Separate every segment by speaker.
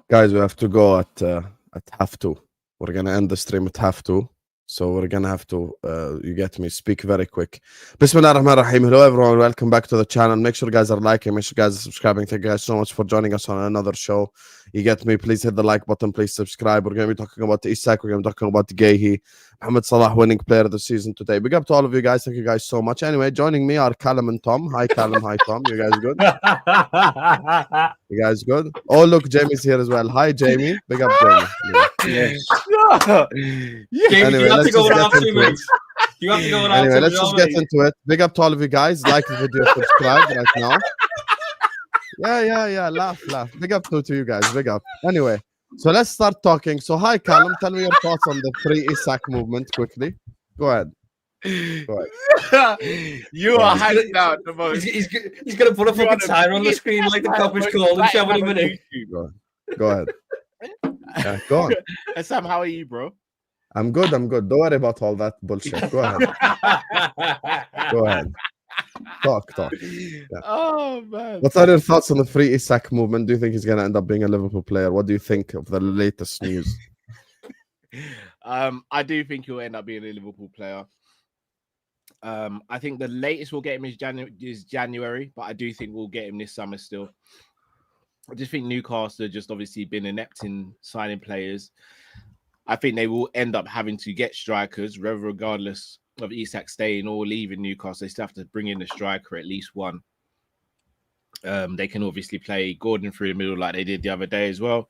Speaker 1: Guys, we have to go at half two. We're gonna end the stream at half two. So we're gonna have to, you get me, speak very quick. Bismillah ar-Rahman ar-Rahim. Hello everyone, welcome back to the channel. Make sure you guys are liking, make sure you guys are subscribing. Thank you guys so much for joining us on another show. You get me, please hit the like button, please subscribe. We're gonna be talking about Isak, we're gonna be talking about Guehi, Mohamed Salah winning player of the season today. Big up to all of you guys, thank you guys so much. Anyway, joining me are Callum and Tom. Hi Callum, hi Tom, you guys good? You guys good? Oh look, Jamie's here as well. Hi Jamie, big up Jamie.
Speaker 2: Anyway, let's just get into it.
Speaker 1: Anyway, let's just get into it. Big up to all of you guys. Like the video, subscribe right now. Yeah. Laugh. Big up to you guys. Big up. Anyway, so let's start talking. So, hi, Callum. Tell me your thoughts on the pre-Isak movement quickly. Go ahead.
Speaker 3: You are hyped out the most.
Speaker 2: He's going to put a fucking timer on the screen like the Kopish call and show any minute.
Speaker 1: Go ahead. Yeah, go on.
Speaker 3: Sam, how are you, bro?
Speaker 1: I'm good. Don't worry about all that bullshit. Go ahead. Go ahead. Talk. Yeah.
Speaker 3: Oh, man.
Speaker 1: What are your thoughts on the free Isak movement? Do you think he's going to end up being a Liverpool player? What do you think of the latest news?
Speaker 3: I do think he'll end up being a Liverpool player. I think the latest we'll get him is January, but I do think we'll get him this summer still. I just think Newcastle have just obviously been inept in signing players. I think they will end up having to get strikers, regardless of Isak staying or leaving Newcastle. They still have to bring in a striker, at least one. They can obviously play Gordon through the middle like they did the other day as well.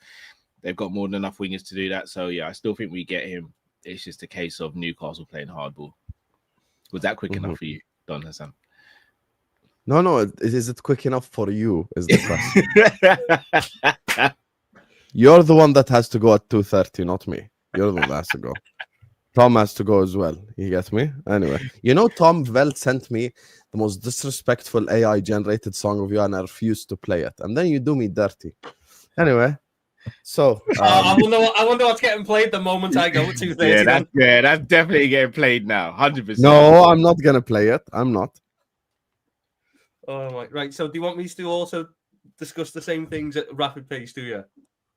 Speaker 3: They've got more than enough wingers to do that. So, yeah, I still think we get him. It's just a case of Newcastle playing hardball. Was that quick enough for you, Don Husam?
Speaker 1: No. Is it quick enough for you? Is the question. You're the one that has to go at 2:30, not me. You're the one that has to go. Tom has to go as well. You get me? Anyway, Tom Veld sent me the most disrespectful AI-generated song of you, and I refused to play it. And then you do me dirty. Anyway, so
Speaker 2: I wonder what's getting played the moment I go at 2:30.
Speaker 3: That's definitely getting played now, 100%.
Speaker 1: No, I'm not gonna play it. I'm not.
Speaker 2: Oh my! Right. So, do you want me to also discuss the same things at rapid pace? Do you?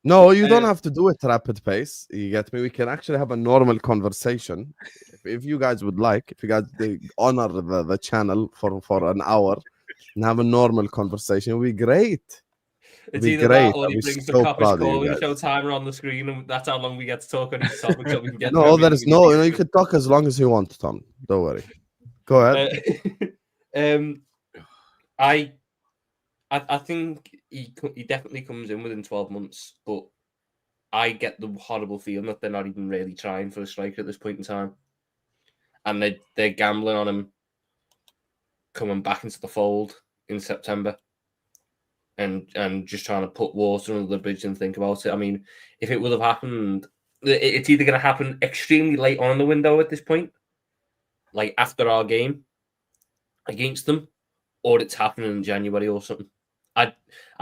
Speaker 1: No, you don't have to do it rapid pace. You get me? We can actually have a normal conversation if you guys would like. If you guys honor the channel for an hour and have a normal conversation, it would be great.
Speaker 2: It's either
Speaker 1: great.
Speaker 2: that or he brings the Kopish call and show timer on the screen, and that's how long we get to talk on each topic. So we can get
Speaker 1: no, there is no. You can talk as long as you want, Tom. Don't worry. Go ahead.
Speaker 2: I think he definitely comes in within 12 months, but I get the horrible feeling that they're not even really trying for a striker at this point in time. And they're gambling on him coming back into the fold in September and just trying to put water under the bridge and think about it. I mean, if it would have happened, it's either going to happen extremely late on in the window at this point, like after our game against them, or it's happening in January or something. I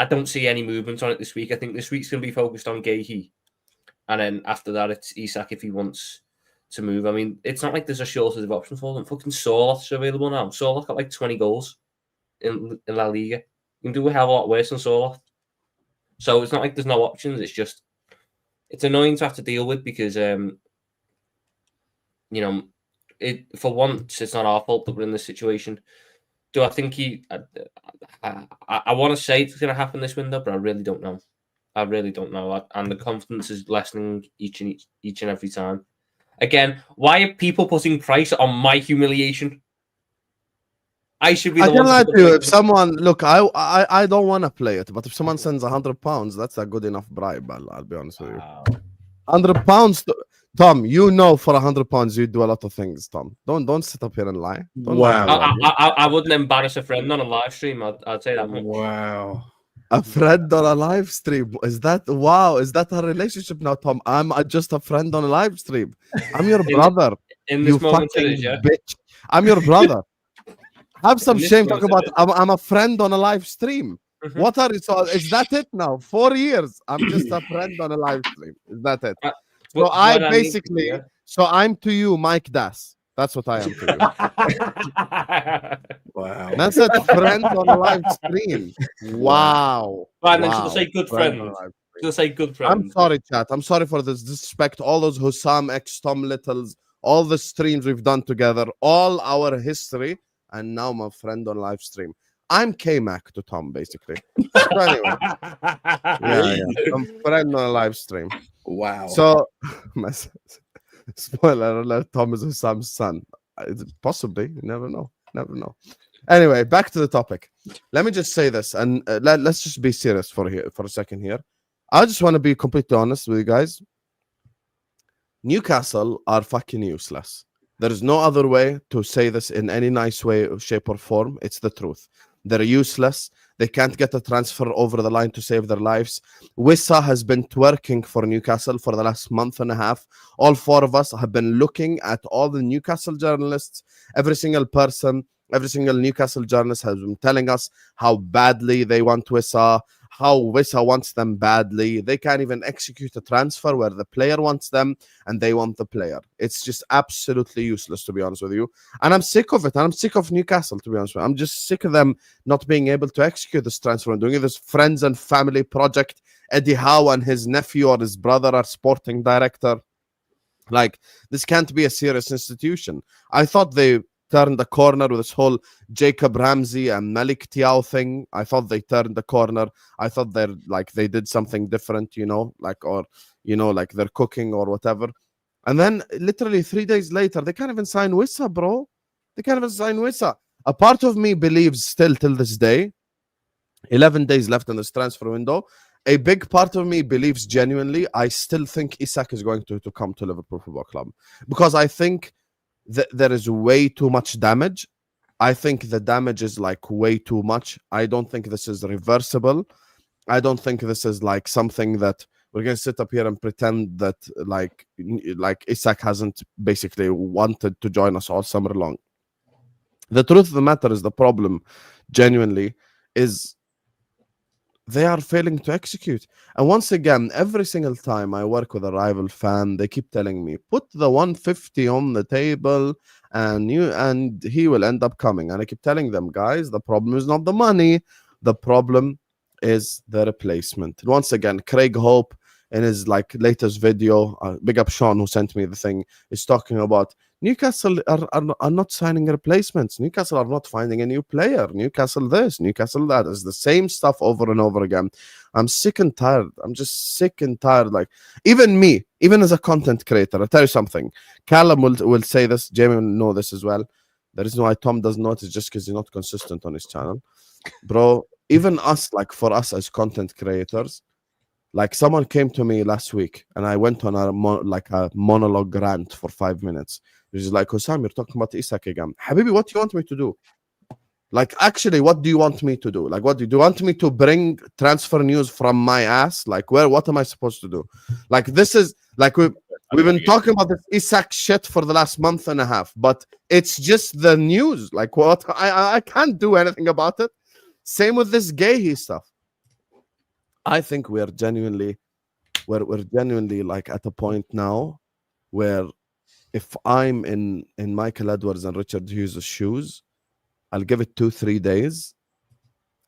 Speaker 2: don't see any movement on it this week. I think this week's going to be focused on Guehi. And then after that, it's Isak if he wants to move. I mean, it's not like there's a shortage of options for them. Fucking Salah's available now. Salah got like 20 goals in La Liga. You can do a hell of a lot worse than Salah. So it's not like there's no options. It's just, it's annoying to have to deal with because, for once, it's not our fault that we're in this situation. Do I think I want to say it's going to happen this window, but I really don't know. And the confidence is lessening each and every time. Again, why are people putting price on my humiliation? I should be. I
Speaker 1: can lie to you. If someone look, I don't want to play it, but if someone sends £100, that's a good enough bribe. I'll be honest with you. £100. Tom, for £100 you do a lot of things, Tom. Don't sit up here and lie.
Speaker 2: I wouldn't embarrass a friend on a live stream. I'd say that much.
Speaker 3: Wow.
Speaker 1: A friend on a live stream. Is that a relationship now, Tom? I'm just a friend on a live stream. I'm your brother.
Speaker 2: In this moment,
Speaker 1: bitch. I'm your brother. Have some shame. Talk about I'm a friend on a live stream. Mm-hmm. What are you? So is that it now? 4 years. I'm just a friend on a live stream. Is that it? So so I'm to you, Mike Das. That's what I am to you.
Speaker 3: Wow.
Speaker 1: That's a friend on a live stream. Wow.
Speaker 2: Right, then should I say good friend? to say good friend.
Speaker 1: I'm sorry, chat. I'm sorry for this disrespect. All those Husam X Tom Littles, all the streams we've done together, all our history, and now my friend on live stream. I'm K-Mac to Tom, basically. So anyway, yeah. I'm friend on a live stream.
Speaker 4: Wow.
Speaker 1: So, spoiler alert: Tom is Husam's son. Possibly, you never know. Never know. Anyway, back to the topic. Let me just say this, and let's just be serious for a second here. I just want to be completely honest with you guys. Newcastle are fucking useless. There is no other way to say this in any nice way, shape, or form. It's the truth. They're useless. They can't get a transfer over the line to save their lives. Wissa has been twerking for Newcastle for the last month and a half. All four of us have been looking at all the Newcastle journalists. Every single person, every single Newcastle journalist has been telling us how badly they want Wissa, how Wissa wants them badly. They can't even execute a transfer where the player wants them and they want the player. It's just absolutely useless, to be honest with you. And I'm sick of it. And I'm sick of Newcastle, to be honest with you. I'm just sick of them not being able to execute this transfer and doing this friends and family project. Eddie Howe and his nephew or his brother are sporting director. Like, this can't be a serious institution. I thought they turned the corner with this whole Jacob Ramsey and Malik Tiao thing. I thought they turned the corner. I thought they did something different, like they're cooking or whatever. And then literally 3 days later, they can't even sign Wissa, bro. They can't even sign Wissa. A part of me believes still till this day, 11 days left in this transfer window, a big part of me believes genuinely, I still think Isak is going to come to Liverpool Football Club. Because I think there is way too much damage. I think the damage is like way too much. I don't think this is reversible. I don't think this is like something that we're going to sit up here and pretend that like Isak hasn't basically wanted to join us all summer long. The truth of the matter is the problem genuinely is they are failing to execute. And once again, every single time I work with a rival fan, they keep telling me, put the 150 on the table and he will end up coming. And I keep telling them, guys, the problem is not the money. The problem is the replacement. Once again, Craig Hope in his latest video, big up Sean who sent me the thing, is talking about Newcastle are not signing replacements. Newcastle are not finding a new player. Newcastle this, Newcastle that. It's the same stuff over and over again. I'm sick and tired. I'm just sick and tired. Like, even me, even as a content creator, I'll tell you something. Callum will say this. Jamie will know this as well. The reason why Tom doesn't know it is just because he's not consistent on his channel. Bro, even us, for us as content creators, someone came to me last week and I went on a monologue rant for 5 minutes. He's like, Husam, you're talking about Isak again. Habibi, what do you want me to do? Actually, what do you want me to do? What do you want me to bring transfer news from my ass? What am I supposed to do? This is we've been talking about this Isak shit for the last month and a half, but it's just the news. What? I can't do anything about it. Same with this Guehi stuff. I think we're genuinely at a point now where if I'm in Michael Edwards and Richard Hughes' shoes, I'll give it 2-3 days.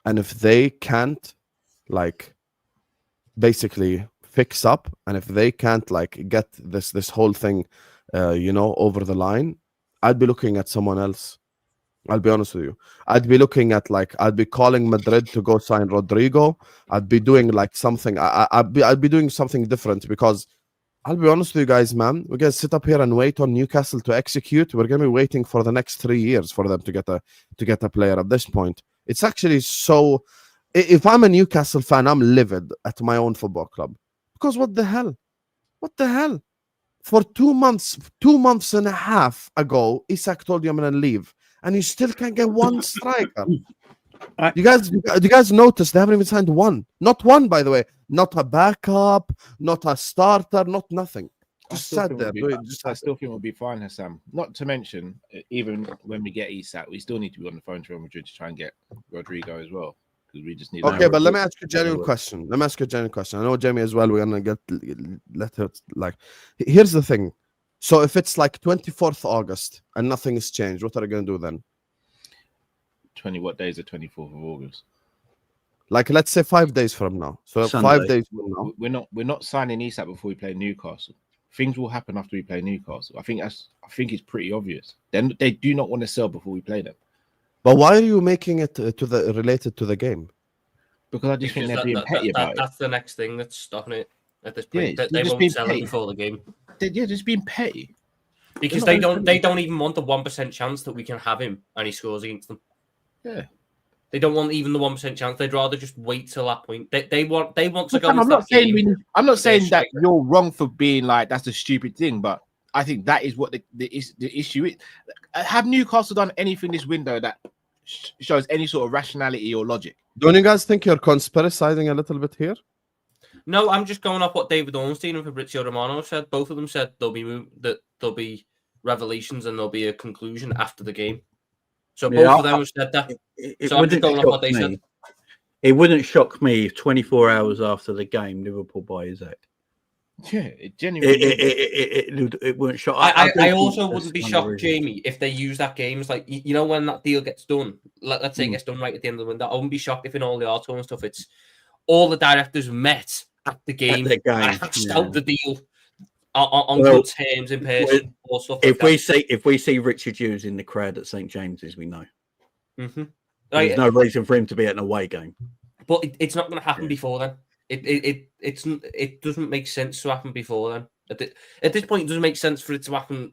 Speaker 1: And if they can't basically fix up, and if they can't get this whole thing over the line, I'd be looking at someone else. I'll be honest with you. I'd be looking at I'd be calling Madrid to go sign Rodrygo. I'd be doing something. I'd be doing something different, because I'll be honest with you guys, man. We're gonna sit up here and wait on Newcastle to execute. We're gonna be waiting for the next 3 years for them to get a player. At this point, it's actually so. If I'm a Newcastle fan, I'm livid at my own football club, because what the hell? For 2 months and a half ago, Isak told you I'm gonna leave, and you still can't get one striker. Do you guys notice they haven't even signed one? Not one, by the way. Not a backup, not a starter, not nothing. Just sat there.
Speaker 3: I still think we'll be fine, Husam. Not to mention, even when we get Isak, we still need to be on the phone to Real Madrid to try and get Rodrygo as well. Because we just need.
Speaker 1: Okay, but let me ask you a genuine question. I know Jamie as well. We're gonna let it Here's the thing. So if it's 24th August and nothing has changed, what are you gonna do then?
Speaker 3: What day is the 24th of August?
Speaker 1: Like, let's say 5 days from now. So
Speaker 4: Sunday.
Speaker 1: 5 days from now.
Speaker 3: We're not signing Isak before we play Newcastle. Things will happen after we play Newcastle. I think it's pretty obvious. Then they do not want to sell before we play them.
Speaker 1: But why are you making it related to the game?
Speaker 3: Because I just think they're being petty about it.
Speaker 2: That's the next thing that's stopping it at this point.
Speaker 3: Yeah,
Speaker 2: They
Speaker 3: just
Speaker 2: won't
Speaker 3: being
Speaker 2: sell
Speaker 3: petty.
Speaker 2: it before the game
Speaker 3: They're just being petty.
Speaker 2: because
Speaker 3: They're
Speaker 2: they
Speaker 3: not
Speaker 2: don't even want the 1% chance that we can have him and he scores against them.
Speaker 3: Yeah.
Speaker 2: They don't want even the 1% chance. They'd rather just wait till that point. They want to go.
Speaker 3: I'm
Speaker 2: into
Speaker 3: not
Speaker 2: that game.
Speaker 3: I'm not saying that
Speaker 2: striker.
Speaker 3: you're wrong for being like that's a stupid thing, but I think that is what the issue is. Have Newcastle done anything this window that shows any sort of rationality or logic?
Speaker 1: Don't you guys think you're conspiracizing a little bit here?
Speaker 2: No, I'm just going off what David Ornstein and Fabrizio Romano said. Both of them said there'll be revelations and there'll be a conclusion after the game. So both of them have said that. So I'm just going off what they said.
Speaker 4: It wouldn't shock me if 24 hours after the game, Liverpool buy Isak.
Speaker 3: Yeah, it genuinely.
Speaker 4: It wouldn't shock.
Speaker 2: I also wouldn't be shocked, Jamie, if they use that game as like you know when that deal gets done. Let's say it gets done right at the end of the window. I wouldn't be shocked if in all the articles and stuff, it's all the directors met at the game and hashed out the deal on good terms in person or stuff.
Speaker 4: If we see Richard Hughes in the crowd at St James's, we know.
Speaker 2: Mm-hmm.
Speaker 4: There's no reason for him to be at an away game.
Speaker 2: But it's not going to happen before then. It doesn't make sense to happen before then. At this point, it doesn't make sense for it to happen.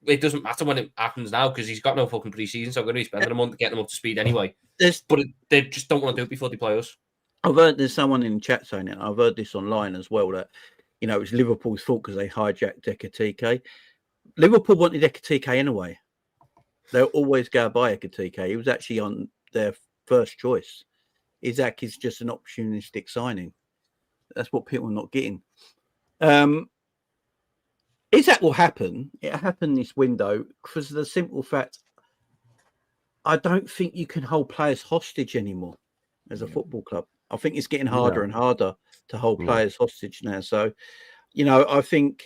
Speaker 2: It doesn't matter when it happens now because he's got no fucking pre-season, so I'm going to be spending a month getting him up to speed anyway. They just don't want to do it before they play us.
Speaker 4: I've heard there's someone in the chat saying it. I've heard this online as well that it's Liverpool's fault because they hijacked Ekitike. Liverpool wanted Ekitike anyway. They'll always go by Ekitike. He was actually on their first choice. Isak is just an opportunistic signing. That's what people are not getting. Isak will happen. It'll happen this window because of the simple fact I don't think you can hold players hostage anymore as a football club. I think it's getting harder and harder to hold players hostage now. So, I think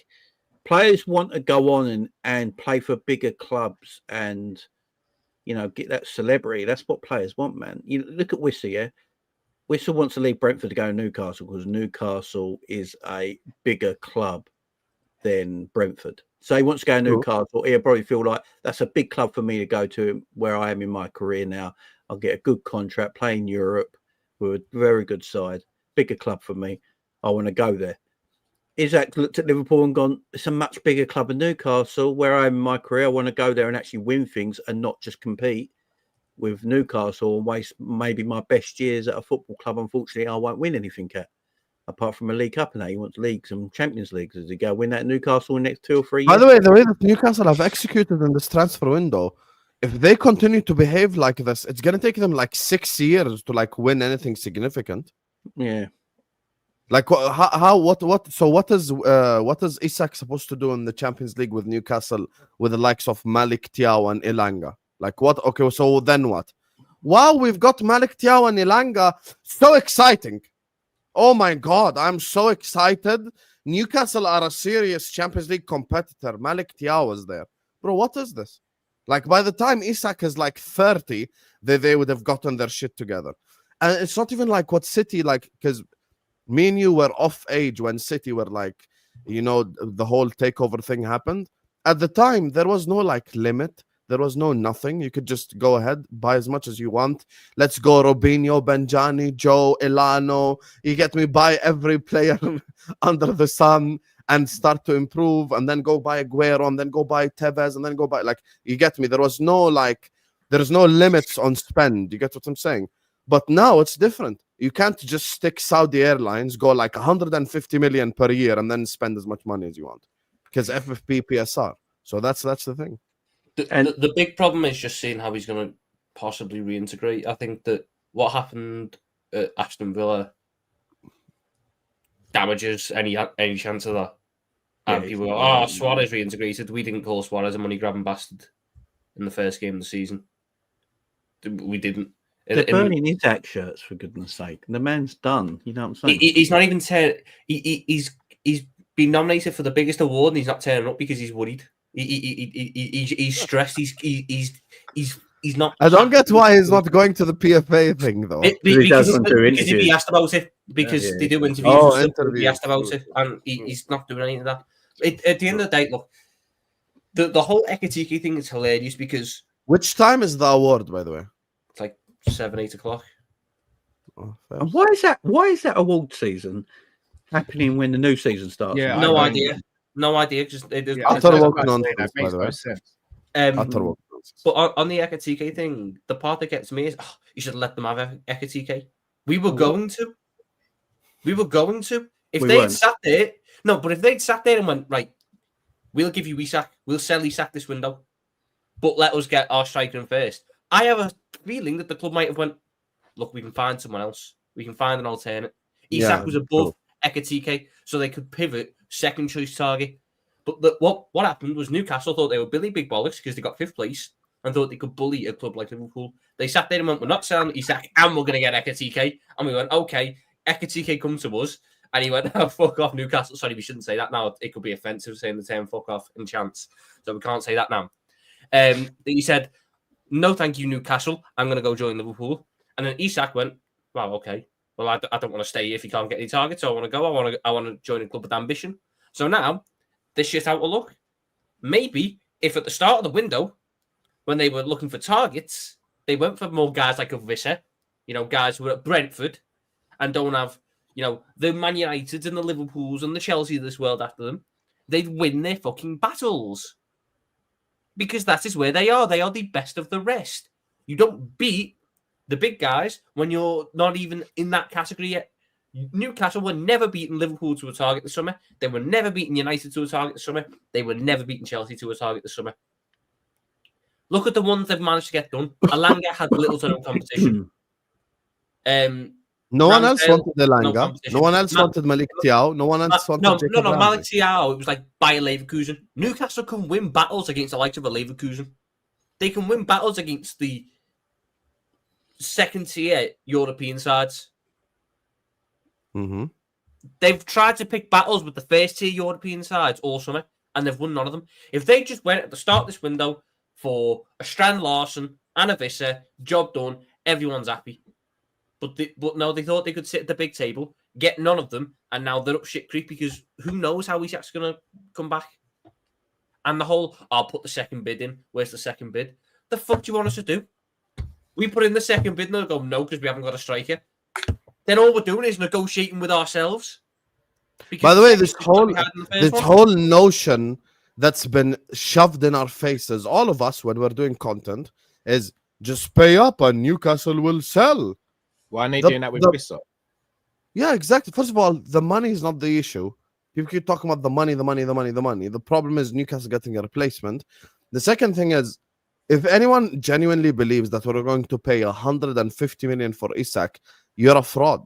Speaker 4: players want to go on and play for bigger clubs and, get that celebrity. That's what players want, man. Look at Wirtz, yeah? Wirtz wants to leave Brentford to go to Newcastle because Newcastle is a bigger club than Brentford. So he wants to go to Newcastle. He'll probably feel like that's a big club for me to go to where I am in my career now. I'll get a good contract, play in Europe with a very good side, bigger club for me. I want to go there. Isak looked at Liverpool and gone, it's a much bigger club than Newcastle. Where I am in my career, I want to go there and actually win things and not just compete with Newcastle and waste maybe my best years at a football club. Unfortunately, I won't win anything apart from a League Cup and that. He wants leagues and Champions Leagues as he go win that Newcastle in the next 2 or 3 years.
Speaker 1: By the way that Newcastle have executed in this transfer window, if they continue to behave like this, it's going to take them like 6 years to like win anything significant.
Speaker 4: Yeah.
Speaker 1: Like what is Isak supposed to do in the Champions League with Newcastle with the likes of Malik Thiaw and Elanga? Like what? Okay, so then what? Wow, we've got Malik Thiaw and Elanga. So exciting. Oh my God, I'm so excited. Newcastle are a serious Champions League competitor. Malik Thiaw is there. Bro, what is this? Like by the time Isak is like 30, they would have gotten their shit together. And it's not even like what City, like, because me and you were off age when City were like, the whole takeover thing happened. At the time, there was no like limit. There was no nothing. You could just go ahead, buy as much as you want. Let's go Robinho, Benjani, Joe, Elano. You get me? Buy every player under the sun and start to improve, and then go buy Aguero, and then go buy Tevez, and then go buy, like, you get me? There's no limits on spend. You get what I'm saying? But now it's different. You can't just stick Saudi Airlines, go like 150 million per year, and then spend as much money as you want because FFP, PSR. So that's the thing.
Speaker 2: The big problem is just seeing how he's going to possibly reintegrate. I think that what happened at Aston Villa damages any chance of that. And people go, Suarez reintegrated. We didn't call Suarez a money-grabbing bastard in the first game of the season. We didn't.
Speaker 4: They're burning Isak shirts, for goodness sake. The man's done. You know what I'm saying?
Speaker 2: He's not even he's been nominated for the biggest award, and he's not turning up because he's worried. He's stressed. He's He's not.
Speaker 1: I don't get why he's not going to the PFA thing though.
Speaker 4: He doesn't do
Speaker 2: because he'd be
Speaker 4: interviews.
Speaker 2: asked about it. Because
Speaker 4: Yeah,
Speaker 2: they do interviews.
Speaker 1: Oh,
Speaker 2: and stuff, he'd be
Speaker 1: interviews.
Speaker 2: asked about it, and he's not doing any of that. At the end of the day, look, the whole Ekitike thing is hilarious because
Speaker 1: Which time is the award, by the way?
Speaker 2: it's like 7, 8 o'clock.
Speaker 1: Oh, fair.
Speaker 4: And why is that award season happening when the new season starts?
Speaker 3: Yeah,
Speaker 2: No
Speaker 3: I
Speaker 2: idea. No idea. Just
Speaker 3: Yeah,
Speaker 1: Utter
Speaker 3: that's
Speaker 1: woke
Speaker 3: what I'm saying,
Speaker 1: nonsense,
Speaker 3: that
Speaker 1: by
Speaker 3: makes
Speaker 1: the
Speaker 3: no
Speaker 1: way.
Speaker 3: sense.
Speaker 1: Utter woke nonsense.
Speaker 2: But on the Ekitike thing, the part that gets me is you should let them have Ekitike. We were going to. If
Speaker 4: We
Speaker 2: they'd
Speaker 4: weren't.
Speaker 2: sat there, no, but if they'd sat there and went, right, we'll give you Isak, we'll sell Isak this window, but let us get our striker in first. I have a feeling that the club might have went, look, we can find someone else. We can find an alternate. Isak
Speaker 1: Yeah,
Speaker 2: was above Ekitike, so they could pivot second choice target. But what happened was Newcastle thought they were Billy Big Bollocks because they got 5th place and thought they could bully a club like Liverpool. They sat there and went, we're not selling Isak and we're going to get Ekitike. And we went, okay, Ekitike come to us. And he went, oh, fuck off, Newcastle. Sorry, we shouldn't say that now. It could be offensive saying the term fuck off in chance. So we can't say that now. He said, no, thank you, Newcastle. I'm going to go join Liverpool. And then Isak went, well, okay. Well, I don't want to stay here if you can't get any targets. So I want to go. I want to join a club with ambition. So now, this shit out of luck. Maybe if at the start of the window, when they were looking for targets, they went for more guys like a Visser, guys who are at Brentford and don't have, the Man Uniteds and the Liverpools and the Chelsea of this world after them, they'd win their fucking battles. Because that is where they are. They are the best of the rest. You don't beat the big guys when you're not even in that category yet. Newcastle were never beating Liverpool to a target this summer. They were never beating United to a target this summer. They were never beating Chelsea to a target this summer. Look at the ones they've managed to get done. Alanga had little to no competition.
Speaker 1: No one else
Speaker 2: Ramsdale,
Speaker 1: wanted Elanga. No one else wanted Malik Thiaw. No one else wanted Jacob Ramsey.
Speaker 2: Malik Thiaw, it was like Bayer Leverkusen. Newcastle can win battles against the likes of a Leverkusen. They can win battles against the second-tier European sides.
Speaker 1: Mm-hmm.
Speaker 2: They've tried to pick battles with the first-tier European sides all summer, and they've won none of them. If they just went at the start of this window for a Strand Larson and a Visser, job done, everyone's happy. But no, they thought they could sit at the big table, get none of them, and now they're up shit creek because who knows how Isak's going to come back. And the whole, I'll put the second bid in. Where's the second bid? The fuck do you want us to do? We put in the second bid and they'll go, no, because we haven't got a striker. Then all we're doing is negotiating with ourselves.
Speaker 1: By the way, this whole notion that's been shoved in our faces, all of us, when we're doing content, is just pay up and Newcastle will sell.
Speaker 3: Why are they doing that with Visser?
Speaker 1: Yeah, exactly. First of all, the money is not the issue. People keep talking about the money. The problem is Newcastle getting a replacement. The second thing is, if anyone genuinely believes that we're going to pay 150 million for Isak, you're a fraud.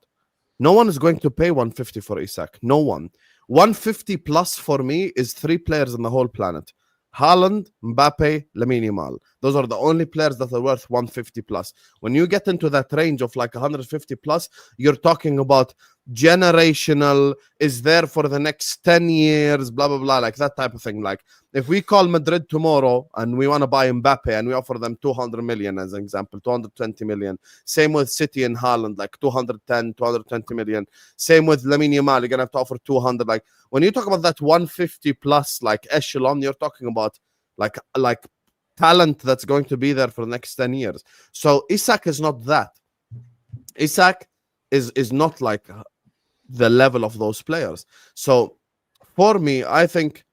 Speaker 1: No one is going to pay 150 for Isak. No one. 150 plus for me is 3 players on the whole planet. Haaland, Mbappe, Lamine Yamal. Those are the only players that are worth 150 plus. When you get into that range of like 150 plus, you're talking about generational, is there for the next 10 years, blah, blah, blah, like that type of thing. Like if we call Madrid tomorrow and we want to buy Mbappe and we offer them 200 million as an example, 220 million. Same with City and Haaland, like 210, 220 million. Same with Lamine Yamal, you're going to have to offer 200. Like when you talk about that 150 plus like echelon, you're talking about like talent that's going to be there for the next 10 years. So Isak is not that. Isak is not like the level of those players. So for me, I think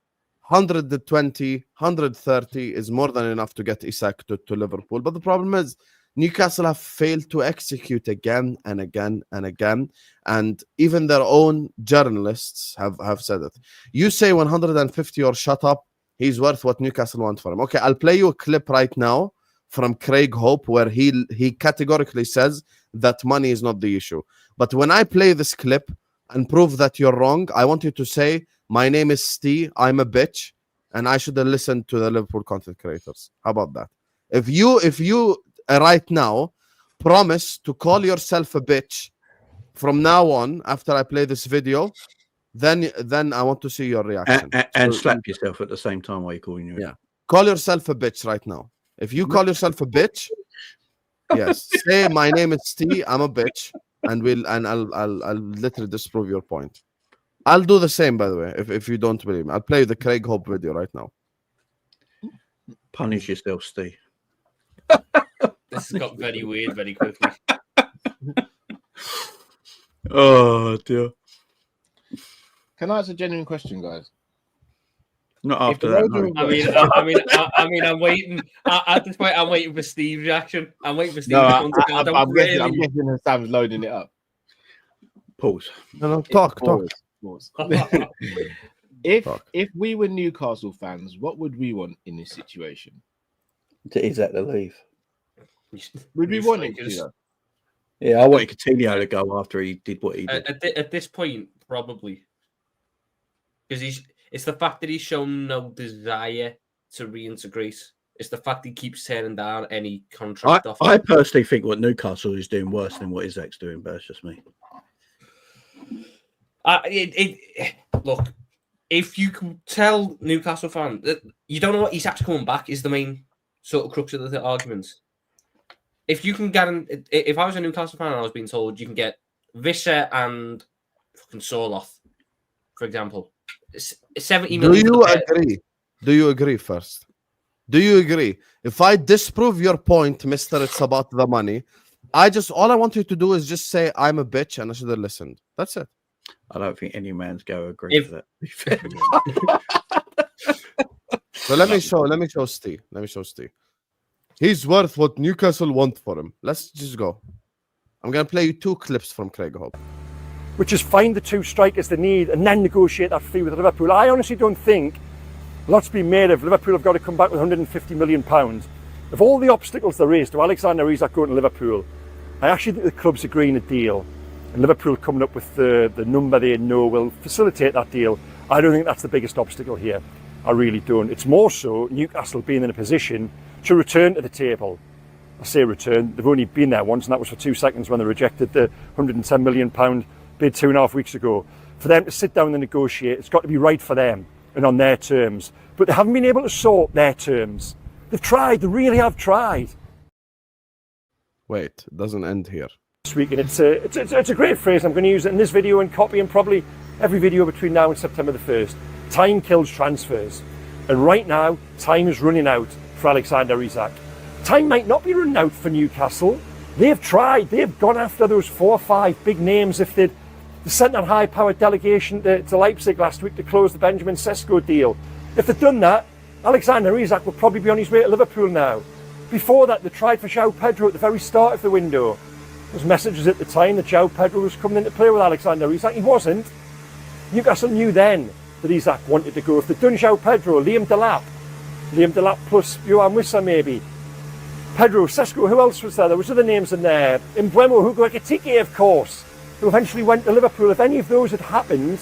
Speaker 1: 120, 130 is more than enough to get Isak to Liverpool. But the problem is Newcastle have failed to execute again and again and again. And even their own journalists have said it. You say 150 or shut up, he's worth what Newcastle want for him. Okay, I'll play you a clip right now from Craig Hope where he categorically says that money is not the issue. But when I play this clip and prove that you're wrong, I want you to say, my name is Steve, I'm a bitch, and I should have listened to the Liverpool content creators. How about that? If you right now promise to call yourself a bitch from now on after I play this video, then I want to see your reaction.
Speaker 4: And slap yourself at the same time while you're calling you.
Speaker 1: Yeah. Call yourself a bitch right now. If you call yourself a bitch, yes, say my name is T. I'm a bitch, and I'll literally disprove your point. I'll do the same, by the way. If you don't believe me, I'll play the Craig Hope video right now.
Speaker 4: Punish yourself, Steve.
Speaker 2: This has got very weird very quickly.
Speaker 4: Oh dear.
Speaker 3: Can I ask a genuine question, guys?
Speaker 4: Not after that. No.
Speaker 2: I'm waiting. At this point, I'm waiting for Steve's reaction. I'm waiting for Steve's
Speaker 3: No,
Speaker 2: response.
Speaker 3: I'm guessing Sam's loading it up.
Speaker 4: Pause.
Speaker 1: No, talk.
Speaker 3: Pause. If we were Newcastle fans, what would we want in this situation?
Speaker 4: To Isak to leave.
Speaker 3: Would we want him to?
Speaker 4: Yeah, I wanted Coutinho to go after he did what he did.
Speaker 2: At this point, probably. Because it's the fact that he's shown no desire to reintegrate. It's the fact he keeps turning down any contract offer.
Speaker 4: I personally think what Newcastle is doing worse than what Isak's doing, but it's just me.
Speaker 2: Look, if you can tell Newcastle fans that you don't know what Isak's coming back is the main sort of crux of the argument. If you can guarantee, if I was a Newcastle fan and I was being told you can get Visser and fucking Soloth, for example, 70 million.
Speaker 1: Do you agree first? Do you agree? If I disprove your point, mister, it's about the money. All I want you to do is just say I'm a bitch and I should have listened. That's it.
Speaker 4: I don't think any man's go agree with that.
Speaker 1: So let me show Steve. He's worth what Newcastle want for him. Let's just go. I'm gonna play you 2 clips from Craig Hope.
Speaker 5: Which is find the 2 strikers they need and then negotiate that fee with Liverpool. I honestly don't think lots been made of Liverpool have got to come back with £150 million. Of all the obstacles there is to Alexander Isak going to Liverpool, I actually think the club's agreeing a deal and Liverpool coming up with the number they know will facilitate that deal. I don't think that's the biggest obstacle here. I really don't. It's more so Newcastle being in a position to return to the table. I say return, they've only been there once and that was for 2 seconds when they rejected the £110 million bid 2.5 weeks ago. For them to sit down and negotiate, it's got to be right for them and on their terms. But they haven't been able to sort their terms. They've tried, they really have tried.
Speaker 1: Wait, it doesn't end here.
Speaker 5: This week, and it's a great phrase. I'm going to use it in this video and copy and probably every video between now and September the 1st. Time kills transfers. And right now, time is running out for Alexander Isak. Time might not be running out for Newcastle. They've tried. They've gone after those 4 or 5 big names. If they sent that high-powered delegation to Leipzig last week to close the Benjamin Sesko deal. If they'd done that, Alexander Isak would probably be on his way to Liverpool now. Before that, they tried for João Pedro at the very start of the window. There was messages at the time that João Pedro was coming into play with Alexander Isak. He wasn't. Newcastle knew then that Isak wanted to go. If they'd done João Pedro, Liam Delap plus Johan Wissa maybe. Pedro, Sesko, who else was there? There was other names in there. Mbeumo, Hugo Ekitike, of course, who eventually went to Liverpool. If any of those had happened,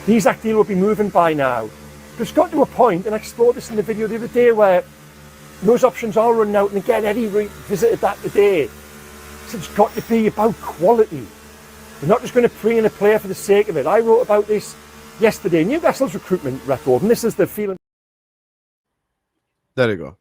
Speaker 5: the Isak deal would be moving by now. But it's got to a point, and I explored this in the video the other day, where those options are running out, and again, Eddie revisited that today. So it's got to be about quality. We're not just going to bring in a player for the sake of it. I wrote about this yesterday, Newcastle's recruitment record, and this is the feeling.
Speaker 1: There you go.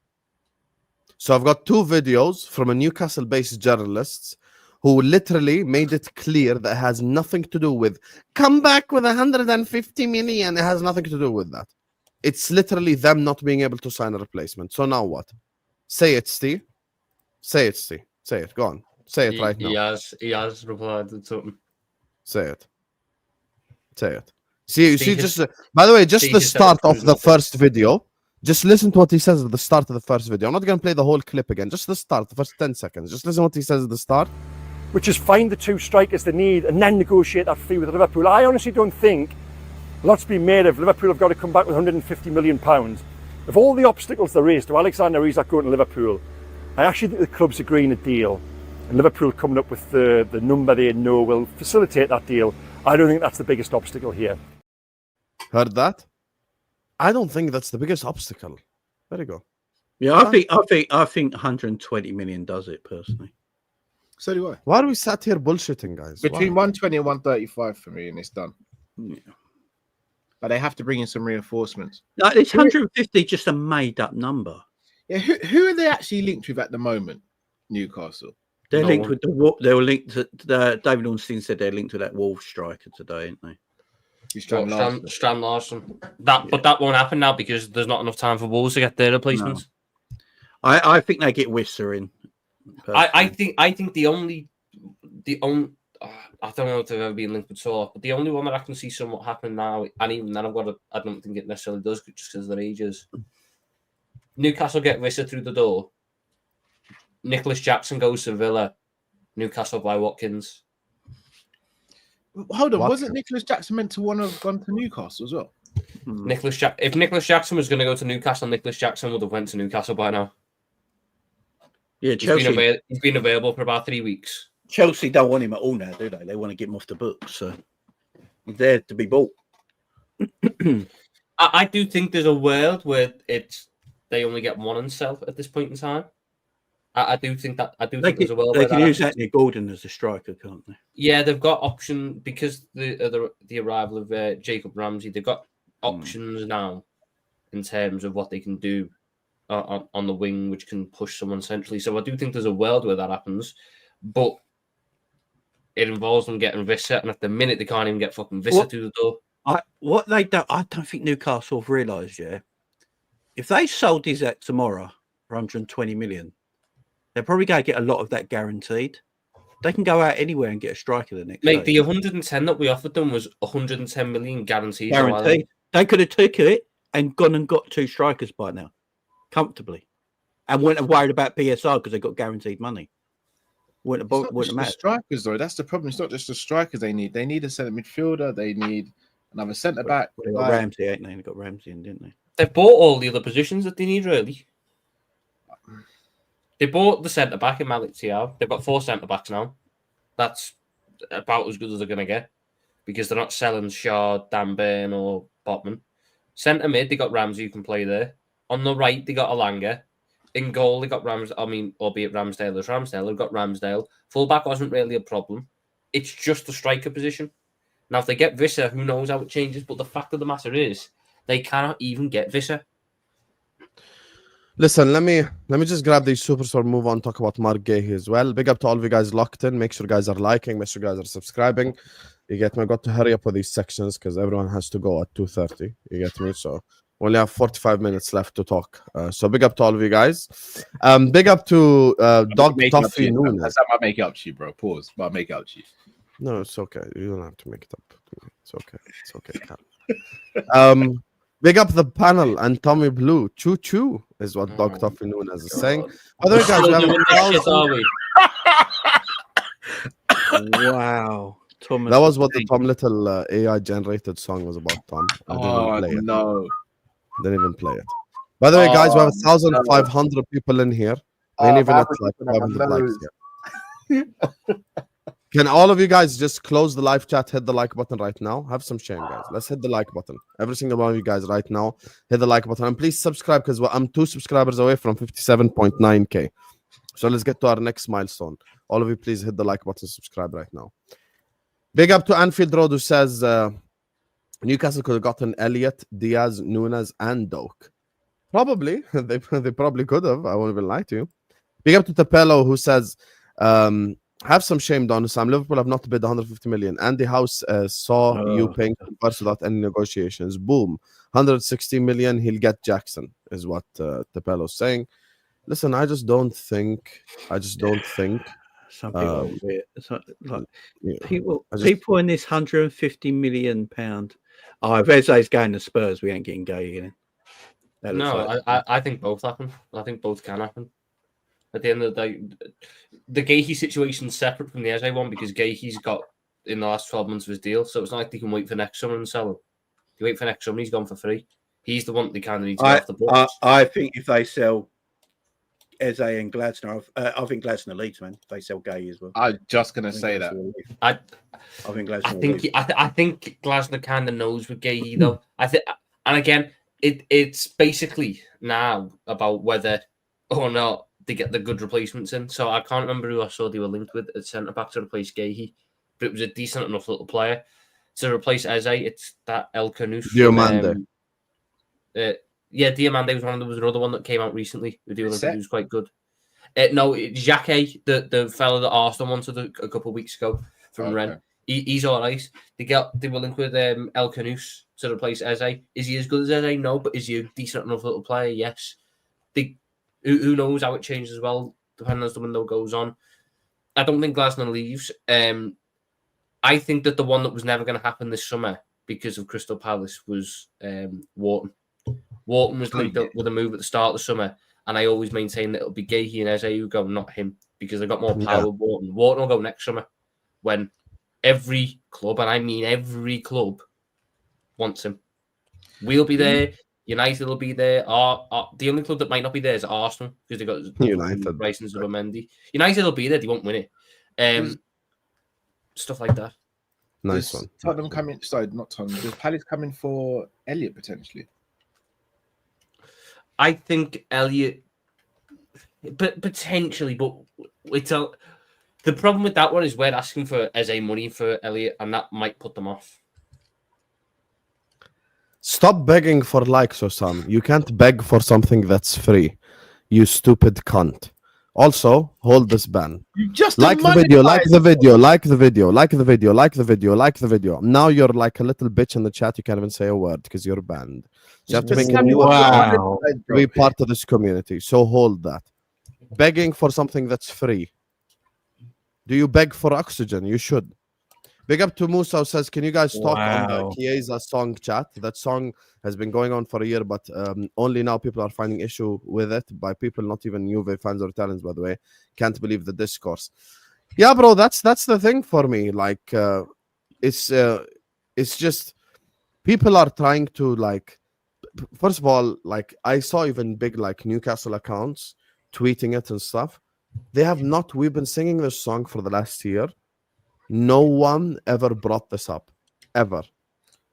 Speaker 1: So I've got 2 videos from a Newcastle-based journalists who literally made it clear that it has nothing to do with come back with 150 million. It has nothing to do with that. It's literally them not being able to sign a replacement. So now what? Say it, Steve. Say it, Steve. Say it. Go on. Say it right now.
Speaker 2: He has replied to something.
Speaker 1: Say it. Say it. See, just by the way, just the start of the first video. Just listen to what he says at the start of the first video. I'm not going to play the whole clip again. Just the start, the first 10 seconds. Just listen to what he says at the start.
Speaker 5: Which is find the 2 strikers they need and then negotiate that fee with Liverpool. I honestly don't think lots been made of Liverpool have got to come back with £150 million. Of all the obstacles there is to Alexander Isak going to Liverpool, I actually think the club's agreeing a deal and Liverpool coming up with the number they know will facilitate that deal. I don't think that's the biggest obstacle here.
Speaker 1: Heard that? I don't think that's the biggest obstacle. There you go.
Speaker 4: Yeah, I think 120 million does it personally.
Speaker 3: So do I.
Speaker 1: Why are we sat here bullshitting, guys?
Speaker 3: Between 120 and 135 for me, and it's done.
Speaker 4: Yeah.
Speaker 3: But they have to bring in some reinforcements.
Speaker 4: Like, it's 150 just a made up number.
Speaker 3: Yeah, who are they actually linked with at the moment? Newcastle.
Speaker 4: They're
Speaker 2: No
Speaker 4: linked
Speaker 2: one.
Speaker 4: with the. They were linked to David Ornstein said they're linked to that Wolves striker today, aren't they?
Speaker 3: Strand Larsen.
Speaker 2: Strand Larsen. But that won't happen now because there's not enough time for Wolves to get their replacements.
Speaker 4: I think they get Wisser in.
Speaker 2: I think the only I don't know if they've ever been linked with Salah, but the only one that I can see somewhat happen now, and even then I don't think it necessarily does just because of their ages. Newcastle get Visser through the door. Nicholas Jackson goes to Villa. Newcastle buy Watkins.
Speaker 3: Hold on,
Speaker 1: What?
Speaker 3: wasn't Nicholas Jackson meant to want to have gone to Newcastle as well?
Speaker 2: If Nicholas Jackson was going to go to Newcastle, Nicholas Jackson would have went to Newcastle by now.
Speaker 4: Yeah, Chelsea.
Speaker 2: He's been available for about 3 weeks.
Speaker 4: Chelsea don't want him at all now, do they? They want to get him off the books, so he's there to be bought.
Speaker 2: I do think there's a world where they only get one and sell at this point in time. I do think there's a world
Speaker 4: They
Speaker 2: where
Speaker 4: can
Speaker 2: that
Speaker 4: use
Speaker 2: happens.
Speaker 4: Anthony Gordon as a striker, can't they?
Speaker 2: Yeah, they've got option because the arrival of Jacob Ramsey. They've got options now in terms of what they can do on the wing, which can push someone centrally. So I do think there's a world where that happens, but it involves them getting Visser, and at the minute they can't even get fucking Visser through the door.
Speaker 4: I don't think Newcastle have realised yet. If they sold Isak tomorrow for 120 million, they're probably going to get a lot of that guaranteed. They can go out anywhere and get a striker the next
Speaker 2: Mate,
Speaker 4: day.
Speaker 2: the 110 that we offered them was 110 million guaranteed.
Speaker 4: Guaranteed. They could have taken it and gone and got 2 strikers by now, comfortably, and wouldn't have worried about PSR because they got guaranteed money. Wouldn't have
Speaker 3: The
Speaker 4: mattered.
Speaker 3: strikers, though. That's the problem. It's not just the strikers they need. They need a centre midfielder. They need another centre back.
Speaker 4: They got Ramsey, ain't they? They got Ramsey in, didn't they?
Speaker 2: They've bought all the other positions that they need, really. They bought the centre back in Malik Thiaw. They've got 4 centre backs now. That's about as good as they're going to get because they're not selling Shaw, Dan Burn, or Botman. Centre mid, they got Ramsey who can play there. On the right, they got Alanga. In goal, they got albeit Ramsdale is Ramsdale. They've got Ramsdale. Fullback wasn't really a problem. It's just the striker position. Now, if they get Visser, who knows how it changes? But the fact of the matter is, they cannot even get Visser.
Speaker 1: Listen, let me just grab these super store, move on, talk about Mark Guehi as well. Big up to all of you guys locked in. Make sure you guys are liking, make sure you guys are subscribing. You get me? I got to hurry up with these sections because everyone has to go at 2:30. You get me? So we only have 45 minutes left to talk. So big up to all of you guys. Big up to Dog Toffee Noon.
Speaker 3: That's how I make it up to you, bro. Pause. But I make it up to you.
Speaker 1: No, it's okay. You don't have to make it up. It's okay. It's okay. Callum. Big up the panel and Tommy Blue. Choo choo is what Dog Toffee Noon is saying. By the way, guys, we have 1,000.
Speaker 4: Wow. Thomas
Speaker 1: That was what the Tom Little AI generated song was about, Tom. I didn't play it.
Speaker 3: No.
Speaker 1: Didn't even play it. By the way, guys, we have 1,500 people in here. Ain't even at like 500 likes yet. Can all of you guys just close the live chat, hit the like button right now? Have some shame, guys. Let's hit the like button. Every single one of you guys right now, hit the like button. And please subscribe because I'm 2 subscribers away from 57.9K. So let's get to our next milestone. All of you, please hit the like button, subscribe right now. Big up to Anfield Road who says Newcastle could have gotten Elliott, Diaz, Nunes, and Doak. Probably. they probably could have. I won't even lie to you. Big up to Tapello who says have some shame, Don Husam. Liverpool have not bid 150 million. Andy House saw you paying first without any negotiations. Boom. 160 million, he'll get Jackson, is what Tapello's saying. Listen, I just don't think.
Speaker 4: Some people, people in this 150 million pound. Oh, if Eze's going to Spurs, we ain't getting Guehi in.
Speaker 2: No, I think both happen. I think both can happen. At the end of the day, the Guehi situation's separate from the Eze one because Guehi's got in the last 12 months of his deal, so it's not like they can wait for next summer and sell him. If you wait for next summer, he's gone for free. He's the one they kind of need to get off the books.
Speaker 4: I think if they sell Eze and Gladstone, I think Gladstone leads, man. If they sell Guehi as well.
Speaker 3: I'm just gonna say that.
Speaker 4: I think Gladstone.
Speaker 2: I think Glasner kind of knows with Guehi though. And again, it's basically now about whether or not they get the good replacements in. So I can't remember who I saw they were linked with at centre back to replace Guehi, but it was a decent enough little player to replace Eze. It's that El Canous. Yeah, Diamande was one. There was another one that came out recently. Who was quite good. No, Xhaka, the fellow that Arsenal wanted a couple of weeks ago from Rennes. He's all right. They were linked with El Canous to replace Eze. Is he as good as Eze? No, but is he a decent enough little player? Yes. Who knows how it changes as well, depending as the window goes on. I don't think Glasner leaves. I think that the one that was never going to happen this summer because of Crystal Palace was Wharton. Wharton was linked up with a move at the start of the summer, and I always maintain that it'll be Guehi and Eze who go, not him, because they've got more power with Wharton. Wharton will go next summer when every club, and I mean every club, wants him. We'll be there. United will be there. The only club that might not be there is Arsenal because they've got
Speaker 1: United.
Speaker 2: Bryson Zubimendi. United will be there. They won't win it. Stuff like that.
Speaker 1: Nice one.
Speaker 3: Tottenham coming? Sorry, not Tottenham. Does Palace coming for Elliot potentially?
Speaker 2: I think Elliot, but potentially, but the problem with that one is we're asking for Eze money for Elliot, and that might put them off.
Speaker 1: Stop begging for likes, Husam. You can't beg for something that's free. You stupid cunt. Also, hold this ban.
Speaker 3: You just
Speaker 1: like the video, like the video, like the video, like the video, like the video, like the video. Now you're like a little bitch in the chat. You can't even say a word because you're banned. You have to make be part of this community. So hold that. Begging for something that's free. Do you beg for oxygen? You should. Big up to Musa who says, can you guys talk on the Chiesa song chat? That song has been going on for a year, but only now people are finding issue with it by people, not even Juve fans or Italians, by the way. Can't believe the discourse. Yeah, bro, that's the thing for me. Like, it's just people are trying to like. First of all, like I saw even big like Newcastle accounts tweeting it and stuff. They have not. We've been singing this song for the last year. No one ever brought this up, ever.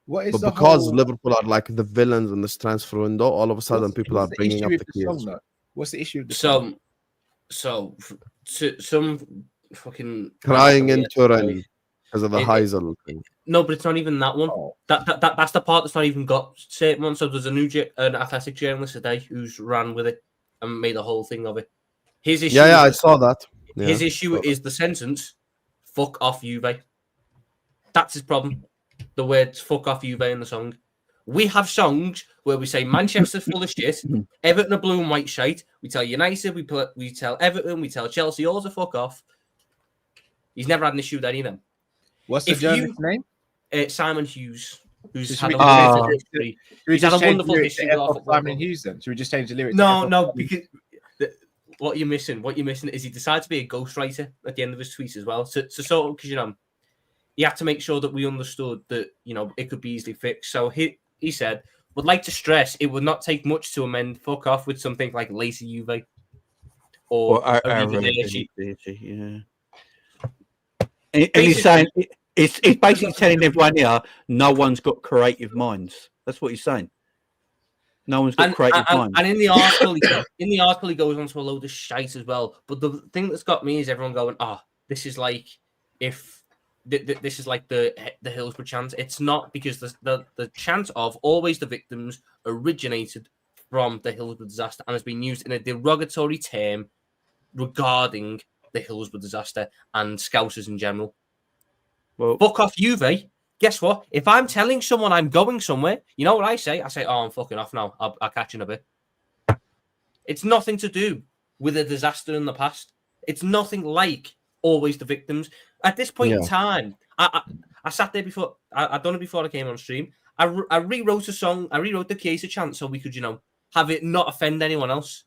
Speaker 3: What is
Speaker 1: because Liverpool are like the villains in this transfer window, all of a sudden people are bringing up the keys.
Speaker 3: What's the issue with the song?
Speaker 2: So some fucking
Speaker 1: crying into rain because of the Heisel thing.
Speaker 2: No, but it's not even that one. That's the part that's not even got certain one. So there's an athletic journalist today who's ran with it and made a whole thing of it. His issue.
Speaker 1: Yeah, I saw that.
Speaker 2: His issue is the sentence. Fuck off, Juve. That's his problem. The words "fuck off, Juve" in the song. We have songs where we say Manchester's full of shit, Everton are blue and white shite. We tell United, we tell Everton, we tell Chelsea, all to fuck off. He's never had an issue with any of them.
Speaker 3: What's the journalist's name?
Speaker 2: Simon Hughes, who's had a wonderful history. He's had a wonderful history.
Speaker 3: Simon Hughes, then. Should we just change the lyrics?
Speaker 2: No, because. What you're missing is he decided to be a ghostwriter at the end of his tweets as well. So sort of, because he had to make sure that we understood that it could be easily fixed. So he said, "Would like to stress it would not take much to amend fuck off with something like later Juve or Arrivederci."
Speaker 4: Yeah. And he's saying it's basically telling everyone here no one's got creative minds. That's what he's saying. No one's got creative minds.
Speaker 2: And in the article, he goes on to a load of shite as well. But the thing that's got me is everyone going, this is like if this is like the Hillsborough chant. It's not, because the chant of always the victims originated from the Hillsborough disaster and has been used in a derogatory term regarding the Hillsborough disaster and Scousers in general. Well, fuck off, Juve. Guess what? If I'm telling someone I'm going somewhere, you know what I say? I say, I'm fucking off now. I'll catch you in a bit. It's nothing to do with a disaster in the past. It's nothing like always the victims. At this point in time, I sat there before. I done it before I came on stream. I rewrote a song. I rewrote the Chiesa chant so we could, have it not offend anyone else.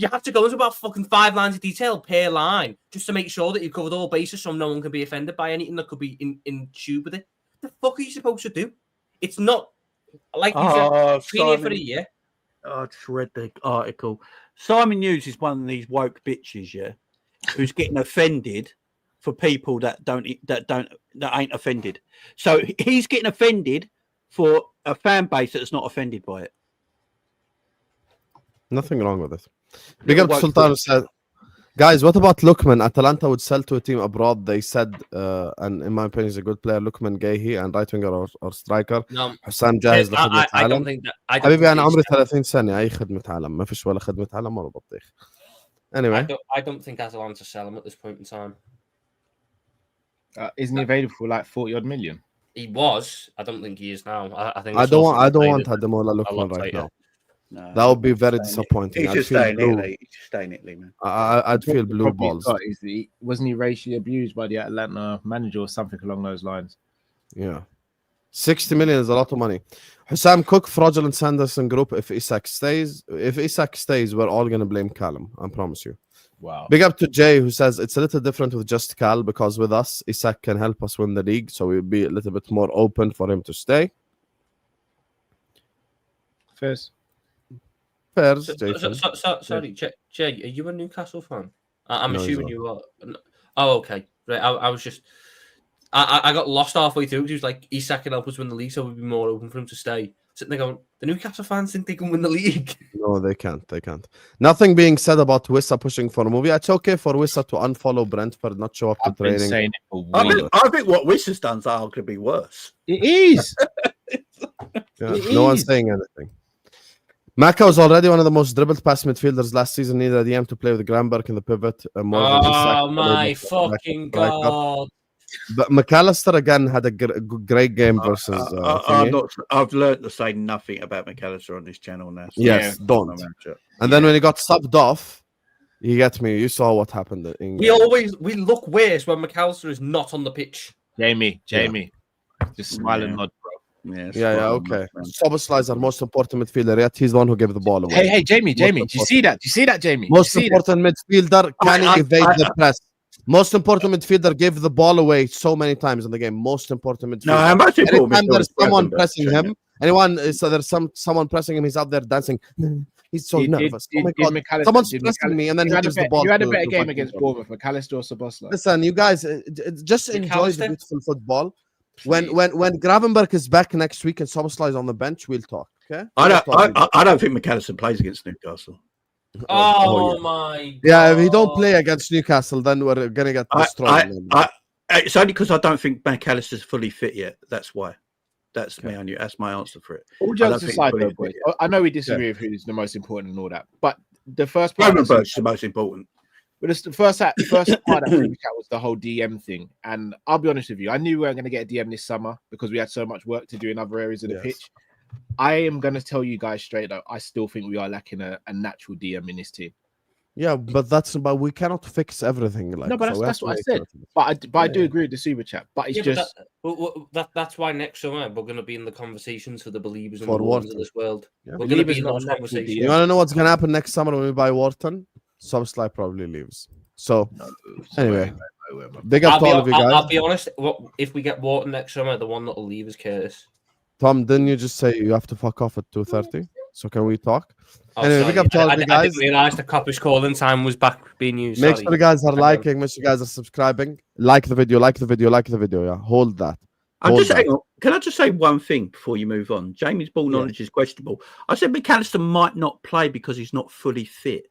Speaker 2: You have to go into about fucking 5 lines of detail per line just to make sure that you've covered all bases so no one can be offended by anything that could be in tune with it. What the fuck are you supposed to do? It's not like you said, been here for a year.
Speaker 4: I just read the article. Simon Hughes is one of these woke bitches, who's getting offended for people that ain't offended. So he's getting offended for a fan base that's not offended by it.
Speaker 1: Nothing wrong with it. Big up Sultan said, Guys, what about Lukman? Atalanta would sell to a team abroad. They said, and in my opinion, he's a good player. Lukman Guehi and right winger or striker.
Speaker 2: No,
Speaker 1: حسام جاهز لخدمة
Speaker 2: I don't
Speaker 1: عالم.
Speaker 2: think that. I don't
Speaker 1: حبيبي
Speaker 2: think
Speaker 1: أنا
Speaker 2: he's-
Speaker 1: عمري 30 سنة. أي خدمة عالم. ما فيش ولا خدمة عالم ولا بطيخ. Anyway.
Speaker 2: I don't think Atalanta sell him at this point in time.
Speaker 3: Isn't he available for like 40-odd million?
Speaker 2: He was. I don't think he is now. I think
Speaker 1: I
Speaker 2: it's
Speaker 1: don't
Speaker 2: also
Speaker 1: want
Speaker 2: played
Speaker 1: Ademola
Speaker 2: a lot
Speaker 1: Lukman right
Speaker 2: tighter.
Speaker 1: now.
Speaker 4: No,
Speaker 1: That would be very
Speaker 4: staying-
Speaker 1: disappointing.
Speaker 4: He's
Speaker 1: I'd
Speaker 4: just
Speaker 1: feel
Speaker 4: staying
Speaker 1: blue.
Speaker 4: Italy. He's just staying Italy, man.
Speaker 1: I'd feel blue
Speaker 3: Probably
Speaker 1: balls.
Speaker 3: got is wasn't he racially abused by the Atlanta manager or something along those lines?
Speaker 1: Yeah. 60 million is a lot of money. Husam Cook, fraudulent Sanderson group. If Isak stays, we're all going to blame Callum. I promise you.
Speaker 3: Wow.
Speaker 1: Big up to Jay, who says it's a little different with just Cal because with us, Isak can help us win the league. So we'll be a little bit more open for him to stay.
Speaker 3: First,
Speaker 1: Fairs, Jason.
Speaker 2: Sorry, Jay, are you a Newcastle fan? I'm
Speaker 1: No, he's
Speaker 2: assuming
Speaker 1: not.
Speaker 2: you are. Oh, okay. Right. I was just. I got lost halfway through. He was like, Isak can help us win the league, so we'd be more open for him to stay. Sitting there going, the Newcastle fans think they can win the league.
Speaker 1: No, they can't. They can't. Nothing being said about Wissa pushing for a movie. It's okay for Wissa to unfollow Brentford, not show up to
Speaker 3: I've been
Speaker 1: training.
Speaker 3: saying it for
Speaker 4: I
Speaker 3: weeks.
Speaker 4: think what Wiss has done's arguably worse.
Speaker 3: It is.
Speaker 1: Yeah,
Speaker 3: It
Speaker 1: no one's
Speaker 3: is.
Speaker 1: saying anything. Maka was already one of the most dribbled past midfielders last season. Needed a DM to play with Granberg in the pivot. More than Isak.
Speaker 2: Oh my
Speaker 1: Followed
Speaker 2: fucking
Speaker 1: striker.
Speaker 2: god!
Speaker 1: But McAllister again had a great game versus.
Speaker 4: I've learned to say nothing about McAllister on this channel now. So
Speaker 1: Yes,
Speaker 4: yeah,
Speaker 1: don't. And then when he got subbed off, you get me. You saw what happened. In
Speaker 2: We look worse when McAllister is not on the pitch.
Speaker 3: Jamie, just smile and nod, bro.
Speaker 1: Yeah, okay. Soboslai is our most important midfielder yet. He's the one who gave the ball away.
Speaker 3: Hey, Jamie, do you see that? Do you see that, Jamie?
Speaker 1: Most important midfielder can evade the press. Most important midfielder gave the ball away so many times in the game. Most important midfielder.
Speaker 4: No, how much important
Speaker 1: Anytime there's
Speaker 4: midfielder
Speaker 1: someone
Speaker 4: is
Speaker 1: pressing
Speaker 4: Gravenberch,
Speaker 1: him, someone pressing him, he's out there dancing. He's so nervous. Oh my God. Someone's pressing me, and then he gives the ball.
Speaker 3: You had a better
Speaker 1: to
Speaker 3: game
Speaker 1: fucking
Speaker 3: against
Speaker 1: Bournemouth.
Speaker 3: Bournemouth, McAllister or Soboslai.
Speaker 1: Listen, you guys, just enjoy the
Speaker 2: McAllister?
Speaker 1: beautiful football. When Gravenberg is back next week and Soboslai is on the bench, we'll talk. Okay?
Speaker 4: I don't think McAllister plays against Newcastle.
Speaker 2: Oh,
Speaker 1: yeah.
Speaker 2: my god!
Speaker 1: Yeah, if he don't play against Newcastle, then we're gonna get destroyed.
Speaker 4: It's only because I don't think McAllister's fully fit yet. That's why. That's my answer for it.
Speaker 3: All
Speaker 4: I
Speaker 3: jokes
Speaker 4: don't think
Speaker 3: aside,
Speaker 4: fully
Speaker 3: though, boys, I know we disagree with who's the most important and all that, but the first part,
Speaker 4: Gravenberch is the most important.
Speaker 3: but the first part of the chat was the whole DM thing, and I'll be honest with you, I knew we weren't going to get a DM this summer because we had so much work to do in other areas of the pitch. I am going to tell you guys straight up, I still think we are lacking a natural DM in this team.
Speaker 1: Yeah, but we cannot fix everything. Like,
Speaker 3: No, but
Speaker 1: so we have
Speaker 3: that's
Speaker 1: to
Speaker 3: what I
Speaker 1: make
Speaker 3: said.
Speaker 1: it.
Speaker 3: But I do agree with the super chat. But it's
Speaker 2: Yeah,
Speaker 3: just
Speaker 2: that's why next summer we're going to be in the conversations for the believers and
Speaker 1: For
Speaker 2: the ones of
Speaker 1: Wharton.
Speaker 2: this world.
Speaker 1: Yeah.
Speaker 2: We're going to be in
Speaker 3: Believers
Speaker 2: those
Speaker 3: not
Speaker 2: conversations.
Speaker 3: natural
Speaker 1: You want to know what's gonna happen next summer when we buy Wharton? Soboslai probably leaves. So anyway, big up to all of you guys.
Speaker 2: I'll be honest. If we get Wharton next summer, the one that'll leave is Curtis.
Speaker 1: Tom, didn't you just say you have to fuck off at 2:30? So can we talk?
Speaker 2: Oh,
Speaker 1: Anyway,
Speaker 2: sorry.
Speaker 1: big up to all of you
Speaker 2: I
Speaker 1: guys.
Speaker 2: didn't realise the Kopish calling time was back being used.
Speaker 1: Make
Speaker 2: Sorry.
Speaker 1: sure you guys are
Speaker 2: Hang on.
Speaker 1: liking. Make sure you guys are subscribing. Like the video. Yeah, hold that.
Speaker 4: Can I just say one thing before you move on? Jamie's ball knowledge is questionable. I said McAllister might not play because he's not fully fit.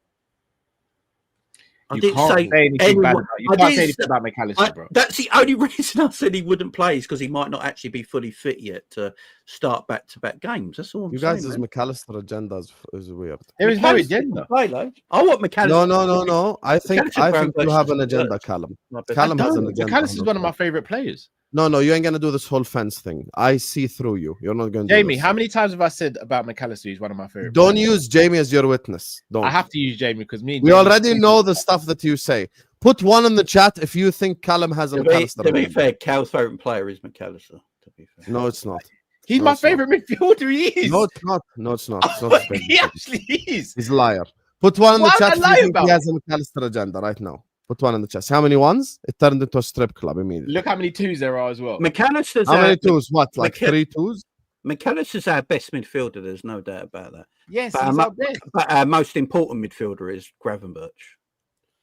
Speaker 3: you can't say anything bad about McAllister, bro.
Speaker 4: That's the only reason I said he wouldn't play is because he might not actually be fully fit yet to start back-to-back games. That's all I'm
Speaker 1: You
Speaker 4: saying.
Speaker 1: guys' McAllister agenda is weird.
Speaker 3: There is no
Speaker 4: McAllister
Speaker 3: agenda.
Speaker 4: can play, though. I want McAllister.
Speaker 1: No. I think
Speaker 4: McAllister
Speaker 1: you have an
Speaker 4: Gravenberch
Speaker 1: agenda,
Speaker 4: is
Speaker 1: Callum.
Speaker 4: first.
Speaker 1: Callum has an agenda.
Speaker 3: McAllister's one of my favorite players.
Speaker 1: No, you ain't gonna do this whole fence thing. I see through you. You're not gonna.
Speaker 3: Jamie,
Speaker 1: do this.
Speaker 3: how many times have I said about McAllister? He's one of my favorite.
Speaker 1: Don't
Speaker 3: players.
Speaker 1: use Jamie as your witness. Don't.
Speaker 3: I have to use Jamie because me. And
Speaker 1: We
Speaker 3: Jamie-
Speaker 1: already know the stuff that you say. Put one in the chat if you think Callum has a McAllister.
Speaker 4: To be fair, Cal's favourite player is McAllister. To be fair.
Speaker 1: No, it's not.
Speaker 3: He's
Speaker 1: No,
Speaker 3: my
Speaker 1: it's not.
Speaker 3: favorite midfielder. He is.
Speaker 1: No, it's not. It's not his favorite.
Speaker 3: He actually is.
Speaker 1: He's a liar. Put one in the
Speaker 3: What
Speaker 1: chat
Speaker 3: am
Speaker 1: if
Speaker 3: I
Speaker 1: you think
Speaker 3: lying
Speaker 1: he has a McAllister agenda right now. Put one in the chat. How many ones? It turned into a strip club immediately.
Speaker 3: Look how many twos there are as well.
Speaker 4: McAllister's
Speaker 1: How many twos? What? Like
Speaker 4: McA-
Speaker 1: 3 twos?
Speaker 4: McAllister's our best midfielder. There's no doubt about that.
Speaker 3: Yes,
Speaker 4: But
Speaker 3: he's
Speaker 4: our,
Speaker 3: up there.
Speaker 4: but our most important midfielder is Gravenberch,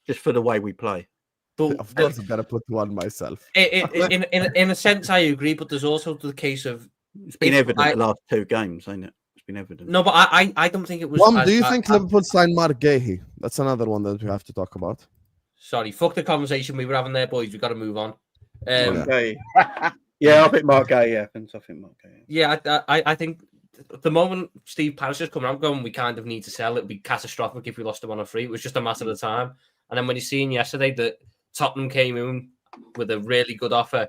Speaker 4: just for the way we play.
Speaker 2: But
Speaker 1: Of course, I gotta put one myself.
Speaker 2: in a sense, I agree. But there's also the case of
Speaker 4: It's been evident the last 2 games, ain't it? It's been evident.
Speaker 2: No, but I don't think it was.
Speaker 1: Mom, do you think Liverpool signed Mark Guehi? That's another one that we have to talk about.
Speaker 2: Sorry, fuck the conversation we were having there, boys. We've got to move on.
Speaker 4: Guehi. Yeah, I think Mark Guehi happens.
Speaker 2: Yeah, I think the moment Steve Parish is coming out going, we kind of need to sell. It would be catastrophic if we lost him on a free. It was just a matter of time. And then when you seen yesterday that Tottenham came in with a really good offer.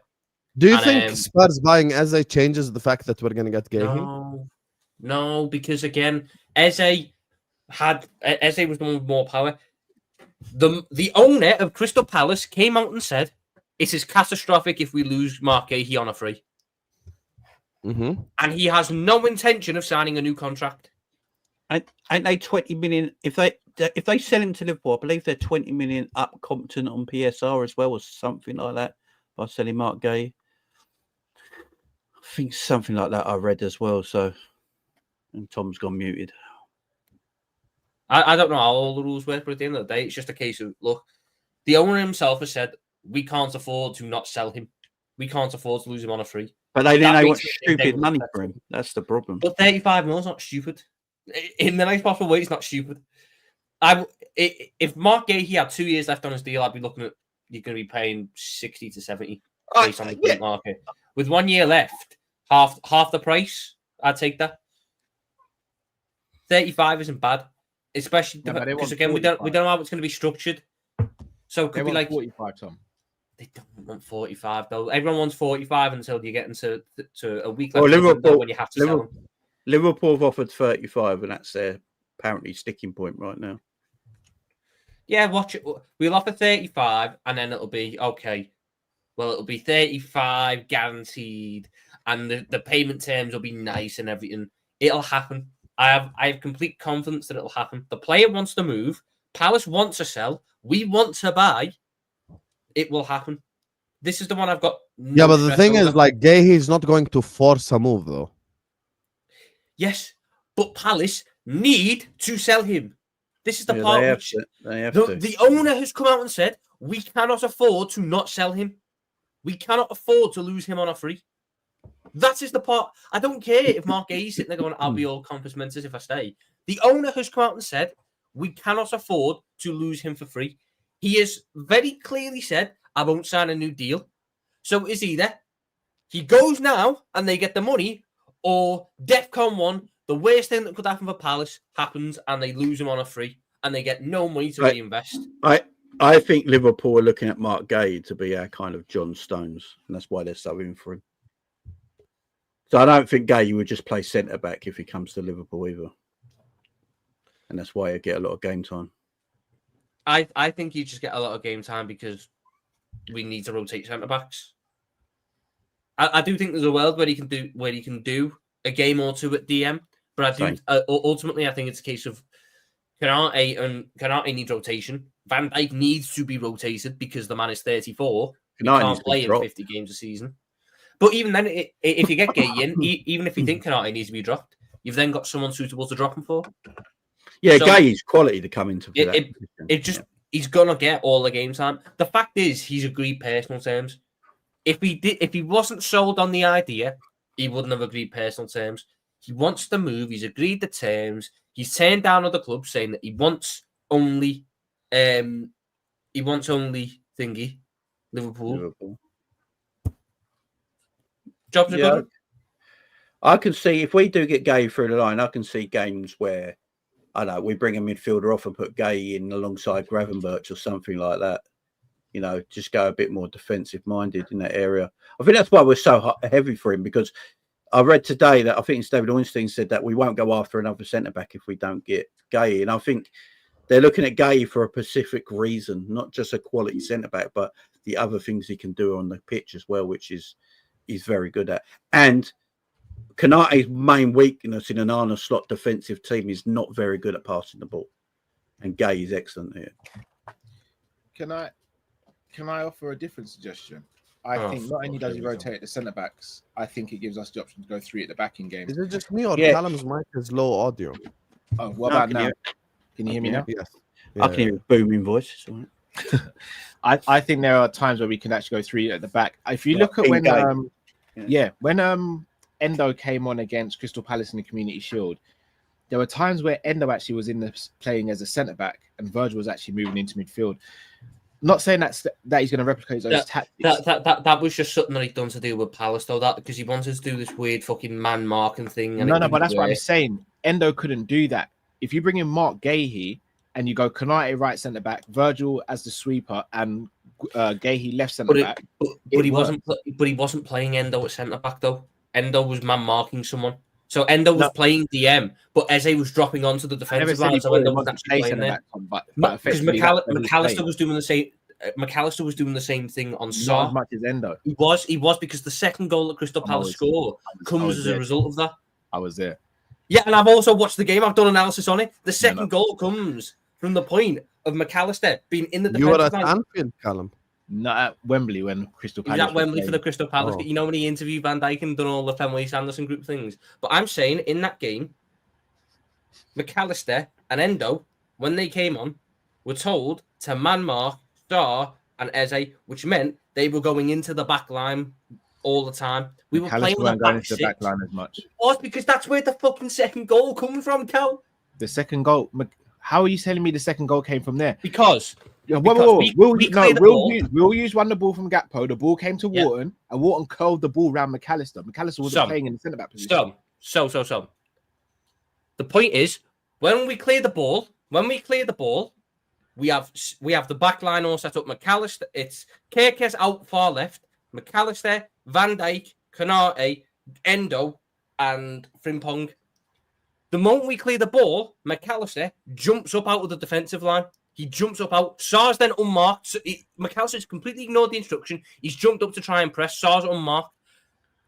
Speaker 1: Do you think Spurs buying Eze changes the fact that we're going to get Guehi?
Speaker 2: No, because again, Eze was the one with more power. The owner of Crystal Palace came out and said it is catastrophic if we lose Mark Guehi on a free.
Speaker 1: Mm-hmm.
Speaker 2: And he has no intention of signing a new contract.
Speaker 4: Ain't they 20 million? If they sell him to Liverpool, I believe they're 20 million up competent on PSR as well, or something like that, by selling Mark Guehi. I think something like that I read as well. So, and Tom's gone muted.
Speaker 2: I don't know how all the rules work, but at the end of the day, it's just a case of, look, the owner himself has said, we can't afford to not sell him. We can't afford to lose him on a free.
Speaker 4: But they want stupid money for him. That's the problem.
Speaker 2: But 35 mil is not stupid. In the nice possible way, it's not stupid. If Mark Guehi had 2 years left on his deal, I'd be looking at, you're going to be paying 60 to 70 based on the current market. With 1 year left, half the price, I'd take that. 35 isn't bad, especially because again we don't know how it's going to be structured. So it could be like
Speaker 3: 45, Tom.
Speaker 2: They don't want 45 though. Everyone wants 45 until you get into a week left
Speaker 4: Liverpool,
Speaker 2: when you have to sell them.
Speaker 4: Liverpool have offered 35, and that's their apparently sticking point right now.
Speaker 2: Yeah, watch it. We'll offer 35, and then it'll be okay. Well, it'll be 35 guaranteed, and the payment terms will be nice and everything. It'll happen. I have complete confidence that it'll happen. The player wants to move. Palace wants to sell. We want to buy. It will happen. This is the one I've got.
Speaker 1: Yeah, but the thing is, like, Guehi is not going to force a move, though.
Speaker 2: Yes, but Palace need to sell him. This is the part which the owner has come out and said, we cannot afford to not sell him. We cannot afford to lose him on a free. That is the part. I don't care if Mark Guehi's sitting there going, I'll be all compass mentis if I stay. The owner has come out and said, we cannot afford to lose him for free. He has very clearly said, I won't sign a new deal. So it's either he goes now and they get the money, or DEFCON 1, the worst thing that could happen for Palace happens and they lose him on a free and they get no money to reinvest.
Speaker 4: I think Liverpool are looking at Mark Guehi to be our kind of John Stones, and that's why they're so in for him. So I don't think Guehi would just play centre-back if he comes to Liverpool either. And that's why he'll get a lot of game time.
Speaker 2: I think you just get a lot of game time because we need to rotate centre-backs. I do think there's a world where he can do a game or two at DM, but ultimately I think it's a case of Canate needs rotation. Van Dijk needs to be rotated because the man is 34. He can't play in 50 games a season. But even then, if you get Guehi in, even if you think Canate needs to be dropped, you've then got someone suitable to drop him for.
Speaker 4: Yeah, so, Guehi's quality to come into that.
Speaker 2: He's gonna get all the game time. The fact is, he's agreed personal terms. If he wasn't sold on the idea, he wouldn't have agreed personal terms. He wants to move. He's agreed the terms. He's turned down other clubs saying that he wants only thingy Liverpool. Jobs are good.
Speaker 4: I can see if we do get Guehi through the line, I can see games where we bring a midfielder off and put Guehi in alongside Gravenberch or something like that. You know, just go a bit more defensive minded in that area. I think that's why we're so heavy for him, because I read today that I think it's David Ornstein said that we won't go after another centre back if we don't get Guehi. And I think they're looking at Guehi for a specific reason, not just a quality centre back, but the other things he can do on the pitch as well, which he's very good at. And Kanate's main weakness in an Arna slot defensive team is not very good at passing the ball. And Guehi is excellent here.
Speaker 3: Can I offer a different suggestion? I think not only does he rotate the centre backs, I think it gives us the option to go 3 at the back in games.
Speaker 1: Is it just me or Callum's mic is low audio?
Speaker 3: Oh, what about now? Can you hear me now?
Speaker 1: Yes.
Speaker 4: I can hear a booming voice.
Speaker 3: I think there are times where we can actually go 3 at the back. If you look at when Endo came on against Crystal Palace in the Community Shield, there were times where Endo actually was playing as a centre back and Virgil was actually moving into midfield. Not saying that he's going to replicate those tactics.
Speaker 2: That was just something that he'd done to deal with Palace, though. That because he wanted to do this weird fucking man marking thing. And
Speaker 3: No, but that's what I'm saying. Endo couldn't do that. If you bring in Mark Guehi and you go Konate right centre back, Virgil as the sweeper, and Guehi left centre back,
Speaker 2: but he wasn't playing Endo at centre back though. Endo was man marking someone. So Endo was playing DM, but Eze was dropping onto the defensive line. So Endo was actually playing there. Because McAllister was doing the same. McAllister was doing the same thing on Salah.
Speaker 3: Not as much as Endo.
Speaker 2: He was because the second goal that Crystal Palace scored comes as a result of that.
Speaker 3: I was there.
Speaker 2: Yeah, and I've also watched the game. I've done analysis on it. The second goal comes from the point of McAllister being in the defensive line.
Speaker 1: You were at Anfield, Callum.
Speaker 3: Not at Wembley when Crystal Palace.
Speaker 2: He was at Wembley for the Crystal Palace. You know when he interviewed Van Dijk and done all the Fenway Sanderson group things. But I'm saying in that game, McAllister and Endo, when they came on, were told to man mark Star and Eze, which meant they were going into the back line all the time. We were playing with the back line
Speaker 3: as much.
Speaker 2: It was because that's where the fucking second goal comes from, Cal.
Speaker 3: The second goal. How are you telling me the second goal came from there?
Speaker 2: Because
Speaker 3: we'll use one the ball from Gakpo. The ball came to Wharton, and Wharton curled the ball around McAllister. McAllister wasn't playing in the centre back position.
Speaker 2: So. The point is, when we clear the ball, we have the back line all set up. McAllister, it's kerkez out far left, McAllister, Van Dijk, Konate, Endo, and Frimpong. The moment we clear the ball, McAllister jumps up out of the defensive line. He jumps up out. Sar's then unmarked. So McAllister's completely ignored the instruction. He's jumped up to try and press. Sar's unmarked.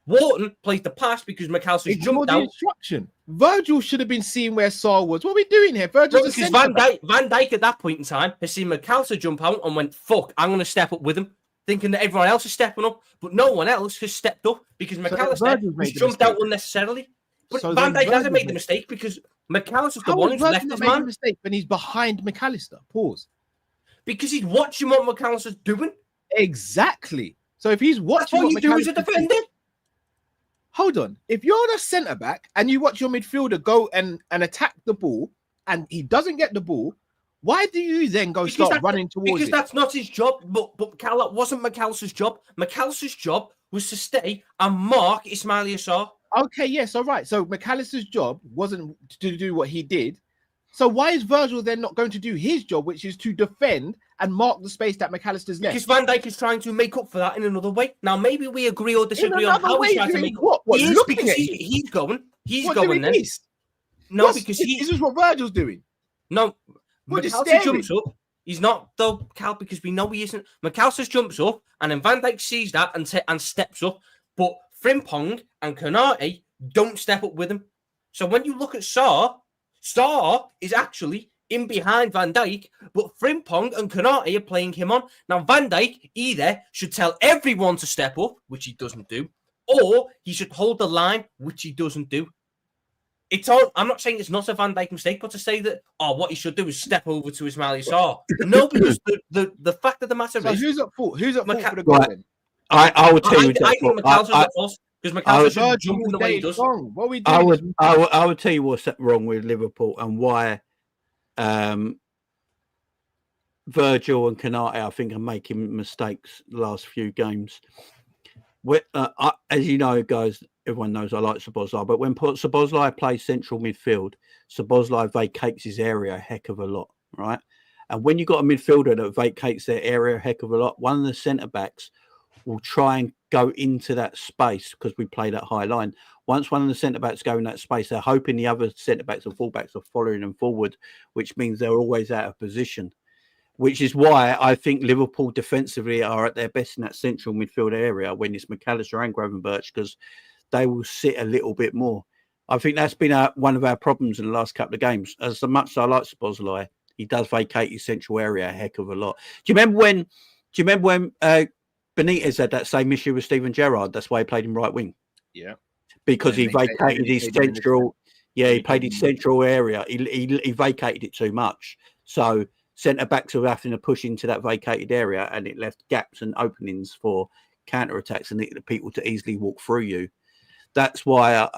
Speaker 2: Wharton plays the pass because McAllister's jumped out.
Speaker 3: Instruction. Virgil should have been seeing where Sar was. What are we doing here? Virgil's
Speaker 2: because Van Dijk at that point in time has seen McAllister jump out and went, fuck, I'm going to step up with him, thinking that everyone else is stepping up, but no one else has stepped up because McAllister has jumped out unnecessarily. But Van Dijk hasn't made the mistake because McAllister's the one who's left his man.
Speaker 3: Mistake when he's behind McAllister. Pause.
Speaker 2: Because he's watching what McAllister's doing.
Speaker 3: Exactly. So if he's watching
Speaker 2: what you do as a defender.
Speaker 3: Hold on. If you're the centre back and you watch your midfielder go and attack the ball and he doesn't get the ball, why do you then start running towards it?
Speaker 2: Because that's not his job. But Cal, that wasn't McAllister's job. McAllister's job was to stay and mark Ismaila Sarr.
Speaker 3: Okay, yes, all right. So McAllister's job wasn't to do what he did. So why is Virgil then not going to do his job, which is to defend and mark the space that McAllister's left?
Speaker 2: Because Van Dijk is trying to make up for that in another way. Now, maybe we agree or disagree on how he's trying to make up. He's going. He's going then. No, because
Speaker 3: this is what Virgil's doing.
Speaker 2: No, McAllister jumps up. He's not, though, Cal, because we know he isn't. McAllister jumps up, and then Van Dijk sees that and steps up. But Frimpong and Konate don't step up with him. So when you look at Sarr is actually in behind Van Dijk, but Frimpong and Konate are playing him on. Now, Van Dijk either should tell everyone to step up, which he doesn't do, or he should hold the line, which he doesn't do. I'm not saying it's not a Van Dijk mistake, but to say that, what he should do is step over to Ismaila Sarr. No, because the fact of the matter is...
Speaker 3: who's at fault? Who's at fault for the goal then?
Speaker 4: I would tell you.
Speaker 2: I think McAllister's at fault because McAllister should jump in the way he does.
Speaker 3: What are we doing?
Speaker 4: I would tell you what's wrong with Liverpool and why Virgil and Konate, I think, are making mistakes the last few games. As you know, guys, everyone knows I like Szoboszlai, but when Szoboszlai plays central midfield, Szoboszlai vacates his area a heck of a lot, right? And when you've got a midfielder that vacates their area a heck of a lot, one of the centre-backs will try and go into that space because we play that high line. Once one of the centre-backs go in that space, they're hoping the other centre-backs or full-backs are following them forward, which means they're always out of position, which is why I think Liverpool defensively are at their best in that central midfield area when it's McAllister and Gravenberch, because they will sit a little bit more. I think that's been one of our problems in the last couple of games. As much as I like Szoboszlai, he does vacate his central area a heck of a lot. Do you remember when Benitez had that same issue with Steven Gerrard? That's why he played him right wing.
Speaker 3: Yeah.
Speaker 4: Because he vacated his central... Yeah, he played his central area. He vacated it too much. So centre-backs were having to push into that vacated area, and it left gaps and openings for counter-attacks and people to easily walk through you. that's why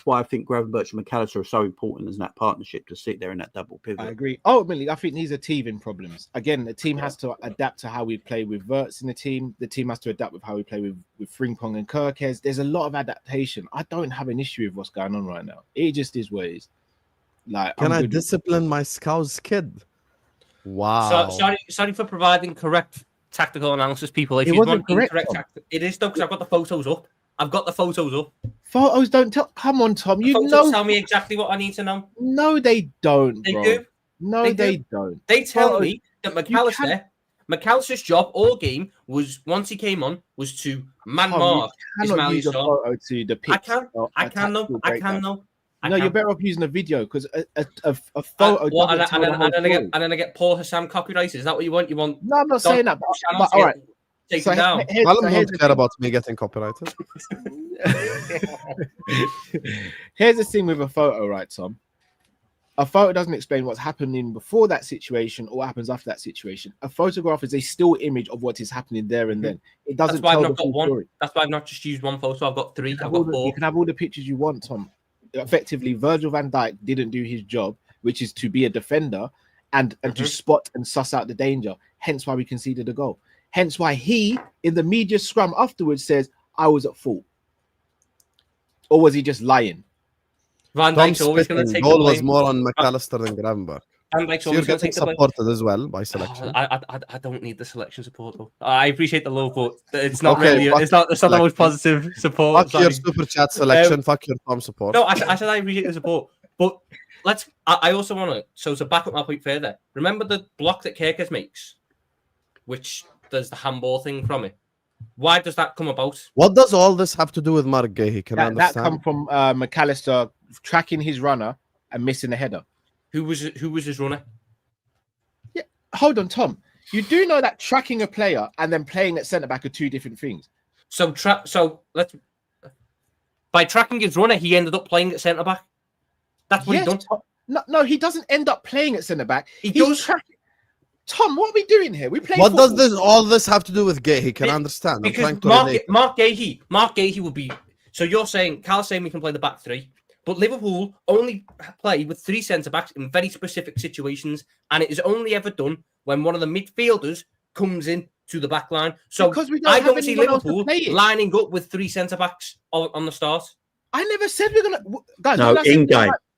Speaker 4: I think Gravenberch and McAllister are so important as that partnership to sit there in that double pivot.
Speaker 3: I agree. Ultimately, I think these are teething problems. Again, the team has to adapt to how we play with Wirtz in the team. The team has to adapt with how we play with Frimpong and Kerkez. There's a lot of adaptation. I don't have an issue with what's going on right now. It just is what it is. Like,
Speaker 1: Can I discipline my Scouse kid? Wow.
Speaker 2: Sorry for providing correct tactical analysis, people. If
Speaker 3: It
Speaker 2: you
Speaker 3: wasn't
Speaker 2: want
Speaker 3: correct,
Speaker 2: incorrect tactical, it is though, because I've got the photos up. I've got the photos up.
Speaker 3: Photos don't tell. Come on, Tom.
Speaker 2: The
Speaker 3: You
Speaker 2: photos
Speaker 3: know.
Speaker 2: tell me exactly what I need to know.
Speaker 3: No, they don't.
Speaker 2: They
Speaker 3: bro.
Speaker 2: do.
Speaker 3: No, they don't.
Speaker 2: They tell
Speaker 3: Photos-
Speaker 2: me that McAllister's job all game was, once he came on, was to man
Speaker 3: Tom,
Speaker 2: mark
Speaker 3: you cannot
Speaker 2: Ismail
Speaker 3: use a
Speaker 2: Assar.
Speaker 3: photo to depict.
Speaker 2: I can know.
Speaker 3: No, you're better off using a video because a photo. doesn't tell the whole story.
Speaker 2: And then I get Paul Husam copyrighted. Is that what you want? You want?
Speaker 3: No, I'm not saying that. But
Speaker 2: channels
Speaker 3: all right.
Speaker 2: Take
Speaker 3: So
Speaker 2: it down.
Speaker 1: Callum don't care about me getting copyrighted.
Speaker 3: Here's the thing with a photo, right, Tom? A photo doesn't explain what's happening before that situation or what happens after that situation. A photograph is a still image of what is happening there and then. It doesn't
Speaker 2: That's why
Speaker 3: tell
Speaker 2: I've
Speaker 3: the
Speaker 2: not got
Speaker 3: full
Speaker 2: one.
Speaker 3: story.
Speaker 2: That's why I've not just used one photo. I've got three. I've got four.
Speaker 3: You can have all the pictures you want, Tom. Effectively, Virgil van Dijk didn't do his job, which is to be a defender and to spot and suss out the danger. Hence why we conceded a goal. Hence why he, in the media scrum afterwards, says, I was at fault. Or was he just lying?
Speaker 2: Van Dijk's always going to take
Speaker 1: goal
Speaker 2: the
Speaker 1: was
Speaker 2: blame.
Speaker 1: more on McAllister than Gravenberch.
Speaker 2: Van Dijk's
Speaker 1: So you're
Speaker 2: always going to
Speaker 1: getting
Speaker 2: take the blame.
Speaker 1: supported as well by selection.
Speaker 2: I don't need the selection support though. I appreciate the love, but it's not
Speaker 1: Okay,
Speaker 2: really.
Speaker 1: fuck
Speaker 2: It's not the most positive support.
Speaker 1: Fuck your super chat selection. Fuck your Tom support.
Speaker 2: No, I said I appreciate the support, but I also want to. So to back up my point further, remember the block that Kerkez makes, which there's the handball thing from it. Why does that come about?
Speaker 1: What does all this have to do with Mark Guehi? Can I
Speaker 3: That
Speaker 1: understand?
Speaker 3: come from McAllister tracking his runner and missing the header.
Speaker 2: Who was his runner?
Speaker 3: Yeah, hold on, Tom. You do know that tracking a player and then playing at centre back are two different things.
Speaker 2: So let's. By tracking his runner, he ended up playing at centre back. That's what he done.
Speaker 3: No, he doesn't end up playing at centre back.
Speaker 2: He does.
Speaker 3: Tracking. Tom, what are we doing here? We play.
Speaker 1: What does all this have to do with Guehi? Can I understand? I'm
Speaker 2: Because
Speaker 1: trying to relate.
Speaker 2: Mark Guehi will be. So you're saying Cal's saying we can play the back three, but Liverpool only play with three centre backs in very specific situations, and it is only ever done when one of the midfielders comes in to the back line. So I don't see Liverpool lining up with three centre backs on the start.
Speaker 3: I never said we're gonna. Guys,
Speaker 4: no,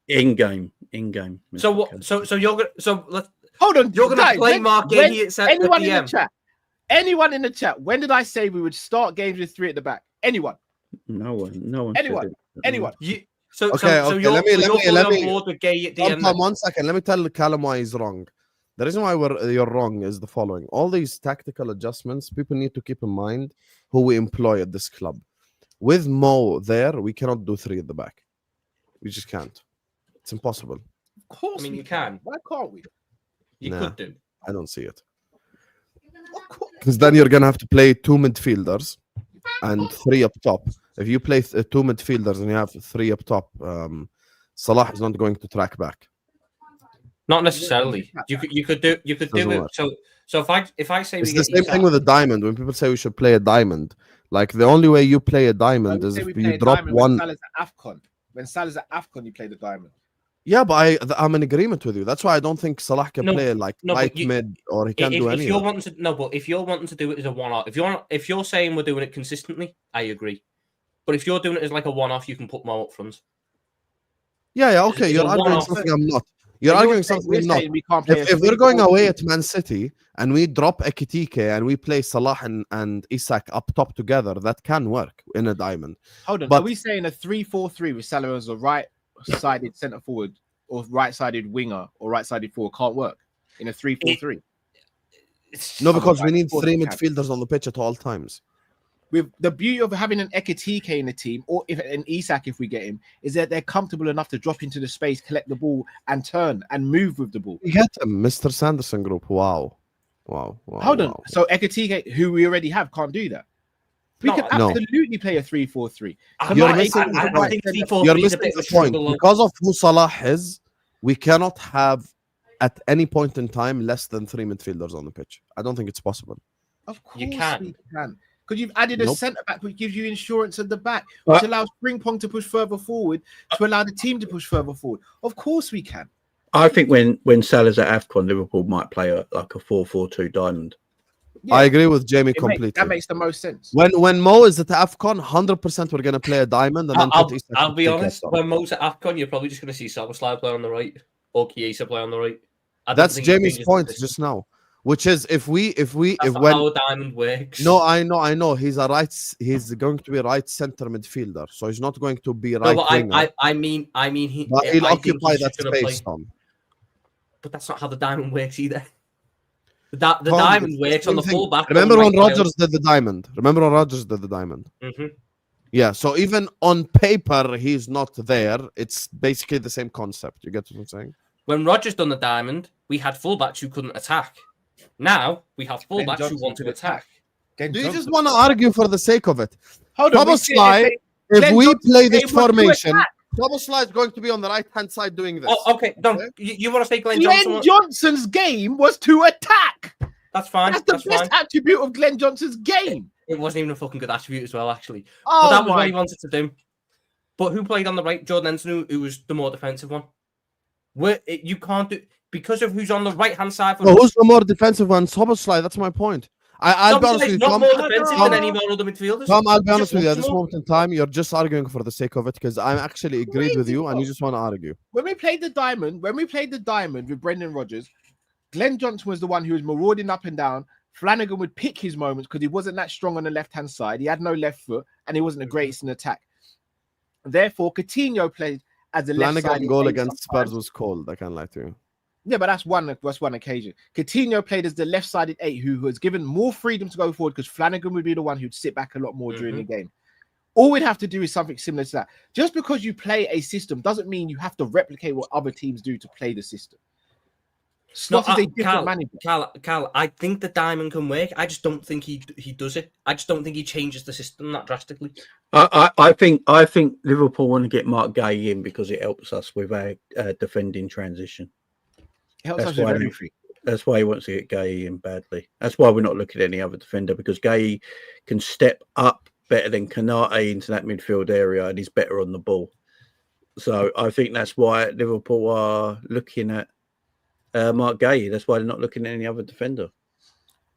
Speaker 4: in game.
Speaker 2: So what? So you're gonna. So let's.
Speaker 3: Hold on,
Speaker 2: you're gonna play Mark Guehi at centre.
Speaker 3: Anyone in the chat? Anyone in the chat? When did I say we would start games with three at the back? Anyone?
Speaker 4: No one.
Speaker 3: Anyone?
Speaker 2: So
Speaker 1: Okay,
Speaker 2: you're
Speaker 1: let me
Speaker 2: on board with Guehi at the end.
Speaker 1: Tom, 1 second. Let me tell Callum why he's wrong. The reason why you're wrong is the following: all these tactical adjustments, people need to keep in mind who we employ at this club. With Mo there, we cannot do three at the back. We just can't. It's impossible.
Speaker 3: Of course,
Speaker 2: I mean, you can.
Speaker 3: Why can't we?
Speaker 2: You could do.
Speaker 1: I don't see it. Because then you're gonna have to play two midfielders and three up top. If you play two midfielders and you have three up top, Salah is not going to track back.
Speaker 2: Not necessarily. You could do it. So if I say
Speaker 1: it's the same thing with a diamond. When people say we should play a diamond, like the only way you play a diamond is if you drop one.
Speaker 3: When Salah's at AFCON, you play the diamond.
Speaker 1: Yeah, but I'm in agreement with you. That's why I don't think Salah can play like right mid or he can't do anything.
Speaker 2: But if you're wanting to do it as a one-off, if you're saying we're doing it consistently, I agree. But if you're doing it as like a one-off, you can put Mo up front.
Speaker 1: Yeah, okay. You're arguing something I'm not. You're arguing something I'm not. If we're going away at Man City and we drop Ekitike and we play Salah and Isak up top together, that can work in a diamond.
Speaker 3: Hold on. Are we saying a 3-4-3 with Salah as a right-sided centre forward or right-sided winger or right-sided forward can't work in a 3-4-3?
Speaker 1: No, because we need three midfielders on the pitch at all times.
Speaker 3: With the beauty of having an Ekitike in the team, or if an Isak, if we get him, is that they're comfortable enough to drop into the space, collect the ball, and turn and move with the ball.
Speaker 1: We get him, Mr. Sanderson group. Wow.
Speaker 3: Hold on. So Ekitike, who we already have, can't do that. We can absolutely play a 3-4-3.
Speaker 1: You're missing the point. Because of who Salah is, we cannot have at any point in time less than three midfielders on the pitch. I don't think it's possible.
Speaker 3: Of course
Speaker 2: you can.
Speaker 3: We can. because you've added a
Speaker 1: Nope.
Speaker 3: centre back which gives you insurance at the back,
Speaker 4: But-
Speaker 3: which allows Frimpong to push further forward, to allow the team to push further forward. Of course we can.
Speaker 4: I think when Salah's at AFCON, Liverpool might play like a 4-4-2 diamond.
Speaker 3: Yeah,
Speaker 1: I agree with Jamie
Speaker 3: it
Speaker 1: completely.
Speaker 3: that makes the most sense.
Speaker 1: When Mo is at AFCON, 100% we're gonna play a diamond and then put Isak
Speaker 2: I'll
Speaker 1: and
Speaker 2: be
Speaker 1: kerkez
Speaker 2: honest.
Speaker 1: on.
Speaker 2: When Mo's at AFCON, you're probably just going to see Superchats play on the right or Chiesa play on the right. I don't
Speaker 1: That's
Speaker 2: think he
Speaker 1: Jamie's
Speaker 2: changes
Speaker 1: point
Speaker 2: the system.
Speaker 1: just now, which is if
Speaker 2: That's
Speaker 1: when
Speaker 2: not how a diamond works.
Speaker 1: no, I know he's going to be a right center midfielder, so he's not going to be
Speaker 2: No,
Speaker 1: right
Speaker 2: but
Speaker 1: winger.
Speaker 2: I mean, he.
Speaker 1: But he'll
Speaker 2: I think
Speaker 1: occupy
Speaker 2: he's
Speaker 1: that
Speaker 2: just gonna
Speaker 1: space,
Speaker 2: play.
Speaker 1: Tom.
Speaker 2: But that's not how the diamond works either. The
Speaker 1: Tom,
Speaker 2: diamond
Speaker 1: it's the
Speaker 2: works on
Speaker 1: same
Speaker 2: the
Speaker 1: thing.
Speaker 2: full back.
Speaker 1: Remember when Rodgers did the diamond?
Speaker 2: Mm-hmm.
Speaker 1: Yeah, so even on paper he's not there. It's basically the same concept. You get what I'm saying?
Speaker 2: When Rodgers done the diamond, we had fullbacks who couldn't attack. Now we have fullbacks who
Speaker 3: Johnson
Speaker 2: want to
Speaker 3: could
Speaker 2: attack.
Speaker 3: Glenn
Speaker 1: Do you
Speaker 3: Johnson.
Speaker 1: just want to argue for the sake of it?
Speaker 3: Hold on,
Speaker 1: Thomas Sly, if
Speaker 3: Glenn
Speaker 1: we
Speaker 3: Johnson
Speaker 1: play this
Speaker 3: came with two
Speaker 1: formation,
Speaker 3: attacks.
Speaker 1: Thomas Sly is going to be on the right-hand side doing this.
Speaker 2: Oh, okay. No,
Speaker 1: Okay.
Speaker 2: you want to say Glenn
Speaker 3: Glenn
Speaker 2: Johnson?
Speaker 3: Johnson's game was to attack.
Speaker 2: That's fine.
Speaker 3: That's the
Speaker 2: That's
Speaker 3: best
Speaker 2: fine.
Speaker 3: attribute of Glenn Johnson's game.
Speaker 2: It wasn't even a fucking good attribute as well, actually. But
Speaker 3: Oh
Speaker 2: that was what
Speaker 3: my!
Speaker 2: he wanted to do. But who played on the right? Jordan Henderson, who was the more defensive one. You can't do because of who's on the right hand side. For
Speaker 1: So who's the more defensive one? Thomas Sly. That's my point. I'll be honest with you,
Speaker 2: not
Speaker 1: Tom.
Speaker 2: more defensive
Speaker 1: Tom,
Speaker 2: than any more other midfielders.
Speaker 1: Tom, I'll be honest
Speaker 2: Just
Speaker 1: with you. At
Speaker 2: much
Speaker 1: this
Speaker 2: more.
Speaker 1: moment in time, you're just arguing for the sake of it because I'm actually agreed with you, and you just want to argue.
Speaker 3: When we played the diamond with Brendan Rodgers, Glenn Johnson was the one who was marauding up and down. Flanagan would pick his moments because he wasn't that strong on the left-hand side. He had no left foot, and he wasn't the greatest in attack. Therefore, Coutinho played as a left-sided
Speaker 1: Flanagan goal
Speaker 3: eight
Speaker 1: against
Speaker 3: sometimes.
Speaker 1: Spurs was cold. I can't lie to you.
Speaker 3: Yeah, but that's one occasion. Coutinho played as the left-sided eight who was given more freedom to go forward because Flanagan would be the one who'd sit back a lot more during the game. All we'd have to do is something similar to that. Just because you play a system doesn't mean you have to replicate what other teams do to play the system. Slot is a different manager.
Speaker 2: Cal, I think the diamond can work. I just don't think he does it. I just don't think he changes the system that drastically.
Speaker 4: I think Liverpool want to get Mark Guehi in because it helps us with our defending transition.
Speaker 3: It helps
Speaker 4: That's
Speaker 3: us with
Speaker 4: why
Speaker 3: everything.
Speaker 4: That's why he wants to get Guehi in badly. That's why we're not looking at any other defender because Guehi can step up better than Kanate into that midfield area and he's better on the ball. So I think that's why Liverpool are looking at Mark Guehi. That's why they're not looking at any other defender.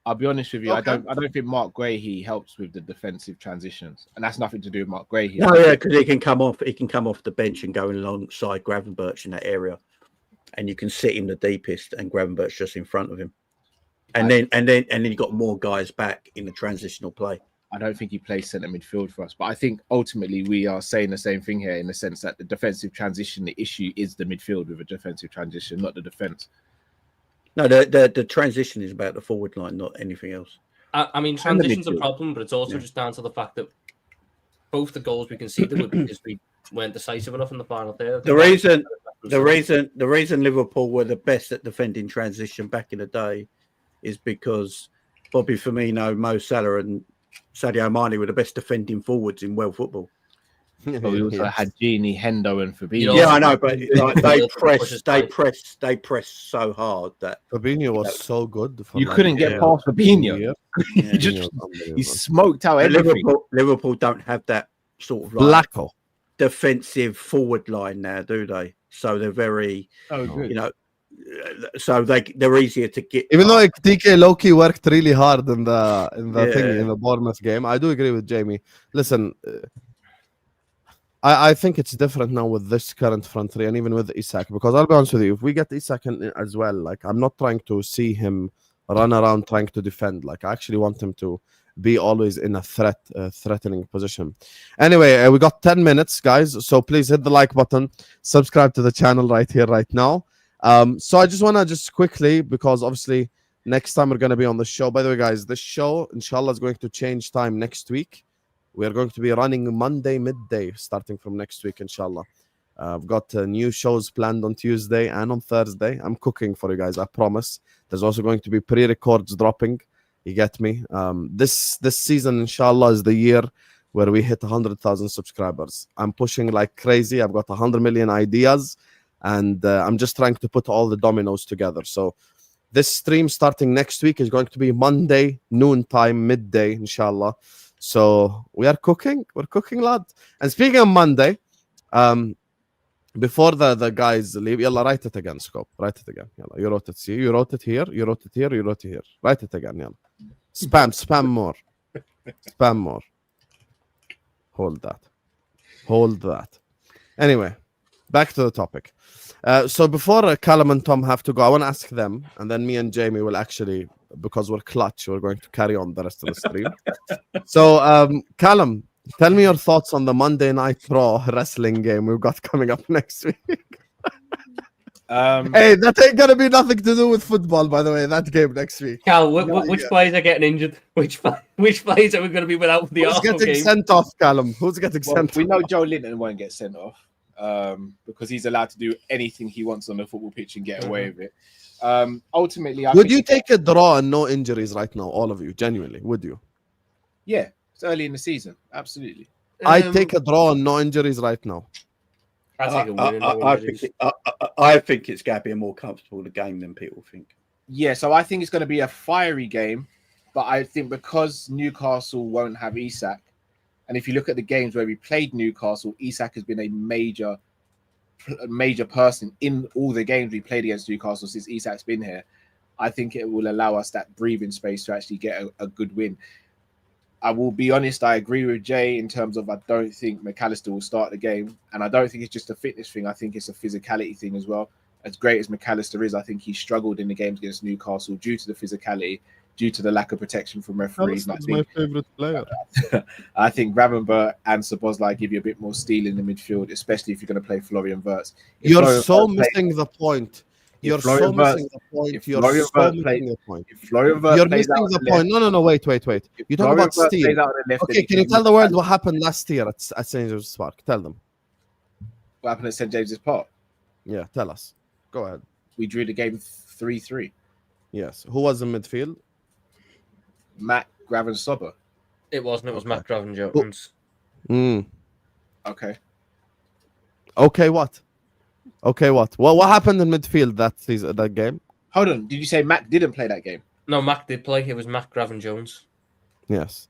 Speaker 3: I'll be honest with you.
Speaker 1: Okay.
Speaker 3: I don't think Mark Guehi helps with the defensive transitions, and that's nothing to do with Mark Guehi.
Speaker 4: No, yeah, because he can come off. He can come off the bench and go alongside Gravenberch in that area, and you can sit him the deepest and Gravenberch just in front of him, and then you got more guys back in the transitional play.
Speaker 3: I don't think he plays centre midfield for us, but I think ultimately we are saying the same thing here in the sense that the defensive transition, the issue is the midfield with a defensive transition, not the defense.
Speaker 4: No, the transition is about the forward line, not anything else.
Speaker 2: I mean,
Speaker 3: And the
Speaker 2: transition's a
Speaker 3: midfield.
Speaker 2: problem, but it's also just down to the fact that both the goals we conceded were because we weren't decisive enough in the final third.
Speaker 4: The reason Liverpool were the best at defending transition back in the day is because Bobby Firmino, Mo Salah, and Sadio Mane were the best defending forwards in world football.
Speaker 3: But we also had Gini, Hendo, and Fabinho.
Speaker 2: You know,
Speaker 4: Yeah, I know, but like,
Speaker 2: pushes
Speaker 4: they pressed so hard that
Speaker 1: Fabinho was so good. For
Speaker 3: You couldn't get past Fabinho.
Speaker 1: Yeah,
Speaker 3: He
Speaker 1: was unbelievable.
Speaker 3: He smoked out everything.
Speaker 4: Liverpool don't have that sort of like
Speaker 1: Blacko.
Speaker 4: defensive forward line now, do they? So they're very,
Speaker 3: Oh, good.
Speaker 4: you know, so they're easier to get.
Speaker 1: Even though Ekitike low-key worked really hard in the thing
Speaker 4: Yeah.
Speaker 1: in the Bournemouth game, I do agree with Jamie. Listen, I think it's different now with this current front three and even with Isak, because I'll be honest with you, if we get Isak in as well, like I'm not trying to see him run around trying to defend. Like I actually want him to be always in a threatening position. Anyway, we got 10 minutes, guys, so please hit the like button, subscribe to the channel right here, right now. So I just want to just quickly, because obviously next time we're going to be on the show. By the way, guys, this show, inshallah, is going to change time next week. We are going to be running Monday midday starting from next week, inshallah. I've got new shows planned on Tuesday and on Thursday. I'm cooking for you guys, I promise. There's also going to be pre-records dropping. You get me? This season, inshallah, is the year where we hit 100,000 subscribers. I'm pushing like crazy. I've got 100 million ideas, and I'm just trying to put all the dominoes together. So This stream starting next week is going to be Monday, noontime, midday, inshallah. So we are cooking. We're cooking, lad. And speaking of Monday, before the guys leave, yalla, write it again, Scope. Write it again. Yalla, you wrote it. See, you wrote it here. You wrote it here. You wrote it here. Write it again. Yalla. Spam more. Spam more. Hold that. Anyway, back to the topic. So before Callum and Tom have to go, I want to ask them, and then me and Jamie will actually, because we're clutch, we're going to carry on the rest of the stream. So, Callum, tell me your thoughts on the Monday Night Raw wrestling game we've got coming up next week. Hey, that ain't gonna be nothing to do with football, by the way. That game next week.
Speaker 2: Cal, which players are getting injured? Which players are we going to be without for the
Speaker 1: Who's
Speaker 2: Arsenal
Speaker 1: getting
Speaker 2: game?
Speaker 1: sent off, Callum? Who's getting
Speaker 3: Well,
Speaker 1: sent
Speaker 3: we
Speaker 1: off?
Speaker 3: know Joe Linton won't get sent off because he's allowed to do anything he wants on the football pitch and get away with it. Ultimately, I
Speaker 1: Would
Speaker 3: think
Speaker 1: you take a draw and no injuries right now, all of you? Genuinely, would you?
Speaker 3: Yeah, it's early in the season. Absolutely.
Speaker 1: I'd take a draw and no injuries right now.
Speaker 2: I take a win.
Speaker 4: I think it's going to be a more comfortable game than people think.
Speaker 3: Yeah, so I think it's going to be a fiery game, but I think because Newcastle won't have Isak, and if you look at the games where we played Newcastle, Isak has been a major person in all the games we played against Newcastle since Isak's been here. I think it will allow us that breathing space to actually get a good win. I will be honest, I agree with Jay in terms of I don't think McAllister will start the game. And I don't think it's just a fitness thing. I think it's a physicality thing as well. As great as McAllister is, I think he struggled in the games against Newcastle due to the physicality, due to the lack of protection from referees.
Speaker 1: That's my favorite player.
Speaker 3: I think Gravenberch and Szoboszlai give you a bit more steel in the midfield, especially if you're going to play Florian Wirtz.
Speaker 1: You're so missing the point. You're so missing the point. You're so missing the point. You're missing the point. No, wait. You talk about steel. Okay, can you tell the world what happened last year at St. James's Park? Tell them.
Speaker 3: What happened at St. James's Park?
Speaker 1: Yeah, tell us. Go ahead.
Speaker 3: We drew the game 3-3.
Speaker 1: Yes. Who was in midfield?
Speaker 3: Matt Gravensober.
Speaker 2: It wasn't. It was Matt Graven Jones.
Speaker 3: Okay.
Speaker 1: Okay, what? Well, what happened in midfield that game?
Speaker 3: Hold on. Did you say Matt didn't play that game?
Speaker 2: No, Mac did play. It was Matt Graven Jones.
Speaker 1: Yes.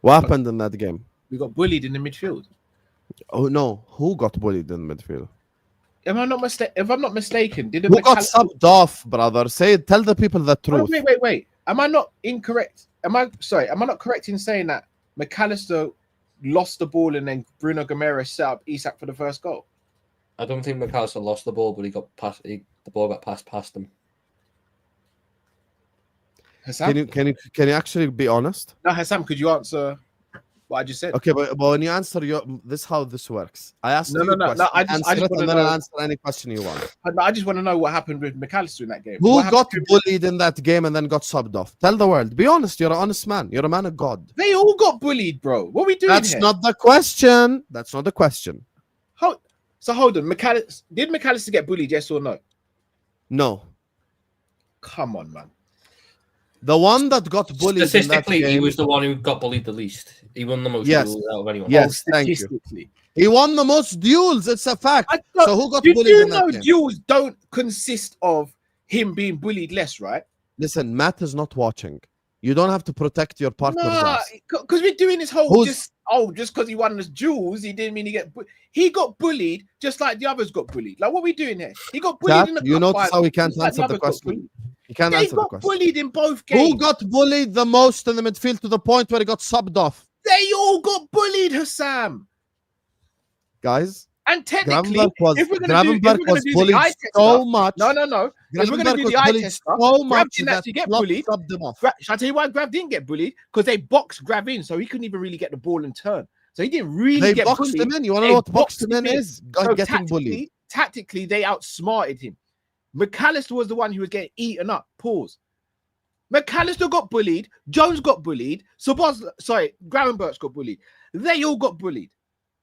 Speaker 1: What happened in that game?
Speaker 3: We got bullied in the midfield.
Speaker 1: Oh no, who got bullied in midfield?
Speaker 3: If I'm not mistaken, didn't
Speaker 1: Who got subbed off, brother? Tell the people the truth.
Speaker 3: Wait. Am I not incorrect? Am I not correct in saying that McAllister lost the ball and then Bruno Gomes set up Isak for the first goal?
Speaker 2: I don't think McAllister lost the ball, but he got passed. The ball got passed past him.
Speaker 3: Husam?
Speaker 1: Can you actually be honest?
Speaker 3: No, Husam, could you answer what I just said?
Speaker 1: Okay, but when you answer this, how this works? I asked you a question.
Speaker 3: I just
Speaker 1: and
Speaker 3: want to
Speaker 1: then
Speaker 3: know.
Speaker 1: I'll answer any question you want.
Speaker 3: I just want to know what happened with McAllister in that game.
Speaker 1: Who got bullied in that game and then got subbed off? Tell the world. Be honest. You're an honest man. You're a man of God.
Speaker 3: They all got bullied, bro. What are we doing
Speaker 1: That's
Speaker 3: here?
Speaker 1: not the question. That's not the question.
Speaker 3: So hold on. Did McAllister get bullied? Yes or no?
Speaker 1: No.
Speaker 3: Come on, man.
Speaker 1: The one that got bullied
Speaker 2: Statistically,
Speaker 1: in that game,
Speaker 2: he was the one who got bullied the least. He won the most duels out of anyone.
Speaker 1: Yes, thank you. He won the most duels. It's a fact. So who got bullied in that game?
Speaker 3: Duels don't consist of him being bullied less, right?
Speaker 1: Listen, Matt is not watching. You don't have to protect your partner's ass.
Speaker 3: Because we're doing this whole just because he won the duels, he didn't mean he got bullied just like the others got bullied. Like, what are we doing here? He got bullied in the
Speaker 1: you
Speaker 3: cup
Speaker 1: notice
Speaker 3: final,
Speaker 1: how he can't
Speaker 3: just like
Speaker 1: answer the question. He can't
Speaker 3: They
Speaker 1: answer the
Speaker 3: got
Speaker 1: question.
Speaker 3: bullied in both games.
Speaker 1: Who got bullied the most in the midfield to the point where he got subbed off?
Speaker 3: They all got bullied, Husam.
Speaker 1: Guys,
Speaker 3: And technically,
Speaker 1: Gravenberch was bullied so much.
Speaker 3: No. If we're going to do the eye test stuff,
Speaker 1: so
Speaker 3: Grav
Speaker 1: much
Speaker 3: didn't
Speaker 1: that
Speaker 3: actually get
Speaker 1: Klopp
Speaker 3: bullied.
Speaker 1: subbed him off.
Speaker 3: Shall I tell you why Grav didn't get bullied? Because they boxed Grav in, so he couldn't even really get the ball and turn. So he didn't really
Speaker 1: They
Speaker 3: get
Speaker 1: boxed
Speaker 3: bullied.
Speaker 1: him in. You want to know what boxed him in is?
Speaker 3: So
Speaker 1: Getting bullied.
Speaker 3: Tactically, they outsmarted him. McAllister was the one who was getting eaten up. Pause. McAllister got bullied. Jones got bullied. Gravenberch got bullied. They all got bullied.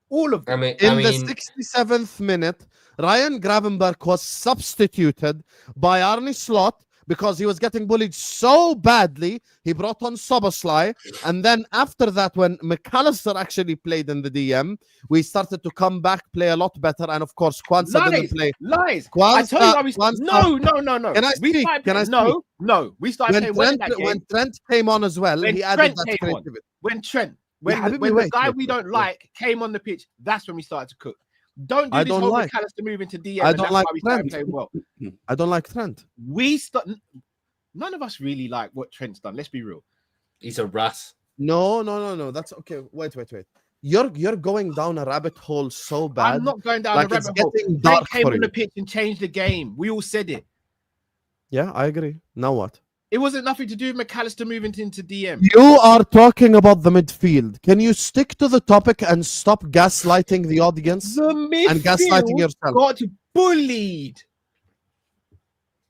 Speaker 3: All of them.
Speaker 1: In the 67th minute, Ryan Gravenberch was substituted by Arne Slot because he was getting bullied so badly. He brought on Szoboszlai, and then after that, when McAllister actually played in the DM, we started to come back, play a lot better, and of course, Kwanzaa didn't play.
Speaker 3: Lies.
Speaker 1: Kwanzaa,
Speaker 3: I tell you why we no.
Speaker 1: Can I speak? Can I speak?
Speaker 3: No. We started playing
Speaker 1: when Trent came on as well.
Speaker 3: When
Speaker 1: He added
Speaker 3: Trent
Speaker 1: that
Speaker 3: came on.
Speaker 1: creativity.
Speaker 3: When
Speaker 1: Habibi,
Speaker 3: the
Speaker 1: wait,
Speaker 3: guy
Speaker 1: wait,
Speaker 3: we don't
Speaker 1: wait.
Speaker 3: like came on the pitch, that's when we started to cook. Don't do
Speaker 1: I
Speaker 3: this
Speaker 1: don't
Speaker 3: whole
Speaker 1: like-
Speaker 3: McAllister move into DM.
Speaker 1: I
Speaker 3: and
Speaker 1: don't
Speaker 3: that's
Speaker 1: like
Speaker 3: why we started
Speaker 1: Trent.
Speaker 3: playing well.
Speaker 1: I don't like Trent.
Speaker 3: None of us really like what Trent's done. Let's be real.
Speaker 2: He's a rat.
Speaker 1: No. That's okay. Wait. You're going down a rabbit hole so bad.
Speaker 3: I'm not going down
Speaker 1: Like,
Speaker 3: a
Speaker 1: it's
Speaker 3: rabbit hole.
Speaker 1: getting
Speaker 3: Trent
Speaker 1: dark
Speaker 3: came
Speaker 1: for
Speaker 3: on the
Speaker 1: you.
Speaker 3: pitch and changed the game. We all said it.
Speaker 1: Yeah, I agree. Now what?
Speaker 3: It wasn't nothing to do with McAllister moving into DM.
Speaker 1: You are talking about the midfield. Can you stick to the topic and stop gaslighting the audience
Speaker 3: The
Speaker 1: and gaslighting
Speaker 3: midfield
Speaker 1: yourself?
Speaker 3: got bullied.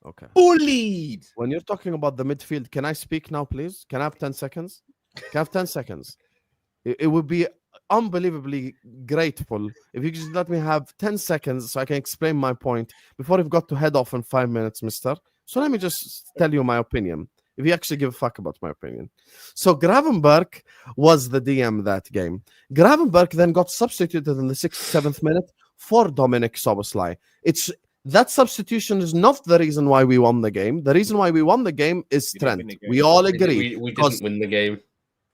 Speaker 1: Okay.
Speaker 3: Bullied.
Speaker 1: When you're talking about the midfield, can I speak now, please? Can I have 10 seconds? Can I have 10 seconds? It would be unbelievably grateful if you just let me have 10 seconds so I can explain my point before you've got to head off in 5 minutes, mister. So let me just tell you my opinion, if you actually give a fuck about my opinion. So Gravenberch was the DM that game. Gravenberch then got substituted in the 6th, 7th minute for Dominic Szoboszlai. That substitution is not the reason why we won the game. The reason why we won the game is
Speaker 3: We didn't win
Speaker 1: Trent.
Speaker 3: the game.
Speaker 1: We all agree.
Speaker 2: We didn't win the game.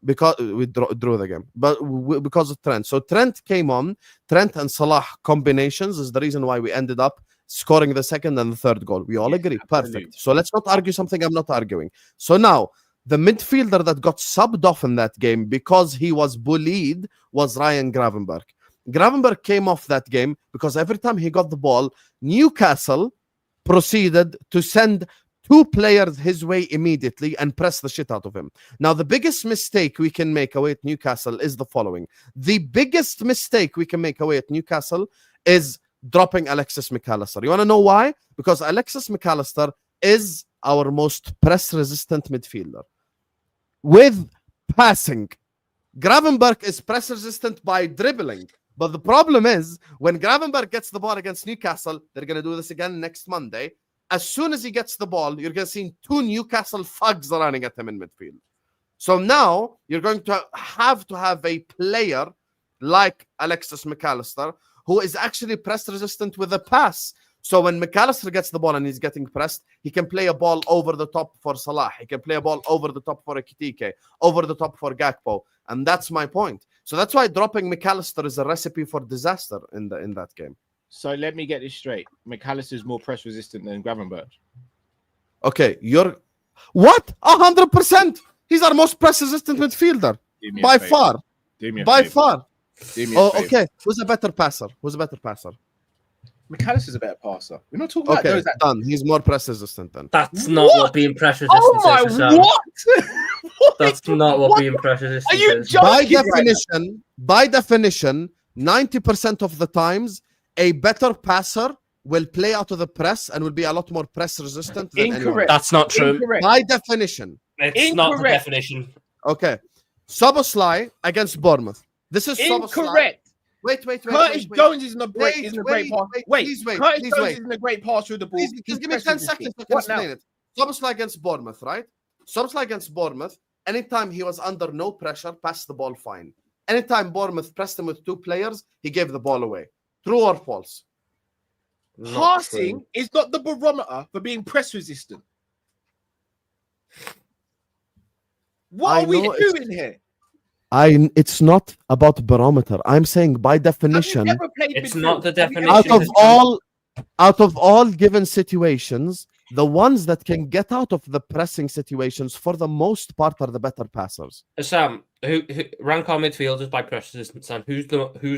Speaker 1: Because we drew the game, but because of Trent. So Trent came on. Trent and Salah combinations is the reason why we ended up scoring the second and the third goal. We all
Speaker 3: Yes,
Speaker 1: agree.
Speaker 3: absolutely.
Speaker 1: Perfect. So let's not argue something I'm not arguing. So now the midfielder that got subbed off in that game because he was bullied was Ryan Gravenberch. Gravenberch came off that game because every time he got the ball, Newcastle proceeded to send 2 players his way immediately and press the shit out of him. Now, the biggest mistake we can make away at Newcastle is the following. The biggest mistake we can make away at Newcastle is dropping Alexis McAllister. You want to know why? Because Alexis McAllister is our most press-resistant midfielder. With passing, Gravenberch is press-resistant by dribbling. But the problem is, when Gravenberch gets the ball against Newcastle, they're going to do this again next Monday. As soon as he gets the ball, you're going to see 2 Newcastle thugs running at him in midfield. So now you're going to have a player like Alexis McAllister who is actually press resistant with a pass. So when McAllister gets the ball and he's getting pressed, he can play a ball over the top for Salah. He can play a ball over the top for Ekitike, over the top for Gakpo. And that's my point. So that's why dropping McAllister is a recipe for disaster in that game.
Speaker 3: So let me get this straight. McAllister is more press resistant than Gravenberch.
Speaker 1: Okay, you're... What? 100%! He's our most press-resistant midfielder. By far. By far. Okay. Who's a better passer?
Speaker 3: McAllister's a better passer. We're not talking about
Speaker 1: Okay,
Speaker 3: those that...
Speaker 1: done. He's more press-resistant then.
Speaker 2: That's not what being pressure
Speaker 3: Oh
Speaker 2: resistant
Speaker 3: my,
Speaker 2: is, Husam.
Speaker 3: what?
Speaker 2: That's not what being pressure resistant
Speaker 3: Are you
Speaker 2: is.
Speaker 3: joking?
Speaker 1: By definition, 90% of the times, a better passer will play out of the press and will be a lot more press-resistant than anyone.
Speaker 3: Incorrect.
Speaker 2: That's not true.
Speaker 3: Incorrect.
Speaker 1: By definition.
Speaker 2: It's not the
Speaker 3: Incorrect.
Speaker 2: definition.
Speaker 1: Okay. Szoboszlai against Bournemouth. This is Szoboszlai.
Speaker 3: Incorrect.
Speaker 1: Wait.
Speaker 3: Curtis Jones isn't a great,
Speaker 1: Wait,
Speaker 3: isn't a great pass.
Speaker 1: please wait,
Speaker 3: Curtis
Speaker 1: please
Speaker 3: Jones
Speaker 1: wait.
Speaker 3: isn't a great pass through the ball.
Speaker 1: Please, just give me 10 seconds so I can
Speaker 3: What now?
Speaker 1: explain it. Szoboszlai against Bournemouth, right? Szoboszlai against Bournemouth. Anytime he was under no pressure, passed the ball fine. Anytime Bournemouth pressed him with 2 players, he gave the ball away. True or false?
Speaker 2: Not
Speaker 3: Passing
Speaker 2: true.
Speaker 3: is not the barometer for being press resistant. What
Speaker 1: I
Speaker 3: are we
Speaker 1: know it's-
Speaker 3: doing here?
Speaker 1: It's not about barometer. I'm saying by
Speaker 3: Have you
Speaker 1: definition,
Speaker 3: never played
Speaker 2: It's
Speaker 3: midfield?
Speaker 2: not the
Speaker 3: Have you
Speaker 2: definition.
Speaker 3: ever-
Speaker 1: out of all given situations, the ones that can get out of the pressing situations for the most part are the better passers.
Speaker 2: Sam, who rank our midfielders by press resistance? And who's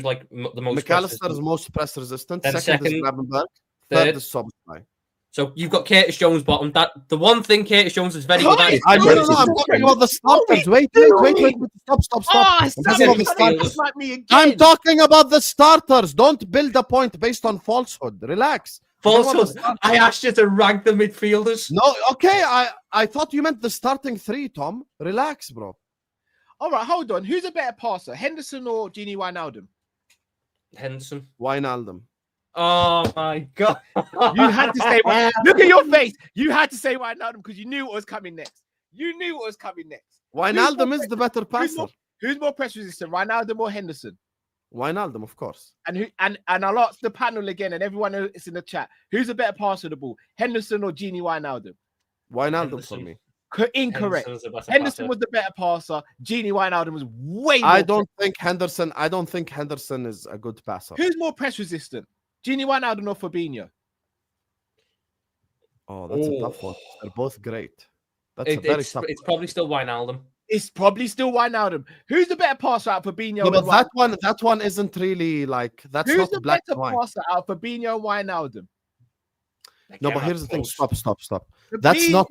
Speaker 2: like the most? press
Speaker 1: McAllister is
Speaker 2: resistant?
Speaker 1: most press resistant.
Speaker 2: Then
Speaker 1: Second is
Speaker 2: second,
Speaker 1: Gravenberch.
Speaker 2: third.
Speaker 1: Third is Szoboszlai.
Speaker 2: So you've got Curtis Jones bottom. That the one thing Curtis Jones is very good at.
Speaker 3: Curtis
Speaker 2: Is
Speaker 1: I'm
Speaker 3: Jones
Speaker 1: talking about the starters. Wait. Stop.
Speaker 3: Ah,
Speaker 1: I'm
Speaker 3: Sam,
Speaker 1: talking about the
Speaker 3: you're
Speaker 1: starters.
Speaker 3: just like me again.
Speaker 1: I'm talking about the starters. Don't build a point based on falsehood. Relax. I'm talking about the
Speaker 2: falsehood.
Speaker 1: starters.
Speaker 2: I asked you to rank the midfielders.
Speaker 1: No, okay. I thought you meant the starting 3, Tom. Relax, bro.
Speaker 3: All right, hold on. Who's a better passer, Henderson or Gini Wijnaldum?
Speaker 2: Henderson.
Speaker 1: Wijnaldum.
Speaker 2: Oh my god!
Speaker 3: You had to say, look at your face. You had to say Wijnaldum because you knew what was coming next. You knew what was coming next.
Speaker 1: Wijnaldum is the better passer.
Speaker 3: Who's more press resistant, Wijnaldum or Henderson?
Speaker 1: Wijnaldum, of course.
Speaker 3: And I'll ask the panel again and everyone who's in the chat, who's a better passer of the ball, Henderson or Gini Wijnaldum?
Speaker 1: Wijnaldum for me.
Speaker 3: Incorrect. Henderson was the better passer. Gini Wijnaldum was way more.
Speaker 1: I don't think Henderson is a good passer.
Speaker 3: Who's more press resistant, Gini Wijnaldum or Fabinho?
Speaker 1: Oh, that's a tough one. They're both great. It's
Speaker 2: probably still Wijnaldum.
Speaker 3: It's probably still Wijnaldum. Who's the better passer out of Fabinho?
Speaker 1: No, but that one isn't really like that's
Speaker 3: Who's
Speaker 1: not
Speaker 3: the
Speaker 1: black
Speaker 3: better
Speaker 1: and white.
Speaker 3: passer out of Fabinho and Wijnaldum?
Speaker 1: No, but here's the thing. Stop.
Speaker 3: Fabinho,
Speaker 1: That's not.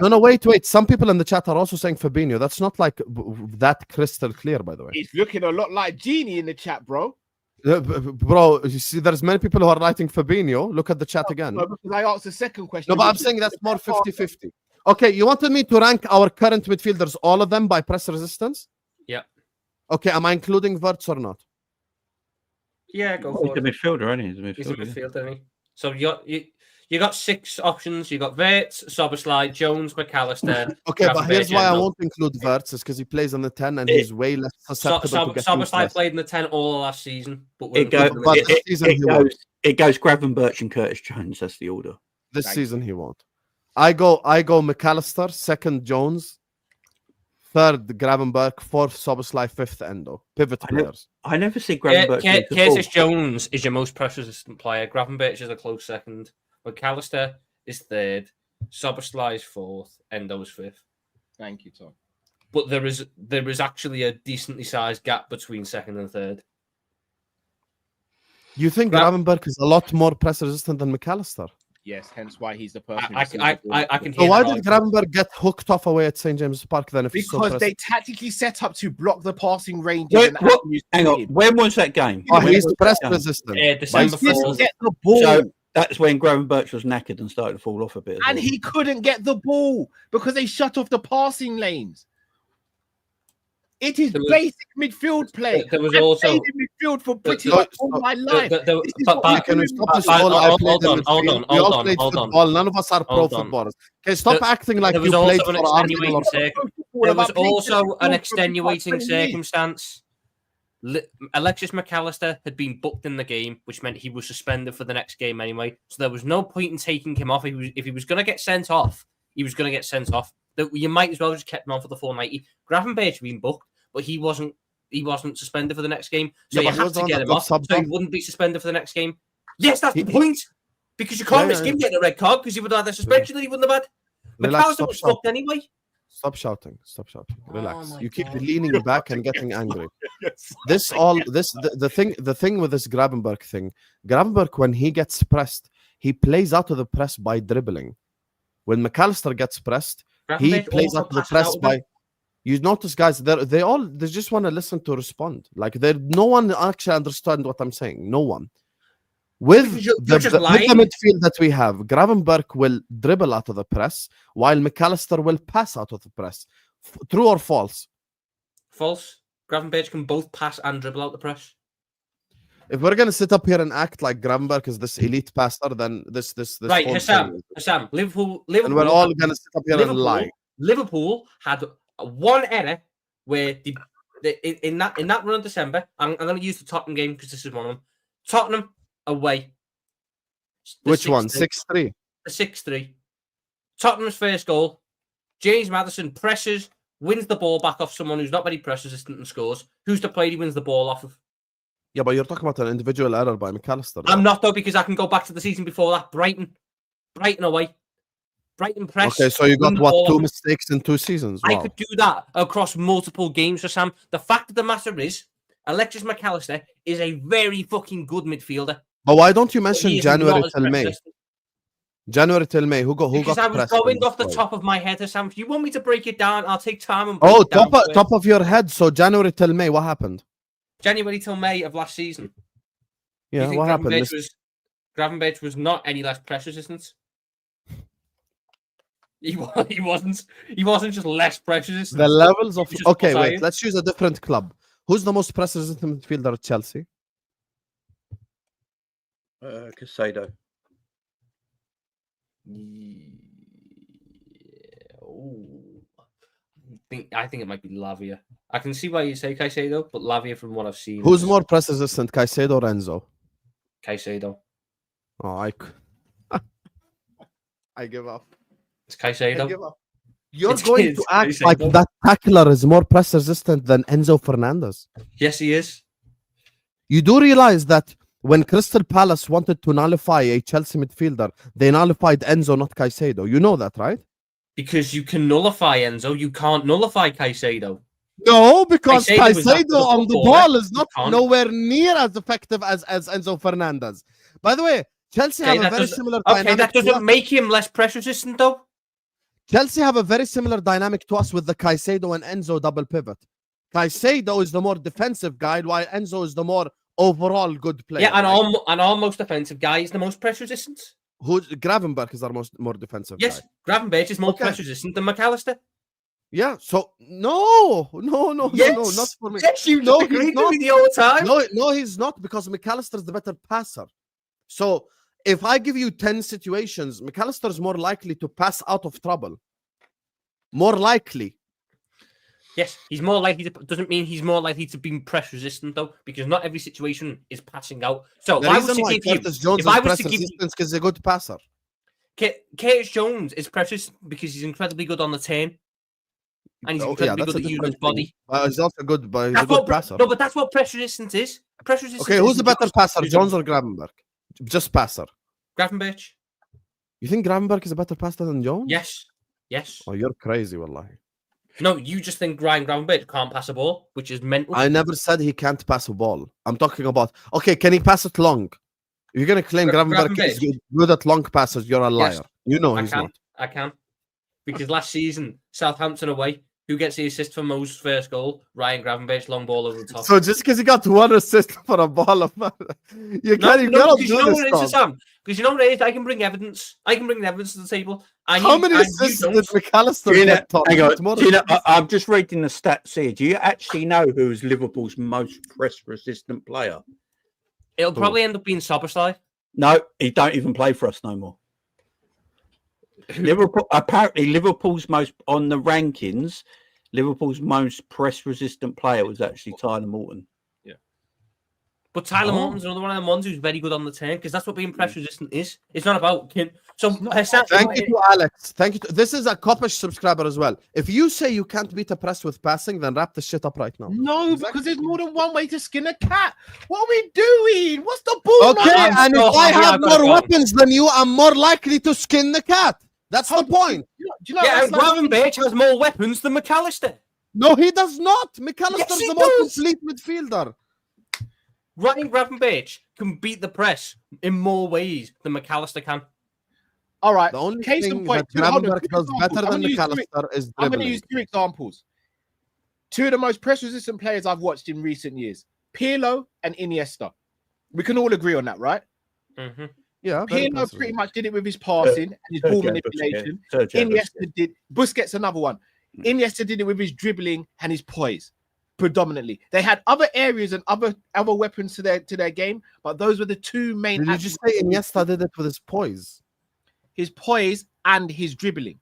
Speaker 1: No. Wait. Some people in the chat are also saying Fabinho. That's not like that crystal clear, by the way.
Speaker 3: It's looking a lot like Genie in the chat, bro.
Speaker 1: Bro, you see, there's many people who are writing Fabinho. Look at the chat again.
Speaker 3: No, because I asked the second question.
Speaker 1: No, but I'm saying that's more 50-50. Okay, you wanted me to rank our current midfielders, all of them, by press resistance?
Speaker 2: Yeah.
Speaker 1: Okay, am I including Wirtz or not?
Speaker 2: Yeah, go
Speaker 4: He's
Speaker 2: for
Speaker 4: a
Speaker 2: it.
Speaker 4: midfielder, isn't he?
Speaker 2: He's a midfielder, isn't he? So you got 6 options. You got Wirtz, Szoboszlai, Jones, McAllister.
Speaker 1: Okay, but here's why I won't include Wirtz, is because he plays on the 10 and he's way less susceptible to get
Speaker 2: Szoboszlai played in the 10 all last season. But
Speaker 1: it
Speaker 4: goes Gravenberch and Curtis Jones. That's the order.
Speaker 1: This season he won't. I go McAllister, second Jones, third Gravenberch, fourth Szoboszlai, fifth Endo. Pivot players.
Speaker 4: I never see Gravenberch.
Speaker 2: Curtis Jones is your most press resistant player. Gravenberch is a close second. McAllister is third. Szoboszlai is fourth. Endo is fifth.
Speaker 3: Thank you, Tom.
Speaker 2: But there is actually a decently sized gap between second and third.
Speaker 1: You think Gravenberch is a lot more press resistant than McAllister?
Speaker 3: Yes, hence why he's the person.
Speaker 2: I can hear.
Speaker 1: So why did Gravenberch get hooked off away at St. James's Park then?
Speaker 3: Because they tactically set up to block the passing range.
Speaker 4: Hang on, when was that game?
Speaker 1: Oh, he's press resistant.
Speaker 2: December 4th.
Speaker 3: Get the ball.
Speaker 4: So that's when Gravenberch was knackered and started to fall off a bit.
Speaker 3: And he couldn't get the ball because they shut off the passing lanes. It is basic midfield play.
Speaker 2: There was also
Speaker 3: played in midfield for pretty much all my life.
Speaker 1: Hold on. None of us are pro footballers. Okay, stop acting like you played for Arsenal.
Speaker 2: There was also an extenuating circumstance. Alexis McAllister had been booked in the game, which meant he was suspended for the next game anyway. So there was no point in taking him off. If he was going to get sent off, he was going to get sent off. You might as well just kept him on for the 490. Gravenberch had been booked, but he wasn't suspended for the next game. So you had to get him off so he wouldn't be suspended for the next game. Yes, that's the point. Because you can't risk him getting a red card because he would have had a suspension that he wouldn't have had. McAllister was booked anyway.
Speaker 1: Stop shouting. Relax. You keep leaning back and getting angry. The thing with this Gravenberch thing, Gravenberch, when he gets pressed, he plays out of the press by dribbling. When McAllister gets pressed, he plays out of the press by. You notice, guys, they just want to listen to respond. Like no one actually understands what I'm saying. No one. With the midfield that we have, Gravenberch will dribble out of the press, while McAllister will pass out of the press. True or false?
Speaker 2: False. Gravenberch can both pass and dribble out the press.
Speaker 1: If we're gonna sit up here and act like Gravenberch is this elite passer, then this
Speaker 2: right, Husam, Liverpool,
Speaker 1: and we're all gonna sit up here and lie.
Speaker 2: Liverpool had one error where in that run of December, I'm going to use the Tottenham game because this is one of them. Tottenham away.
Speaker 1: Which one? 6-3.
Speaker 2: The 6-3. Tottenham's first goal. James Maddison presses, wins the ball back off someone who's not very press resistant and scores. Who's the player he wins the ball off of?
Speaker 1: Yeah, but you're talking about an individual error by McAllister.
Speaker 2: I'm not though, because I can go back to the season before that. Brighton away. Brighton press.
Speaker 1: Okay, so you got what, 2 mistakes in 2 seasons? Wow.
Speaker 2: I could do that across multiple games for Sam. The fact of the matter is, Alexis McAllister is a very fucking good midfielder.
Speaker 1: But why don't you mention January till May? January till May. Who got
Speaker 2: Because I was going off the top of my head, Sam. If you want me to break it down, I'll take time and
Speaker 1: break it down. Top of your head. So January till May, what happened?
Speaker 2: January till May of last season.
Speaker 1: Yeah, what happened?
Speaker 2: Gravenberch was not any less press resistant. He wasn't just less press resistant.
Speaker 1: The levels of wait, let's use a different club. Who's the most press resistant midfielder at Chelsea?
Speaker 4: Casado.
Speaker 2: Yeah. Oh. I think it might be Lavia. I can see why you say Caicedo, but Lavia, from what I've seen,
Speaker 1: Who's
Speaker 2: is
Speaker 1: more press resistant, Caicedo or Enzo?
Speaker 2: Caicedo.
Speaker 1: Oh, I give up.
Speaker 2: It's Caicedo.
Speaker 1: You're
Speaker 2: It's
Speaker 1: going to act
Speaker 2: Caicedo.
Speaker 1: like that tackler is more press resistant than Enzo Fernandez.
Speaker 2: Yes, he is.
Speaker 1: You do realize that when Crystal Palace wanted to nullify a Chelsea midfielder, they nullified Enzo, not Caicedo. You know that, right?
Speaker 2: Because you can nullify Enzo, you can't nullify Caicedo.
Speaker 1: No, because
Speaker 2: Caicedo is not
Speaker 1: Caicedo on the
Speaker 2: footballer.
Speaker 1: ball is not
Speaker 2: can't.
Speaker 1: nowhere near as effective as Enzo Fernandez. By the way, Chelsea
Speaker 2: Okay,
Speaker 1: have a
Speaker 2: that
Speaker 1: very
Speaker 2: doesn't-
Speaker 1: similar
Speaker 2: Okay,
Speaker 1: dynamic
Speaker 2: that
Speaker 1: to
Speaker 2: doesn't
Speaker 1: us.
Speaker 2: make him less press resistant, though.
Speaker 1: Chelsea have a very similar dynamic to us with the Caicedo and Enzo double pivot. Caicedo is the more defensive guy, while Enzo is the more overall good player.
Speaker 2: Yeah, and our most offensive guy is the most press resistant.
Speaker 1: Gravenberch is our more defensive
Speaker 2: Yes,
Speaker 1: guy.
Speaker 2: Gravenberch is more
Speaker 1: Okay.
Speaker 2: press resistant than McAllister.
Speaker 1: Yeah, so no,
Speaker 2: Yes,
Speaker 1: not for me.
Speaker 2: yes, you
Speaker 1: No,
Speaker 2: agreed
Speaker 1: he's
Speaker 2: with
Speaker 1: not.
Speaker 2: me the whole time.
Speaker 1: No, he's not, because McAllister is the better passer. So if I give you 10 situations, McAllister is more likely to pass out of trouble. More likely.
Speaker 2: Yes, he's more likely to. Doesn't mean he's more likely to be press resistant though, because not every situation is passing out. So
Speaker 1: The
Speaker 2: if I was
Speaker 1: reason
Speaker 2: to
Speaker 1: why
Speaker 2: give you,
Speaker 1: Curtis Jones
Speaker 2: if
Speaker 1: is
Speaker 2: I was
Speaker 1: press
Speaker 2: to give you,
Speaker 1: resistance because he's a good passer.
Speaker 2: Curtis Jones is press resistant because he's incredibly good on the turn, and he's incredibly
Speaker 1: that's a
Speaker 2: good at using his
Speaker 1: different thing.
Speaker 2: body.
Speaker 1: He's also good, but he's
Speaker 2: That's
Speaker 1: a good
Speaker 2: what
Speaker 1: passer.
Speaker 2: no, but that's what press resistance is. Press resistance.
Speaker 1: Okay, who's the
Speaker 2: isn't
Speaker 1: better
Speaker 2: just
Speaker 1: passer,
Speaker 2: using-
Speaker 1: Jones or Gravenberch? Just passer.
Speaker 2: Gravenberch?
Speaker 1: You think Gravenberch is a better passer than Jones?
Speaker 2: Yes, yes.
Speaker 1: Oh, you're crazy, wallahi.
Speaker 2: No, you just think Ryan Gravenberch can't pass a ball, which is mental.
Speaker 1: I never said he can't pass a ball. I'm talking about, okay, can he pass it long? If you're going to claim Gravenberch is good at long passes, you're a liar.
Speaker 2: Yes,
Speaker 1: You know
Speaker 2: I
Speaker 1: he's
Speaker 2: can.
Speaker 1: not.
Speaker 2: I can. Because last season, Southampton away, who gets the assist for Mo's first goal? Ryan Gravenberch, long ball over the top.
Speaker 1: So just because he got one assist for a ball of you
Speaker 2: No,
Speaker 1: can't
Speaker 2: because
Speaker 1: do
Speaker 2: you know
Speaker 1: this
Speaker 2: what it is,
Speaker 1: stuff.
Speaker 2: Sam? Because you know what it is? I can bring evidence. I can bring evidence to the table.
Speaker 1: How many assists did McAllister get? Tom?
Speaker 4: Hang on.
Speaker 1: It's more
Speaker 4: Do
Speaker 1: than-
Speaker 4: I'm just reading the stats here. Do you actually know who's Liverpool's most press-resistant player?
Speaker 2: It'll probably end up being Soberslide.
Speaker 4: No, he don't even play for us no more. Liverpool, apparently, Liverpool's most on the rankings. Liverpool's most press-resistant player was actually Tyler Morton.
Speaker 2: But Tyler Morton's another one of them ones who's very good on the turn, because that's what being press resistant is. It's not about so.
Speaker 1: Thank you to Alex. Thank you. This is a Kopish subscriber as well. If you say you can't beat a press with passing, then wrap the shit up right now.
Speaker 3: No, because there's more than one way to skin a cat. What are we doing? What's the ball?
Speaker 1: Okay, and if I have more weapons than you, I'm more likely to skin the cat. That's the point.
Speaker 3: Do you know
Speaker 2: Yeah,
Speaker 3: that's like-
Speaker 2: Gravenberch has more weapons than McAllister.
Speaker 1: No, he does not. McAllister's
Speaker 2: Yes, he
Speaker 1: the most
Speaker 2: does.
Speaker 1: complete midfielder.
Speaker 2: Ryan Gravenberch can beat the press in more ways than McAllister can.
Speaker 3: All right.
Speaker 1: The only
Speaker 3: Case
Speaker 1: thing
Speaker 3: in point.
Speaker 1: that
Speaker 3: hold on,
Speaker 1: Gravenberch
Speaker 3: two
Speaker 1: does
Speaker 3: examples.
Speaker 1: better
Speaker 3: I'm
Speaker 1: than
Speaker 3: gonna use
Speaker 1: McAllister is
Speaker 3: I'm going to
Speaker 1: dribbling.
Speaker 3: use two examples. Two of the most press-resistant players I've watched in recent years: Pirlo and Iniesta. We can all agree on that, right?
Speaker 2: Mm-hmm.
Speaker 1: Yeah, very
Speaker 3: Pirlo
Speaker 1: impressive.
Speaker 3: pretty much did it with his passing and his ball manipulation. Iniesta did. Busquets, another one. Iniesta did it with his dribbling and his poise, predominantly. They had other areas and other weapons to their game, but those were the two main.
Speaker 1: Did you just say Iniesta did it with his poise?
Speaker 3: His poise and his dribbling.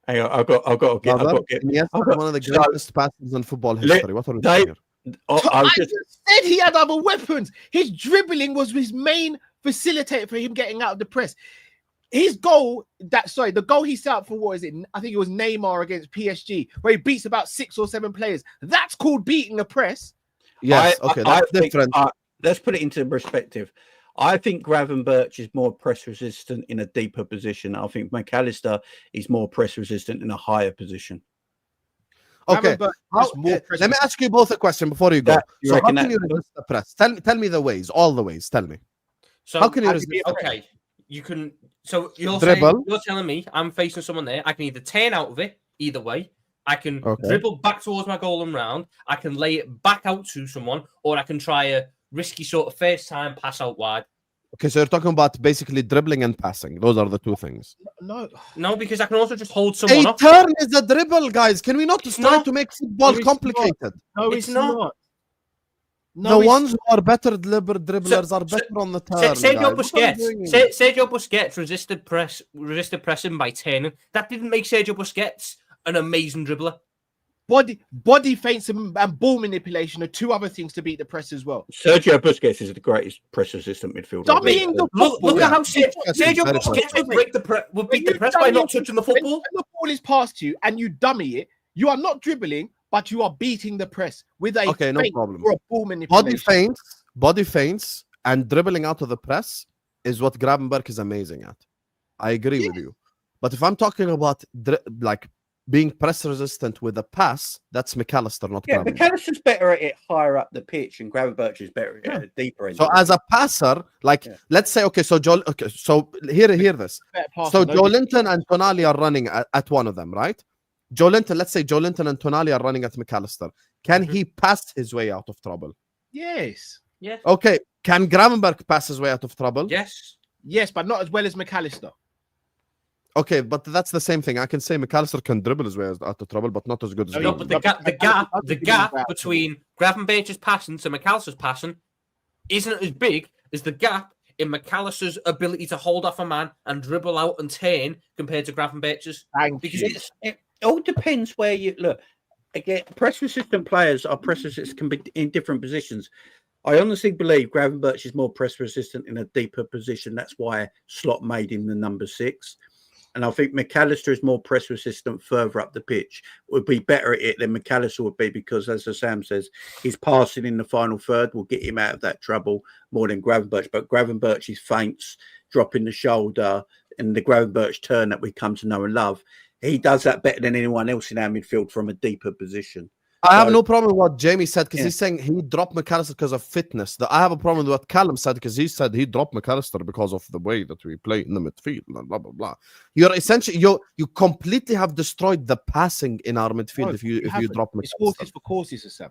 Speaker 4: Hang on, I've got to get.
Speaker 1: Iniesta is one of the
Speaker 4: so-
Speaker 1: greatest passes in football history. What are we
Speaker 4: Dave-
Speaker 1: saying here?
Speaker 4: I
Speaker 3: I
Speaker 4: was
Speaker 3: just said he had other weapons. His dribbling was his main facilitator for him getting out of the press. His goal, the goal he set up for, what is it? I think it was Neymar against PSG, where he beats about 6 or 7 players. That's called beating a press.
Speaker 1: Yes, okay, that's
Speaker 4: think,
Speaker 1: different.
Speaker 4: let's put it into perspective. I think Gravenberch is more press resistant in a deeper position. I think McAllister is more press resistant in a higher position.
Speaker 1: Okay,
Speaker 3: Gravenberch
Speaker 1: how-
Speaker 3: has more press
Speaker 1: let me ask you both a question before you go.
Speaker 4: You
Speaker 1: So how
Speaker 4: reckon
Speaker 1: can you
Speaker 4: that-
Speaker 1: resist the press? Tell me the ways, all the ways. Tell me.
Speaker 2: So
Speaker 1: How can you resist?
Speaker 2: okay, you can. So you're
Speaker 1: Dribble.
Speaker 2: saying, you're telling me I'm facing someone there. I can either turn out of it either way. I can
Speaker 1: Okay.
Speaker 2: dribble back towards my goal and round. I can lay it back out to someone, or I can try a risky sort of first time pass out wide.
Speaker 1: Okay, so you're talking about basically dribbling and passing. Those are the two things.
Speaker 3: No,
Speaker 2: No, because I can also just hold someone
Speaker 1: A
Speaker 2: up.
Speaker 1: turn is a dribble, guys. Can we not
Speaker 2: It's
Speaker 1: start
Speaker 2: not.
Speaker 1: to make football
Speaker 3: No, it's
Speaker 1: complicated?
Speaker 3: no,
Speaker 2: It's
Speaker 3: it's
Speaker 2: not.
Speaker 3: not.
Speaker 1: The ones who are better dribblers are better on the turn.
Speaker 2: Sergio Busquets resisted pressing by turning. That didn't make Sergio Busquets an amazing dribbler.
Speaker 3: Body feints and ball manipulation are two other things to beat the press as well.
Speaker 4: Sergio Busquets is the greatest press resistant midfielder.
Speaker 2: Look at how Sergio Busquets would beat the press by not touching the football.
Speaker 3: When the ball is past you and you dummy it, you are not dribbling, but you are beating the press with a
Speaker 1: no problem.
Speaker 3: Or a ball manipulation.
Speaker 1: Body feints and dribbling out of the press is what Gravenberch is amazing at. I agree with you. But if I'm talking about being press resistant with a pass, that's McAllister, not Gravenberch.
Speaker 4: McAllister's better at it higher up the pitch, and Gravenberch is better at it deeper end.
Speaker 1: So as a passer, let's say, so hear this. So Joe Linton and Tonali are running at one of them, right? Let's say Joe Linton and Tonali are running at McAllister. Can he pass his way out of trouble?
Speaker 3: Yes.
Speaker 2: Yes.
Speaker 1: Okay. Can Gravenberch pass his way out of trouble?
Speaker 2: Yes.
Speaker 3: Yes, but not as well as McAllister.
Speaker 1: Okay, but that's the same thing. I can say McAllister can dribble his way out of trouble, but not as good as
Speaker 2: No, but the gap between Gravenberch's passing to McAllister's passing isn't as big as the gap in McAllister's ability to hold off a man and dribble out and turn compared to Gravenberch's.
Speaker 4: It all depends where you look. Again, press resistant players are press resistant, can be in different positions. I honestly believe Gravenberch is more press resistant in a deeper position. That's why Slot made him the number 6. And I think McAllister is more press resistant further up the pitch. Would be better at it than McAllister would be, because, as Sam says, his passing in the final third will get him out of that trouble more than Gravenberch. But Gravenberch's feints, dropping the shoulder, and the Gravenberch turn that we come to know and love, he does that better than anyone else in our midfield from a deeper position.
Speaker 1: I have no problem with what Jamie said, because he's saying he dropped McAllister because of fitness. I have a problem with what Callum said, because he said he dropped McAllister because of the way that we play in the midfield and blah blah blah. You're essentially you completely have destroyed the passing in our midfield if you drop McAllister.
Speaker 3: It's horses for courses, Sam.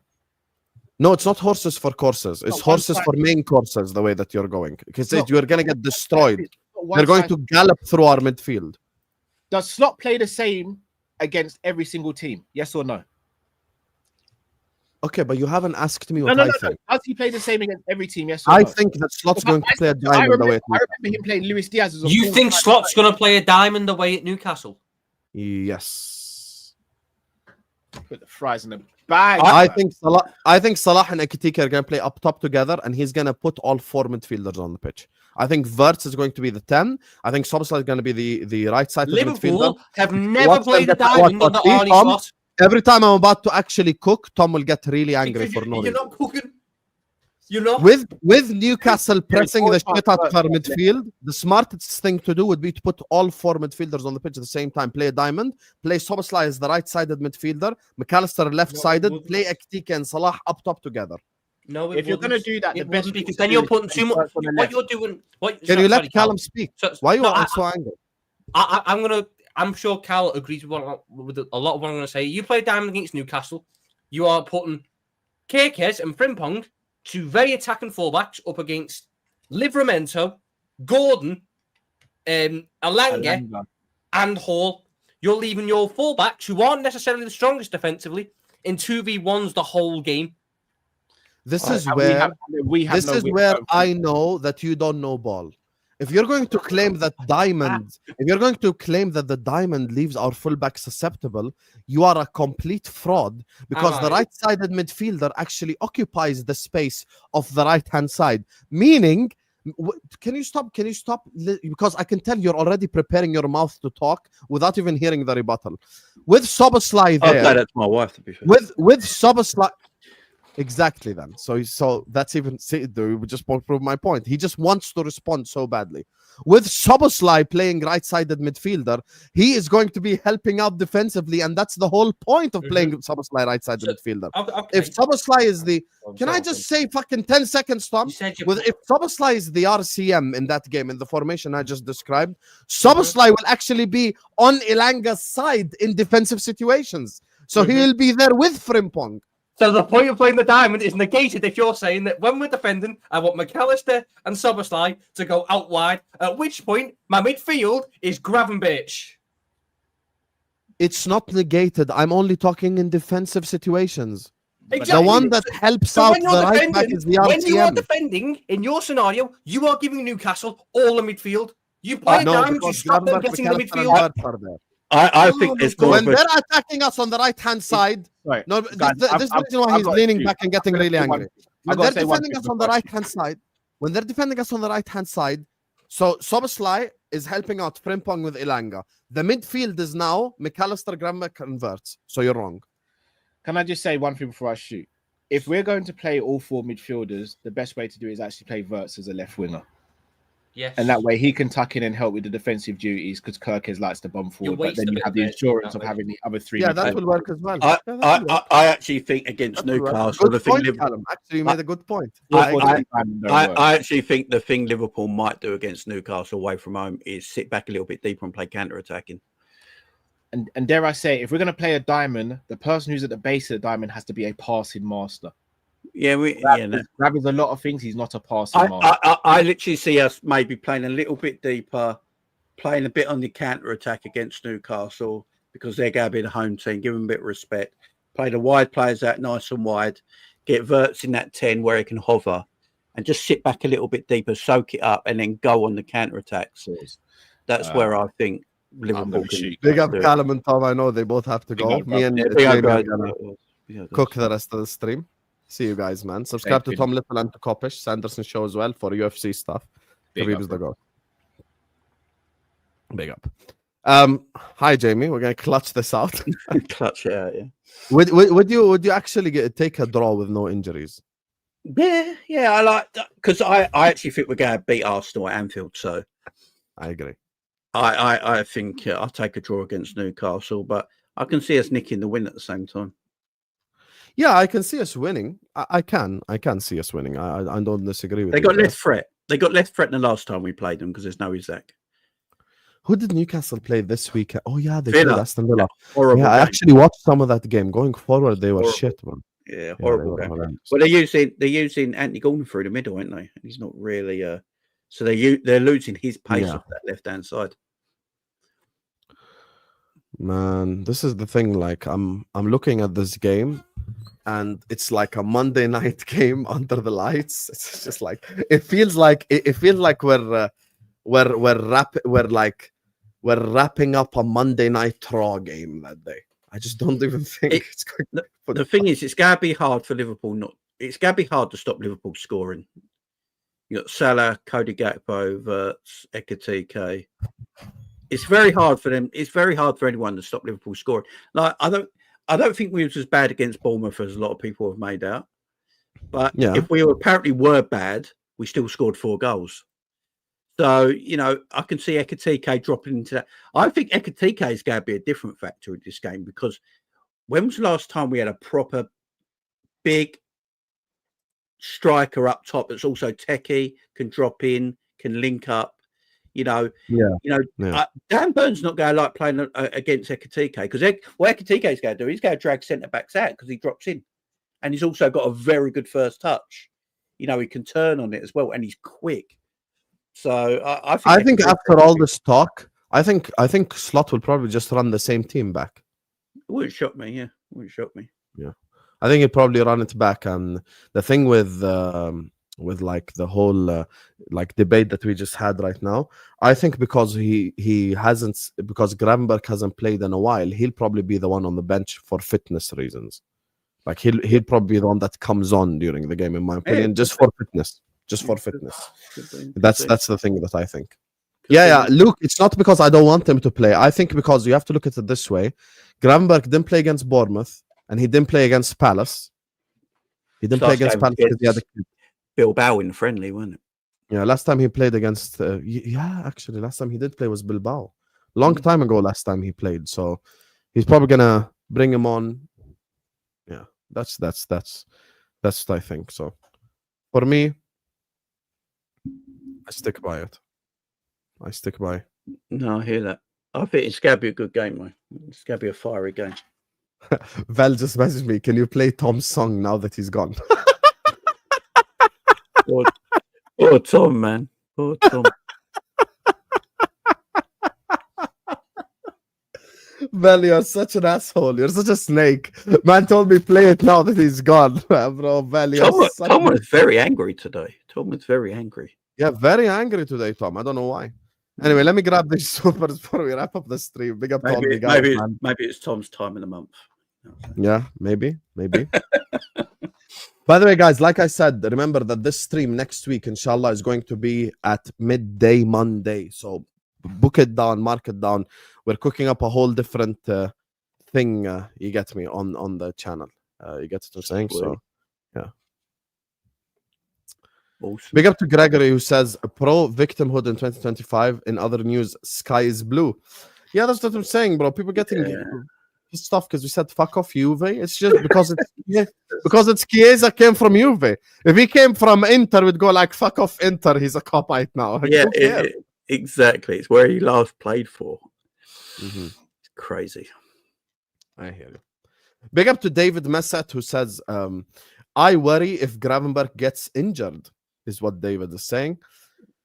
Speaker 1: No, it's not horses for courses. It's horses for main courses. The way that you're going, because you're going to get destroyed. They're going to gallop through our midfield.
Speaker 3: Does Slot play the same against every single team? Yes or no?
Speaker 1: Okay, but you haven't asked me what I think.
Speaker 3: No. Does he play the same against every team? Yes or no?
Speaker 1: I think that Slot's going to play a diamond the way.
Speaker 3: I remember him playing Luis Diaz.
Speaker 2: You think Slot's going to play a diamond the way at Newcastle?
Speaker 1: Yes.
Speaker 3: Put the fries in the bag.
Speaker 1: I think Salah and Ekitike are going to play up top together, and he's going to put all 4 midfielders on the pitch. I think Wirtz is going to be the 10. I think Soboslai is going to be the right side midfielder.
Speaker 2: Liverpool have never played a diamond under Arnie Slot.
Speaker 1: Every time I'm about to actually cook, Tom will get really angry for no reason.
Speaker 2: You're not cooking. You're not.
Speaker 1: With Newcastle pressing the shit out of our midfield, the smartest thing to do would be to put all 4 midfielders on the pitch at the same time. Play a diamond. Play Soboslai as the right-sided midfielder. McAllister left-sided. Play Ekitike and Salah up top together.
Speaker 2: No,
Speaker 3: if you're going to do that, the best
Speaker 2: because then you're putting too much. What you're doing?
Speaker 1: Can you let Callum speak? Why are you so angry?
Speaker 2: I'm sure Cal agrees with a lot of what I'm going to say. You play diamond against Newcastle. You are putting Kerkez and Frimpong, 2 very attacking fullbacks, up against Livramento, Gordon, Alanga, and Hall. You're leaving your fullbacks, who aren't necessarily the strongest defensively, in 2v1s the whole game.
Speaker 1: This is where I know that you don't know ball. If you're going to claim that the diamond leaves our fullback susceptible, you are a complete fraud, because the right-sided midfielder actually occupies the space of the right-hand side. Meaning, can you stop? Because I can tell you're already preparing your mouth to talk without even hearing the rebuttal. With Soboslai there,
Speaker 4: that's my wife, to be fair.
Speaker 1: With Soboslai. Exactly then. So that's even we just prove my point. He just wants to respond so badly. With Soboslai playing right-sided midfielder, he is going to be helping out defensively, and that's the whole point of playing Soboslai right-sided midfielder.
Speaker 2: Okay.
Speaker 1: If Soboslai is I just say fucking 10 seconds, Tom? If Soboslai is the RCM in that game, in the formation I just described, Soboslai will actually be on Ilanga's side in defensive situations. So he will be there with Frimpong.
Speaker 2: So the point of playing the diamond is negated if you're saying that when we're defending, I want McAllister and Soboslai to go out wide, at which point my midfield is Gravenberch.
Speaker 1: It's not negated. I'm only talking in defensive situations. The one that helps
Speaker 2: So
Speaker 1: out
Speaker 2: when
Speaker 1: the
Speaker 2: you're
Speaker 1: right back
Speaker 2: defending,
Speaker 1: is the
Speaker 2: when you are
Speaker 1: RTM.
Speaker 2: defending, in your scenario, you are giving Newcastle all the midfield. You play
Speaker 1: No,
Speaker 2: diamonds, you
Speaker 1: because
Speaker 2: stop them
Speaker 1: Gravenberch,
Speaker 2: getting the
Speaker 1: McAllister, and
Speaker 2: midfield.
Speaker 1: Wirtz are there.
Speaker 4: I
Speaker 2: Oh
Speaker 4: think
Speaker 2: my
Speaker 4: there's
Speaker 2: God.
Speaker 4: more
Speaker 1: When
Speaker 4: of a
Speaker 1: they're attacking us on the right-hand side,
Speaker 3: Right.
Speaker 1: no,
Speaker 3: Guys,
Speaker 1: this is the reason why he's leaning back and getting really angry. When they're defending us on the right-hand side, so Soboslai is helping out Frimpong with Ilanga. The midfield is now McAllister, Gravenberch, and Wirtz. So you're wrong.
Speaker 3: Can I just say one thing before I shoot? If we're going to play all four midfielders, the best way to do it is actually play Wirtz as a left winger.
Speaker 2: Yes.
Speaker 3: And that way he can tuck in and help with the defensive duties because Kerkez likes to bomb forward. But then you have the insurance of having the other three.
Speaker 1: Yeah, that will work as well.
Speaker 4: I actually think against Newcastle,
Speaker 1: Good point, Callum. Actually, you made a good point.
Speaker 4: I actually think the thing Liverpool might do against Newcastle away from home is sit back a little bit deeper and play counter-attacking.
Speaker 3: And dare I say, if we're going to play a diamond, the person who's at the base of the diamond has to be a passing master.
Speaker 4: Yeah,
Speaker 3: Grab is a lot of things. He's not a passing master.
Speaker 4: I literally see us maybe playing a little bit deeper, playing a bit on the counter-attack against Newcastle because they're going to be the home team. Give them a bit of respect. Play the wide players out nice and wide. Get Wirtz in that 10 where he can hover and just sit back a little bit deeper, soak it up, and then go on the counter-attacks. That's where I think Liverpool can
Speaker 1: big up Callum and Tom. I know they both have to go. Me and Jamie are gonna cook the rest of the stream. See you guys, man. Subscribe to Tom Little and to Kopish, Sanderson show as well for UFC stuff. Khabib's the goat. Big up. Hi Jamie, we're gonna clutch this out.
Speaker 4: Clutch it out, yeah.
Speaker 1: Would you actually take a draw with no injuries?
Speaker 4: Yeah, I like that because I actually think we're going to beat Arsenal at Anfield. So
Speaker 1: I agree.
Speaker 4: I think I'll take a draw against Newcastle, but I can see us nicking the win at the same time.
Speaker 1: Yeah, I can see us winning. I can see us winning. I don't disagree with
Speaker 4: They
Speaker 1: you.
Speaker 4: got less threat. They got less threat than the last time we played them because there's no Isak.
Speaker 1: Who did Newcastle play this week? Oh yeah, they
Speaker 4: Villa.
Speaker 1: played Aston Villa.
Speaker 4: Horrible
Speaker 1: Yeah, I
Speaker 4: game.
Speaker 1: actually watched some of that game. Going forward, they were
Speaker 4: Horrible.
Speaker 1: shit, man.
Speaker 4: Yeah, horrible game.
Speaker 1: horrendous.
Speaker 4: Well, they're using Anthony Gordon through the middle, aren't they? He's not really so they're losing his pace off that left hand side.
Speaker 1: Man, this is the thing. Like, I'm looking at this game, and it's like a Monday night game under the lights. It's just like it feels like we're wrapping up a Monday night Raw game that day. I just don't even think it's going.
Speaker 4: The thing is, it's going to be hard for Liverpool. It's going to be hard to stop Liverpool scoring. You got Salah, Cody Gakpo, Wirtz, Ekitike. It's very hard for them. It's very hard for anyone to stop Liverpool scoring. Like I don't think we was as bad against Bournemouth as a lot of people have made out. But if we apparently were bad, we still scored 4 goals. So, I can see Ekitike dropping into that. I think Ekitike is going to be a different factor in this game because when was the last time we had a proper big striker up top that's also techie, can drop in, can link up? Dan Burn's not going to like playing against Ekitike because what Ekitike is going to do, he's going to drag centre backs out because he drops in, and he's also got a very good first touch. He can turn on it as well, and he's quick. So I think
Speaker 1: after all this talk, I think Slot will probably just run the same team back.
Speaker 4: It wouldn't shock me. Yeah, it wouldn't shock me.
Speaker 1: Yeah, I think he'll probably run it back. And the thing with like the whole like debate that we just had right now, I think because because Gravenberch hasn't played in a while, he'll probably be the one on the bench for fitness reasons. Like he'll probably be the one that comes on during the game, in my opinion, just for fitness. That's the thing that I think. Yeah, Luke, it's not because I don't want him to play. I think because you have to look at it this way. Gravenberch didn't play against Bournemouth, and he didn't play against Palace. He didn't play against Palace because he had
Speaker 4: Bilbao in friendly, wasn't it?
Speaker 1: Yeah, last time he played against actually last time he did play was Bilbao. Long time ago last time he played. So he's probably gonna bring him on. Yeah, that's what I think. So for me, I stick by it.
Speaker 4: No, I hear that. I think it's going to be a good game, man. It's going to be a fiery game.
Speaker 1: Val just messaged me. Can you play Tom's song now that he's gone?
Speaker 4: Oh, Tom, man. Oh, Tom.
Speaker 1: Val, you're such an asshole. You're such a snake. Man told me play it now that he's gone. Bro, Val,
Speaker 4: Tom was very angry today. Tom was very angry.
Speaker 1: Yeah, very angry today, Tom. I don't know why. Anyway, let me grab these supers before we wrap up the stream. Big up to all the guys, man.
Speaker 4: Maybe it's Tom's time in the month.
Speaker 1: Yeah, maybe. By the way, guys, like I said, remember that this stream next week, inshallah, is going to be at midday Monday. So book it down, mark it down. We're cooking up a whole different thing, you get me, on the channel. You get what I'm saying? So, yeah.
Speaker 4: Awesome.
Speaker 1: Big up to Gregory, who says, pro victimhood in 2025. In other news, sky is blue. Yeah, that's what I'm saying, bro. People getting stuff because we said fuck off Juve. It's just because it's Chiesa came from Juve. If he came from Inter, we'd go like fuck off Inter. He's a copite now. Like,
Speaker 4: yeah, exactly. It's where he last played for.
Speaker 1: Mm-hmm.
Speaker 4: It's crazy.
Speaker 1: I hear you. Big up to David Messat, who says, I worry if Gravenberch gets injured, is what David is saying.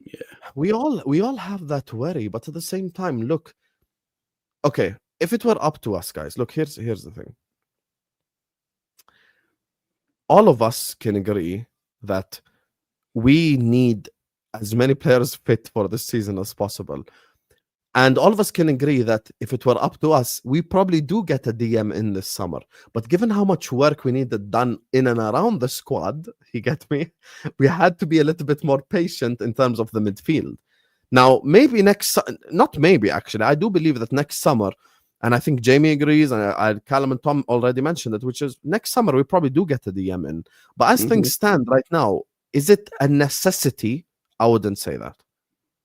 Speaker 4: Yeah.
Speaker 1: We all have that worry, but at the same time, look, okay, if it were up to us, guys, look, here's the thing. All of us can agree that we need as many players fit for this season as possible. And all of us can agree that if it were up to us, we probably do get a DM in this summer. But given how much work we needed done in and around the squad, you get me? We had to be a little bit more patient in terms of the midfield. Now, maybe not maybe actually, I do believe that next summer, and I think Jamie agrees, and Callum and Tom already mentioned it, which is next summer we probably do get a DM in. But as things stand right now, is it a necessity? I wouldn't say that.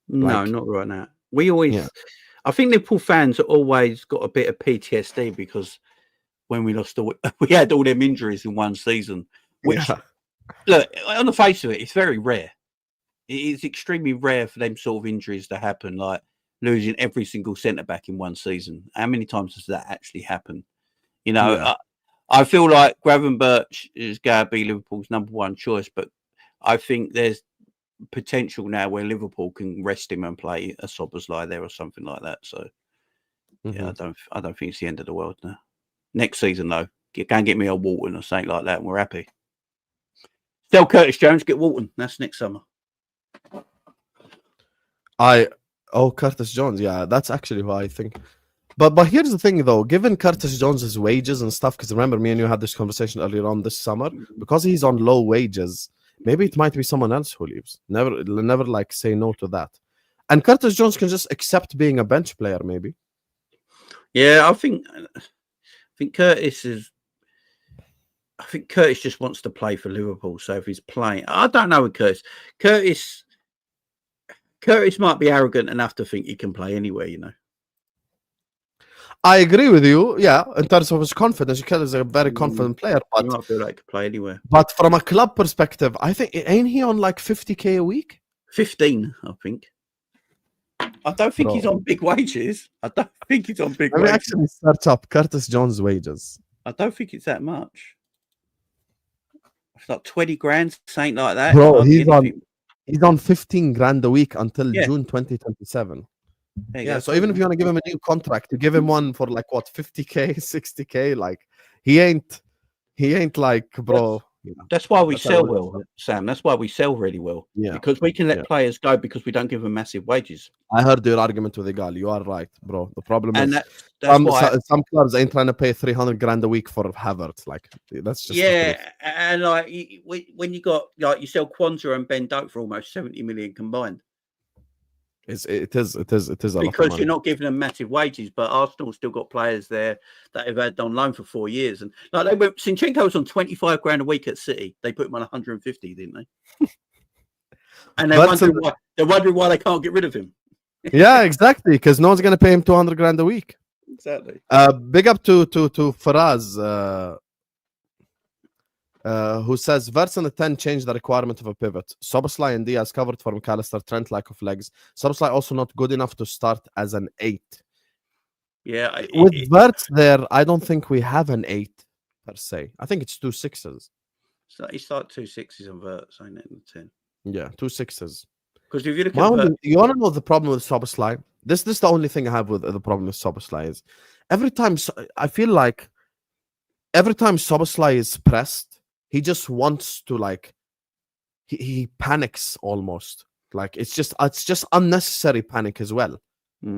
Speaker 4: No, not right now. We always, I think Liverpool fans have always got a bit of PTSD because when we we had all them injuries in one season. Which, look, on the face of it, it's very rare. It is extremely rare for them sort of injuries to happen, like losing every single centre back in one season. How many times does that actually happen? You know, I feel like Gravenberch is going to be Liverpool's number one choice, but I think there's potential now where Liverpool can rest him and play a Szoboszlai there or something like that. So yeah, I don't think it's the end of the world now. Next season though, go and get me a Walton or something like that, and we're happy. Sell Curtis Jones, get Walton. That's next summer.
Speaker 1: Curtis Jones, yeah, that's actually what I think. But here's the thing though, given Curtis Jones's wages and stuff, because remember me and you had this conversation earlier on this summer, because he's on low wages. Maybe it might be someone else who leaves. Never like say no to that. And Curtis Jones can just accept being a bench player, maybe.
Speaker 4: Yeah, I think Curtis just wants to play for Liverpool. So if he's playing, I don't know with Curtis. Curtis might be arrogant enough to think he can play anywhere, you know.
Speaker 1: I agree with you, yeah, in terms of his confidence. He's a very confident player, but
Speaker 4: he might feel like he can play anywhere.
Speaker 1: But from a club perspective, I think, ain't he on like 50k a week?
Speaker 4: 15, I think. I don't think he's on big wages. Let me
Speaker 1: actually search up Curtis Jones' wages.
Speaker 4: I don't think it's that much. It's like 20 grand, something like that.
Speaker 1: Bro, he's on 15 grand a week until June 2027. Yeah, so even if you want to give him a new contract, you give him one for like what, 50k, 60k, like he ain't like, bro.
Speaker 4: That's why we sell well, Sam. That's why we sell really well.
Speaker 1: Yeah,
Speaker 4: because we can let players go because we don't give them massive wages.
Speaker 1: I heard your argument with Igal. You are right, bro. The problem is
Speaker 4: some
Speaker 1: clubs ain't trying to pay 300 grand a week for Havertz. Like that's just
Speaker 4: and like when you got like you sell Kwanzaa and Ben Doak for almost 70 million combined.
Speaker 1: It is a lot
Speaker 4: because you're not giving them massive wages, but Arsenal still got players there that have had on loan for 4 years, and like Zinchenko was on 25 grand a week at City. They put him on 150, didn't they? And they're wondering why they can't get rid of him.
Speaker 1: Yeah, exactly, because no one's going to pay him 200 grand a week.
Speaker 4: Exactly.
Speaker 1: Big up to Faraz. Who says Wirtz and the 10 changed the requirement of a pivot. Szoboszlai and Diaz covered for McAllister, Trent lack of legs. Szoboszlai also not good enough to start as an 8.
Speaker 4: Yeah.
Speaker 1: With Wirtz there, I don't think we have an 8 per se. I think it's 2 6s.
Speaker 4: So it's like 2 6s on Wirtz, ain't it? 10.
Speaker 1: Yeah, 2 6s.
Speaker 4: Because if you look at
Speaker 1: you want to know the problem with Szoboszlai? This is the only thing I have with the problem with Szoboszlai is every time I feel like every time Szoboszlai is pressed, he just wants to like he panics almost. Like it's just unnecessary panic as well.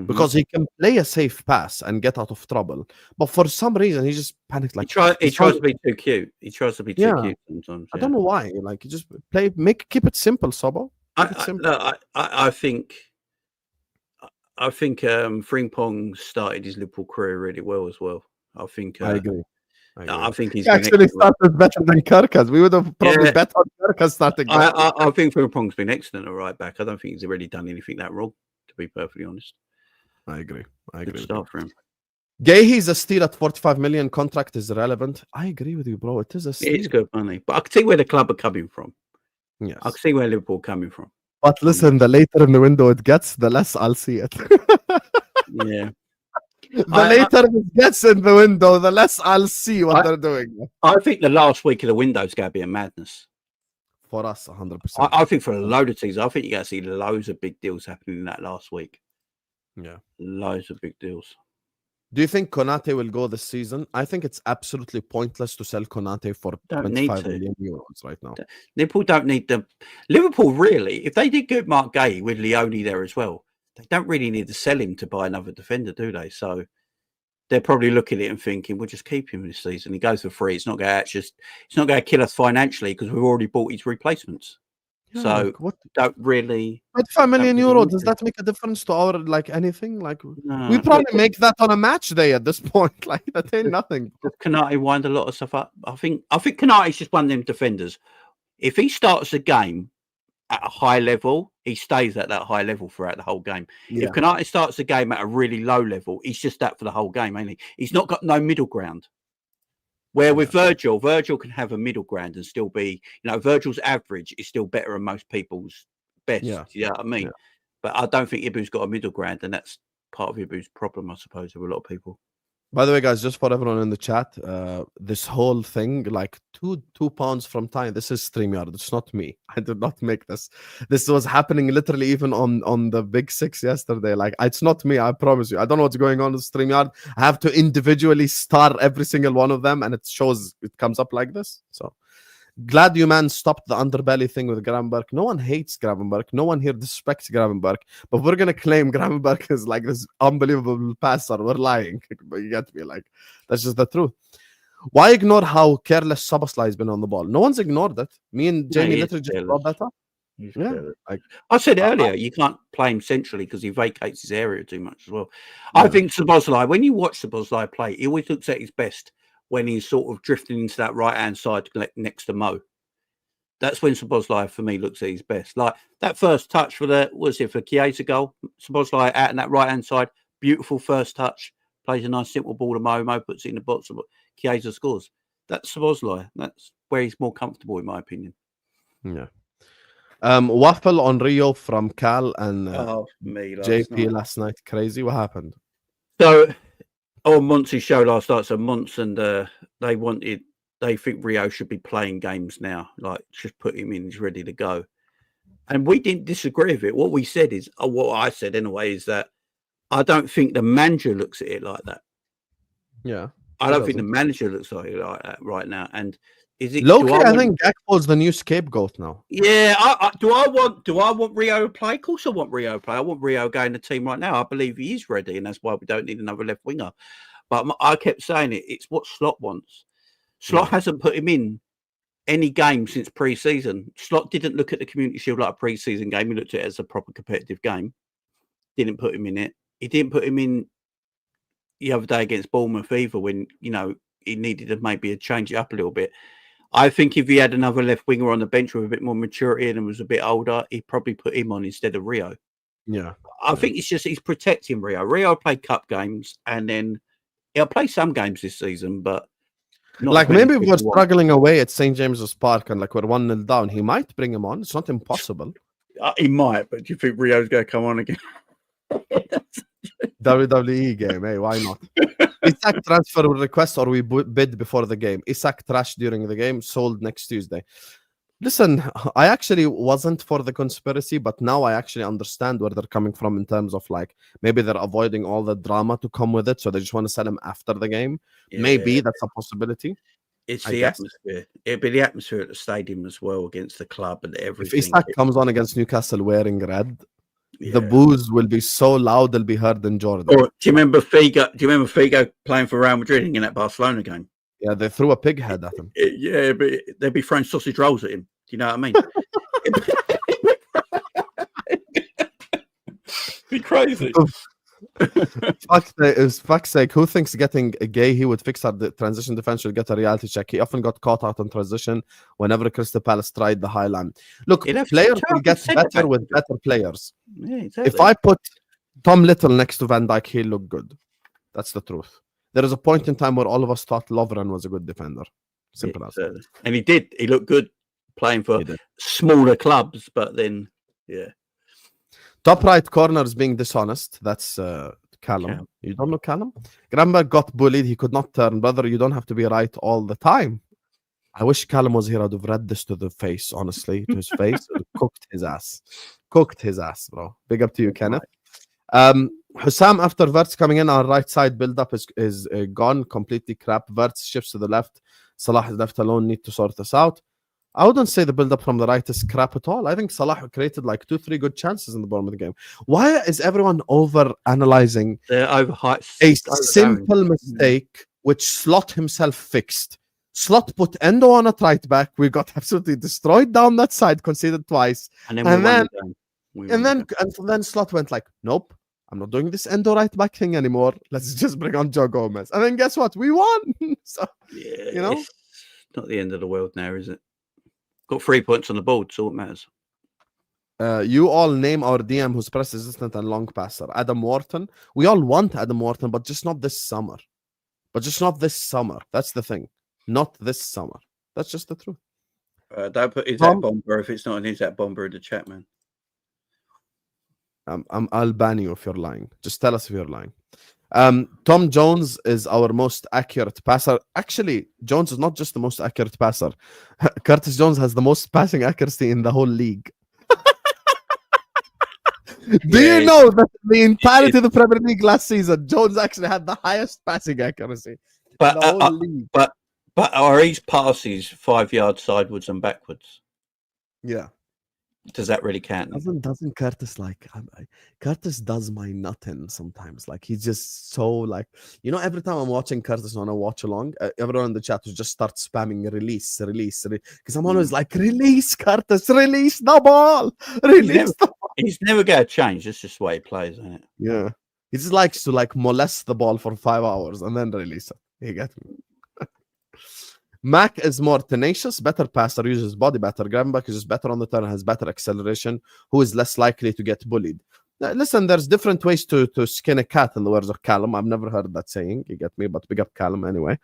Speaker 1: Because he can play a safe pass and get out of trouble, but for some reason he just panicked. Like
Speaker 4: he tries to be too cute. He tries to be too cute sometimes.
Speaker 1: I don't know why. Like you just keep it simple, Sobo.
Speaker 4: I think Frimpong started his Liverpool career really well as well. I think
Speaker 1: I agree.
Speaker 4: I think he's
Speaker 1: actually started better than Kerkez. We would have probably bet on Kerkez starting.
Speaker 4: I think Frimpong's been excellent at right back. I don't think he's really done anything that wrong, to be perfectly honest.
Speaker 1: I agree.
Speaker 4: Good start for him.
Speaker 1: Guehi's a steal at 45 million. Contract is relevant. I agree with you, bro. It is a steal.
Speaker 4: It's good money, but I can see where the club are coming from.
Speaker 1: Yes,
Speaker 4: I can see where Liverpool are coming from.
Speaker 1: But listen, the later in the window it gets, the less I'll see it.
Speaker 4: Yeah.
Speaker 1: The later it gets in the window, the less I'll see what they're doing.
Speaker 4: I think the last week of the window is going to be a madness.
Speaker 1: For us, 100%.
Speaker 4: I think for a load of teams, I think you're going to see loads of big deals happening in that last week.
Speaker 1: Yeah.
Speaker 4: Loads of big deals.
Speaker 1: Do you think Konate will go this season? I think it's absolutely pointless to sell Konate for 25 million euros right now.
Speaker 4: Liverpool don't need them. Liverpool, really, if they did get Mark Guehi with Leone there as well, they don't really need to sell him to buy another defender, do they? So they're probably looking at it and thinking, we'll just keep him this season. He goes for free. It's not going to kill us financially because we've already bought his replacements. Yeah, so like what? Don't really
Speaker 1: 25 million euros. Does that make a difference to our anything? Like we probably make that on a match day at this point. Like that ain't nothing.
Speaker 4: Konate wind a lot of stuff up. I think Konate's just one of them defenders. If he starts a game at a high level, he stays at that high level throughout the whole game. Yeah. If Konate starts a game at a really low level, he's just that for the whole game, ain't he? He's not got no middle ground. Where with Virgil can have a middle ground and still be, Virgil's average is still better than most people's best. Yeah. You know what I mean? Yeah. But I don't think Ibu's got a middle ground, and that's part of Ibu's problem, I suppose, with a lot of people.
Speaker 1: By the way, guys, just for everyone in the chat, this whole thing, like £2 from time, this is StreamYard. It's not me. I did not make this. This was happening literally even on the Big Six yesterday. Like, it's not me, I promise you. I don't know what's going on with StreamYard. I have to individually star every single one of them, and it comes up like this. So glad you, man, stopped the underbelly thing with Gravenberg. No one hates Gravenberg. No one here disrespects Gravenberg. But we're going to claim Gravenberg is like this unbelievable passer. We're lying. You get me? Like, that's just the truth. Why ignore how careless Szoboszlai has been on the ball? No one's ignored it. Me and Jamie literally just brought that up. Yeah,
Speaker 4: like I said earlier, you can't play him centrally because he vacates his area too much as well. Yeah. I think Szoboszlai, when you watch Szoboszlai play, he always looks at his best when he's sort of drifting into that right-hand side next to Mo. That's when Szoboszlai, for me, looks at his best. Like that first touch for Chiesa goal, Szoboszlai out in that right-hand side, beautiful first touch, plays a nice simple ball to Mo, Mo puts it in the box, Chiesa scores. That's Szoboszlai. That's where he's more comfortable, in my opinion.
Speaker 1: Yeah. Waffle on Rio from Cal and JP last night. Crazy. What happened?
Speaker 4: So, on Monty's show last night, so Monts and they think Rio should be playing games now. Like, just put him in, he's ready to go. And we didn't disagree with it. What we said is, what I said anyway, is that I don't think the manager looks at it like that.
Speaker 1: Yeah.
Speaker 4: I don't think the manager looks like it like that right now. And is it
Speaker 1: Loki? I think Gakpo's the new scapegoat now.
Speaker 4: Yeah. Do I want Rio to play? Of course I want Rio to play. I want Rio going the team right now. I believe he is ready, and that's why we don't need another left winger. But I kept saying it. It's what Slot wants. Slot hasn't put him in any game since pre-season. Slot didn't look at the Community Shield like a pre-season game. He looked at it as a proper competitive game. Didn't put him in it. He didn't put him in the other day against Bournemouth either, when he needed to maybe change it up a little bit. I think if he had another left winger on the bench with a bit more maturity and was a bit older, he'd probably put him on instead of Rio.
Speaker 1: Yeah,
Speaker 4: I think it's just he's protecting Rio. Rio played cup games, and then he'll play some games this season, but not
Speaker 1: like maybe if we're struggling away at St. James's Park and like we're 1-0 down, he might bring him on. It's not impossible.
Speaker 4: He might, but do you think Rio's going to come on again?
Speaker 1: WWE game, hey, why not? Isak transfer request, or we bid before the game. Isak trash during the game, sold next Tuesday. Listen, I actually wasn't for the conspiracy, but now I actually understand where they're coming from in terms of like maybe they're avoiding all the drama to come with it, so they just want to sell him after the game. Maybe
Speaker 4: Yeah.
Speaker 1: that's a possibility.
Speaker 4: It's
Speaker 1: I
Speaker 4: the
Speaker 1: guess.
Speaker 4: atmosphere. It'd be the atmosphere at the stadium as well against the club and
Speaker 1: If
Speaker 4: everything.
Speaker 1: Isak comes on against Newcastle wearing red,
Speaker 4: Yeah.
Speaker 1: the boos will be so loud they'll be heard in Jordan.
Speaker 4: Or do you remember Figo? Do you remember Figo playing for Real Madrid in that Barcelona game?
Speaker 1: Yeah, they threw a pig head at him.
Speaker 4: Yeah, but they'd be throwing sausage rolls at him. Do you know what I mean? Be crazy.
Speaker 1: Fuck's sake, who thinks getting a Guehi would fix our transition defense should get a reality check? He often got caught out on transition whenever Crystal Palace tried the high line. Look, players will get better with better players.
Speaker 4: Yeah, exactly.
Speaker 1: If I put Tom Little next to Van Dijk, he'll look good. That's the truth. There is a point in time where all of us thought Lovren was a good defender. Simple as that.
Speaker 4: And he did. He looked good playing for smaller clubs, but then, yeah.
Speaker 1: Top right corner is being dishonest. That's Callum. You don't know Callum? Gravenberch got bullied. He could not turn. Brother, you don't have to be right all the time. I wish Callum was here. I'd have read this to the face, honestly, to his face. Cooked his ass. Cooked his ass, bro. Big up to you, Kenneth. Husam, after Wirtz coming in, our right side build-up is gone. Completely crap. Wirtz shifts to the left. Salah is left alone. Need to sort this out. I wouldn't say the build-up from the right is crap at all. I think Salah created like 2-3 good chances in the bottom of the game. Why is everyone over-analyzing a simple mistake which Slot himself fixed? Slot put Endo on at right back. We got absolutely destroyed down that side, conceded twice. And then Slot went like, nope, I'm not doing this Endo right back thing anymore. Let's just bring on Joe Gomez. And then guess what? We won. So,
Speaker 4: yeah,
Speaker 1: you know,
Speaker 4: it's not the end of the world now, is it? Got 3 points on the board, so what matters?
Speaker 1: You all name our DM who's press resistant and long passer. Adam Wharton. We all want Adam Wharton, but just not this summer. That's the thing. Not this summer. That's just the truth.
Speaker 4: Don't put Isak Bomber if it's not an Isak Bomber in the chat, man.
Speaker 1: I'll ban you if you're lying. Just tell us if you're lying. Tom Jones is our most accurate passer. Actually, Jones is not just the most accurate passer. Curtis Jones has the most passing accuracy in the whole league. Do you know that the entirety of the Premier League last season, Jones actually had the highest passing accuracy in the whole league?
Speaker 4: But are his passes 5 yards sideways and backwards?
Speaker 1: Yeah.
Speaker 4: Does that really count?
Speaker 1: Doesn't Curtis like Curtis does my nothing sometimes? Like he's just so like, you know, every time I'm watching Curtis on a watch along, everyone in the chat will just start spamming release because I'm always like, release Curtis, release the ball, release the ball.
Speaker 4: He's never going to change. That's just the way he plays, isn't it?
Speaker 1: Yeah, he just likes to like molest the ball for 5 hours and then release it. You get me? Mac is more tenacious, better passer, uses body better. Gravenberch is just better on the turn, has better acceleration, who is less likely to get bullied. Now, listen, there's different ways to skin a cat, in the words of Callum. I've never heard that saying, you get me, but big up Callum anyway.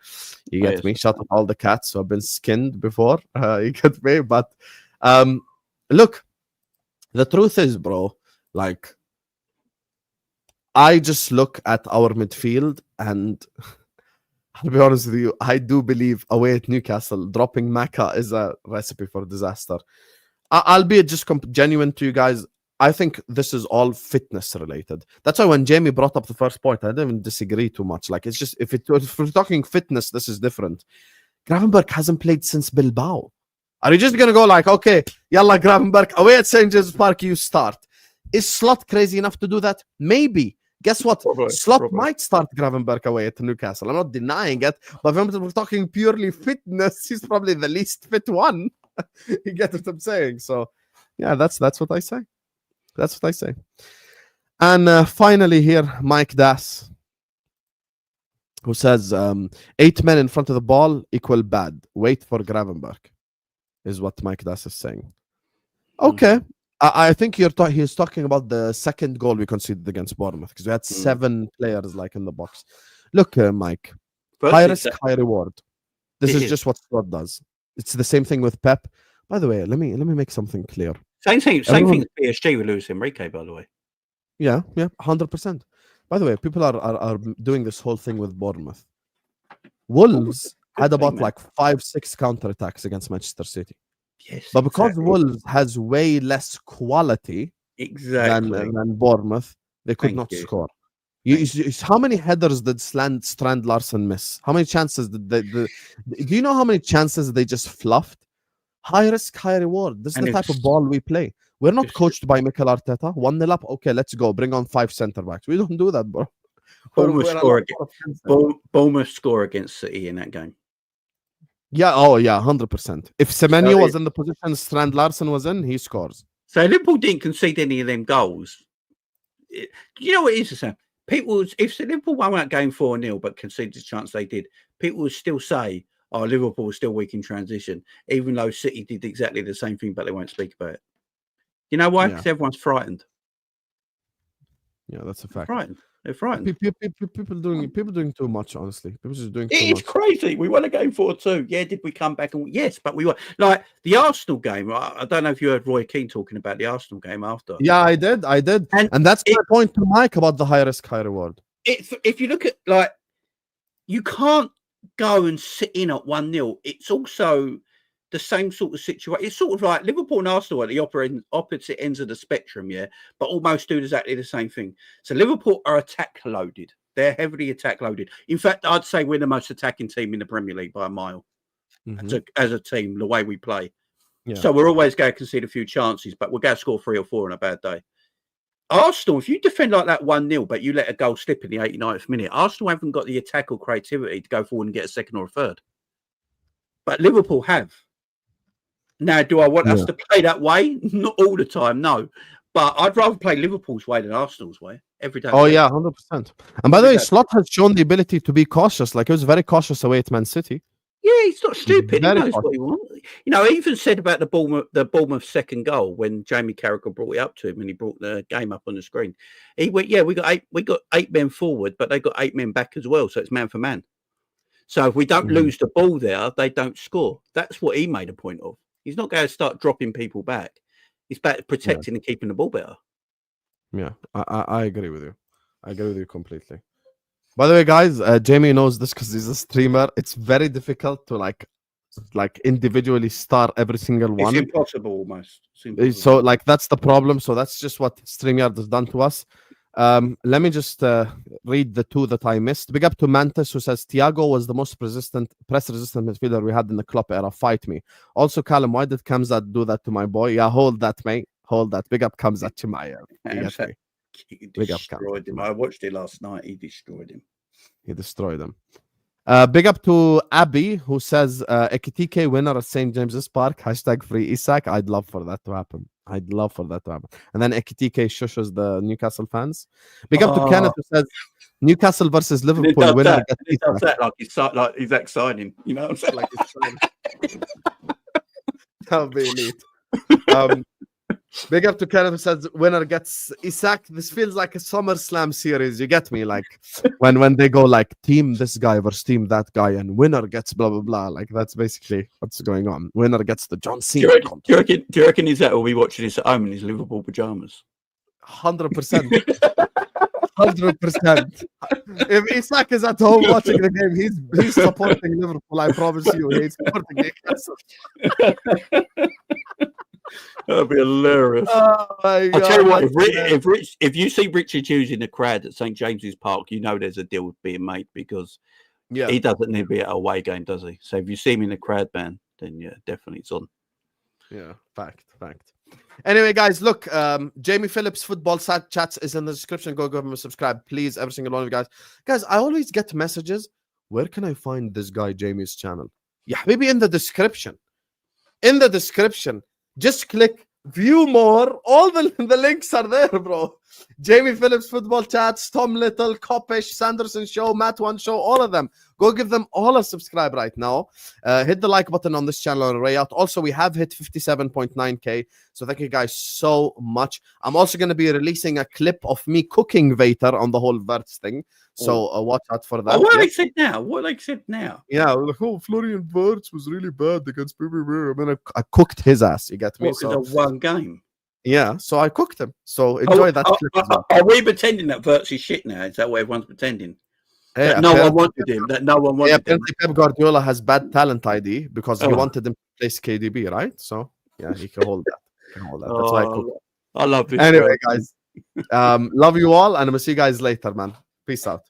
Speaker 1: You get me? Shout out all the cats who have been skinned before. You get me? But look, the truth is, bro, like, I just look at our midfield and I'll be honest with you, I do believe away at Newcastle, dropping Maka is a recipe for disaster. I'll be just genuine to you guys. I think this is all fitness related. That's why when Jamie brought up the first point, I didn't even disagree too much. Like, it's just, if we're talking fitness, this is different. Gravenberch hasn't played since Bilbao. Are you just going to go like, okay, yalla Gravenberch, away at St. James Park, you start? Is Slot crazy enough to do that? Maybe. Guess what? Slot might start Gravenberch away at Newcastle. I'm not denying it, but if we're talking purely fitness, he's probably the least fit one. You get what I'm saying? So, yeah, that's what I say. That's what I say. And finally here, Mike Das, who says 8 men in front of the ball equal bad. Wait for Gravenberch, is what Mike Das is saying. Okay. I think he's talking about the second goal we conceded against Bournemouth, because we had 7 players like in the box. Look, Mike, high risk, high reward. This is just what Slot does. It's the same thing with Pep. By the way, let me make something clear.
Speaker 4: Same thing with PSG with Luis Enrique, by the way.
Speaker 1: Yeah, 100%. By the way, people are doing this whole thing with Bournemouth. Wolves had about like 5-6 counterattacks against Manchester City.
Speaker 4: Yes,
Speaker 1: But because
Speaker 4: exactly.
Speaker 1: Wolves has way less quality
Speaker 4: Exactly.
Speaker 1: than Bournemouth, they could
Speaker 4: Thank
Speaker 1: not
Speaker 4: you.
Speaker 1: score.
Speaker 4: Thank
Speaker 1: How many headers did Strand Larsen miss? How many chances did do you know how many chances they just fluffed? High risk, high reward. This is
Speaker 4: And
Speaker 1: the type
Speaker 4: it's
Speaker 1: of ball we play. We're not
Speaker 4: just-
Speaker 1: coached by Mikel Arteta. 1-0 up. Okay, let's go. Bring on 5 centre backs. We don't do that, bro.
Speaker 4: Bournemouth
Speaker 1: We're a
Speaker 4: score
Speaker 1: lot
Speaker 4: against
Speaker 1: more offensive.
Speaker 4: Bournemouth score against City in that game.
Speaker 1: Yeah, 100%. If Semenyo
Speaker 4: So
Speaker 1: was in the position Strand Larsen was in, he scores.
Speaker 4: So Liverpool didn't concede any of them goals. You know what it is, Sam? If Liverpool won that game 4-0 but conceded the chance they did, people would still say, "Oh, Liverpool was still weak in transition," even though City did exactly the same thing, but they won't speak about it. You know why?
Speaker 1: Yeah.
Speaker 4: Because everyone's frightened.
Speaker 1: Yeah, that's a fact.
Speaker 4: Frightened. They're frightened.
Speaker 1: People doing too much, honestly. People just doing too
Speaker 4: It's
Speaker 1: much.
Speaker 4: crazy. We won a game 4-2. Yeah, did we come back? And yes, but we were like the Arsenal game. I don't know if you heard Roy Keane talking about the Arsenal game after.
Speaker 1: Yeah, I did. And that's my point to Mike about the high risk, high reward.
Speaker 4: If you look at like, you can't go and sit in at 1-0. It's also the same sort of situation. It's sort of like Liverpool and Arsenal at the opposite ends of the spectrum, yeah, but almost do exactly the same thing. So Liverpool are attack loaded. They're heavily attack loaded. In fact, I'd say we're the most attacking team in the Premier League by a mile. As a team, the way we play.
Speaker 1: Yeah.
Speaker 4: So we're always going to concede a few chances, but we're going to score 3 or 4 on a bad day. Arsenal, if you defend like that 1-0, but you let a goal slip in the 89th minute, Arsenal haven't got the attack or creativity to go forward and get a second or a third. But Liverpool have. Now, do I want us to play that way? Not all the time, no. But I'd rather play Liverpool's way than Arsenal's way every day.
Speaker 1: Oh, yeah, 100%. And by the way, Slot has shown the ability to be cautious. Like, he was very cautious away at Man City.
Speaker 4: Yeah, he's not stupid.
Speaker 1: Very
Speaker 4: he knows what he wants. You know, he even said about the Bournemouth second goal when Jamie Carragher brought it up to him and he brought the game up on the screen. He went, "Yeah, we got 8 men forward, but they got 8 men back as well, so it's man for man. So if we don't lose the ball there, they don't score." That's what he made a point of. He's not going to start dropping people back. He's about protecting and keeping the ball better.
Speaker 1: Yeah, I agree with you. I agree with you completely. By the way, guys, Jamie knows this because he's a streamer. It's very difficult to like individually start every single one.
Speaker 4: It's impossible almost.
Speaker 1: So like that's the problem. So that's just what StreamYard has done to us. Let me just read the 2 that I missed. Big up to Mantis, who says Thiago was the most press-resistant midfielder we had in the club era. Fight me. Also, Callum, why did Kamzat do that to my boy? Yeah, hold that, mate. Hold that. Big up Kamzat to my
Speaker 4: He destroyed him. I watched it last night. He destroyed him.
Speaker 1: He destroyed him. Big up to Abby, who says Ekitike winner at St. James's Park. # free Isak. I'd love for that to happen. And then Ekitike shushes the Newcastle fans. Big up to Kenneth, who says Newcastle versus Liverpool winner.
Speaker 4: He does that like he's exciting. You know what I'm saying?
Speaker 1: Like that would be elite. Big up to Callum, who says winner gets Isak. This feels like a SummerSlam series. You get me? Like when they go like team this guy versus team that guy, and winner gets blah blah blah. Like that's basically what's going on. Winner gets the John Cena.
Speaker 4: Do you reckon is that we'll be watching this at home in his Liverpool pajamas?
Speaker 1: 100%. 100%. If Isak is at home watching the game, he's supporting Liverpool. I promise you, he's supporting Newcastle.
Speaker 4: That'd be hilarious.
Speaker 1: Oh my God.
Speaker 4: I'll tell you what, if you see Richard Hughes in the crowd at St. James's Park, you know there's a deal being made because he doesn't need to be at a away game, does he? So if you see him in the crowd, man, then yeah, definitely it's on.
Speaker 1: Yeah, fact. Anyway, guys, look, Jamie Phillips Football Chats is in the description. Go give him a subscribe, please, every single one of you guys. Guys, I always get messages. Where can I find this guy, Jamie's channel? Yeah, maybe in the description. Just click view more. All the links are there, bro. Jamie Phillips Football Chats, Tom Little, Kopish, Sanderson Show, Matt One Show, all of them. Go give them all a subscribe right now. Hit the like button on this channel on the way out. Also, we have hit 57.9k. So thank you guys so much. I'm also going to be releasing a clip of me cooking Vater on the whole Wirtz thing. So watch out for that.
Speaker 4: What have they said now?
Speaker 1: Yeah, like, Florian Wirtz was really bad against PPB. I mean, I cooked his ass. You get me?
Speaker 4: Because of one game.
Speaker 1: Yeah, so I cooked him. So enjoy that clip as well.
Speaker 4: Are we pretending that Wirtz is shit now? Is that what everyone's pretending?
Speaker 1: Hey,
Speaker 4: That no one
Speaker 1: apparently-
Speaker 4: wanted him. That no one
Speaker 1: yeah,
Speaker 4: wanted him.
Speaker 1: apparently Pep Guardiola has bad talent ID because he
Speaker 4: Oh.
Speaker 1: wanted him to place KDB, right? So yeah, he can hold that. That's why I cook.
Speaker 4: I love this.
Speaker 1: Anyway,
Speaker 4: guy.
Speaker 1: guys, love you all, and I'm gonna see you guys later, man. Peace out.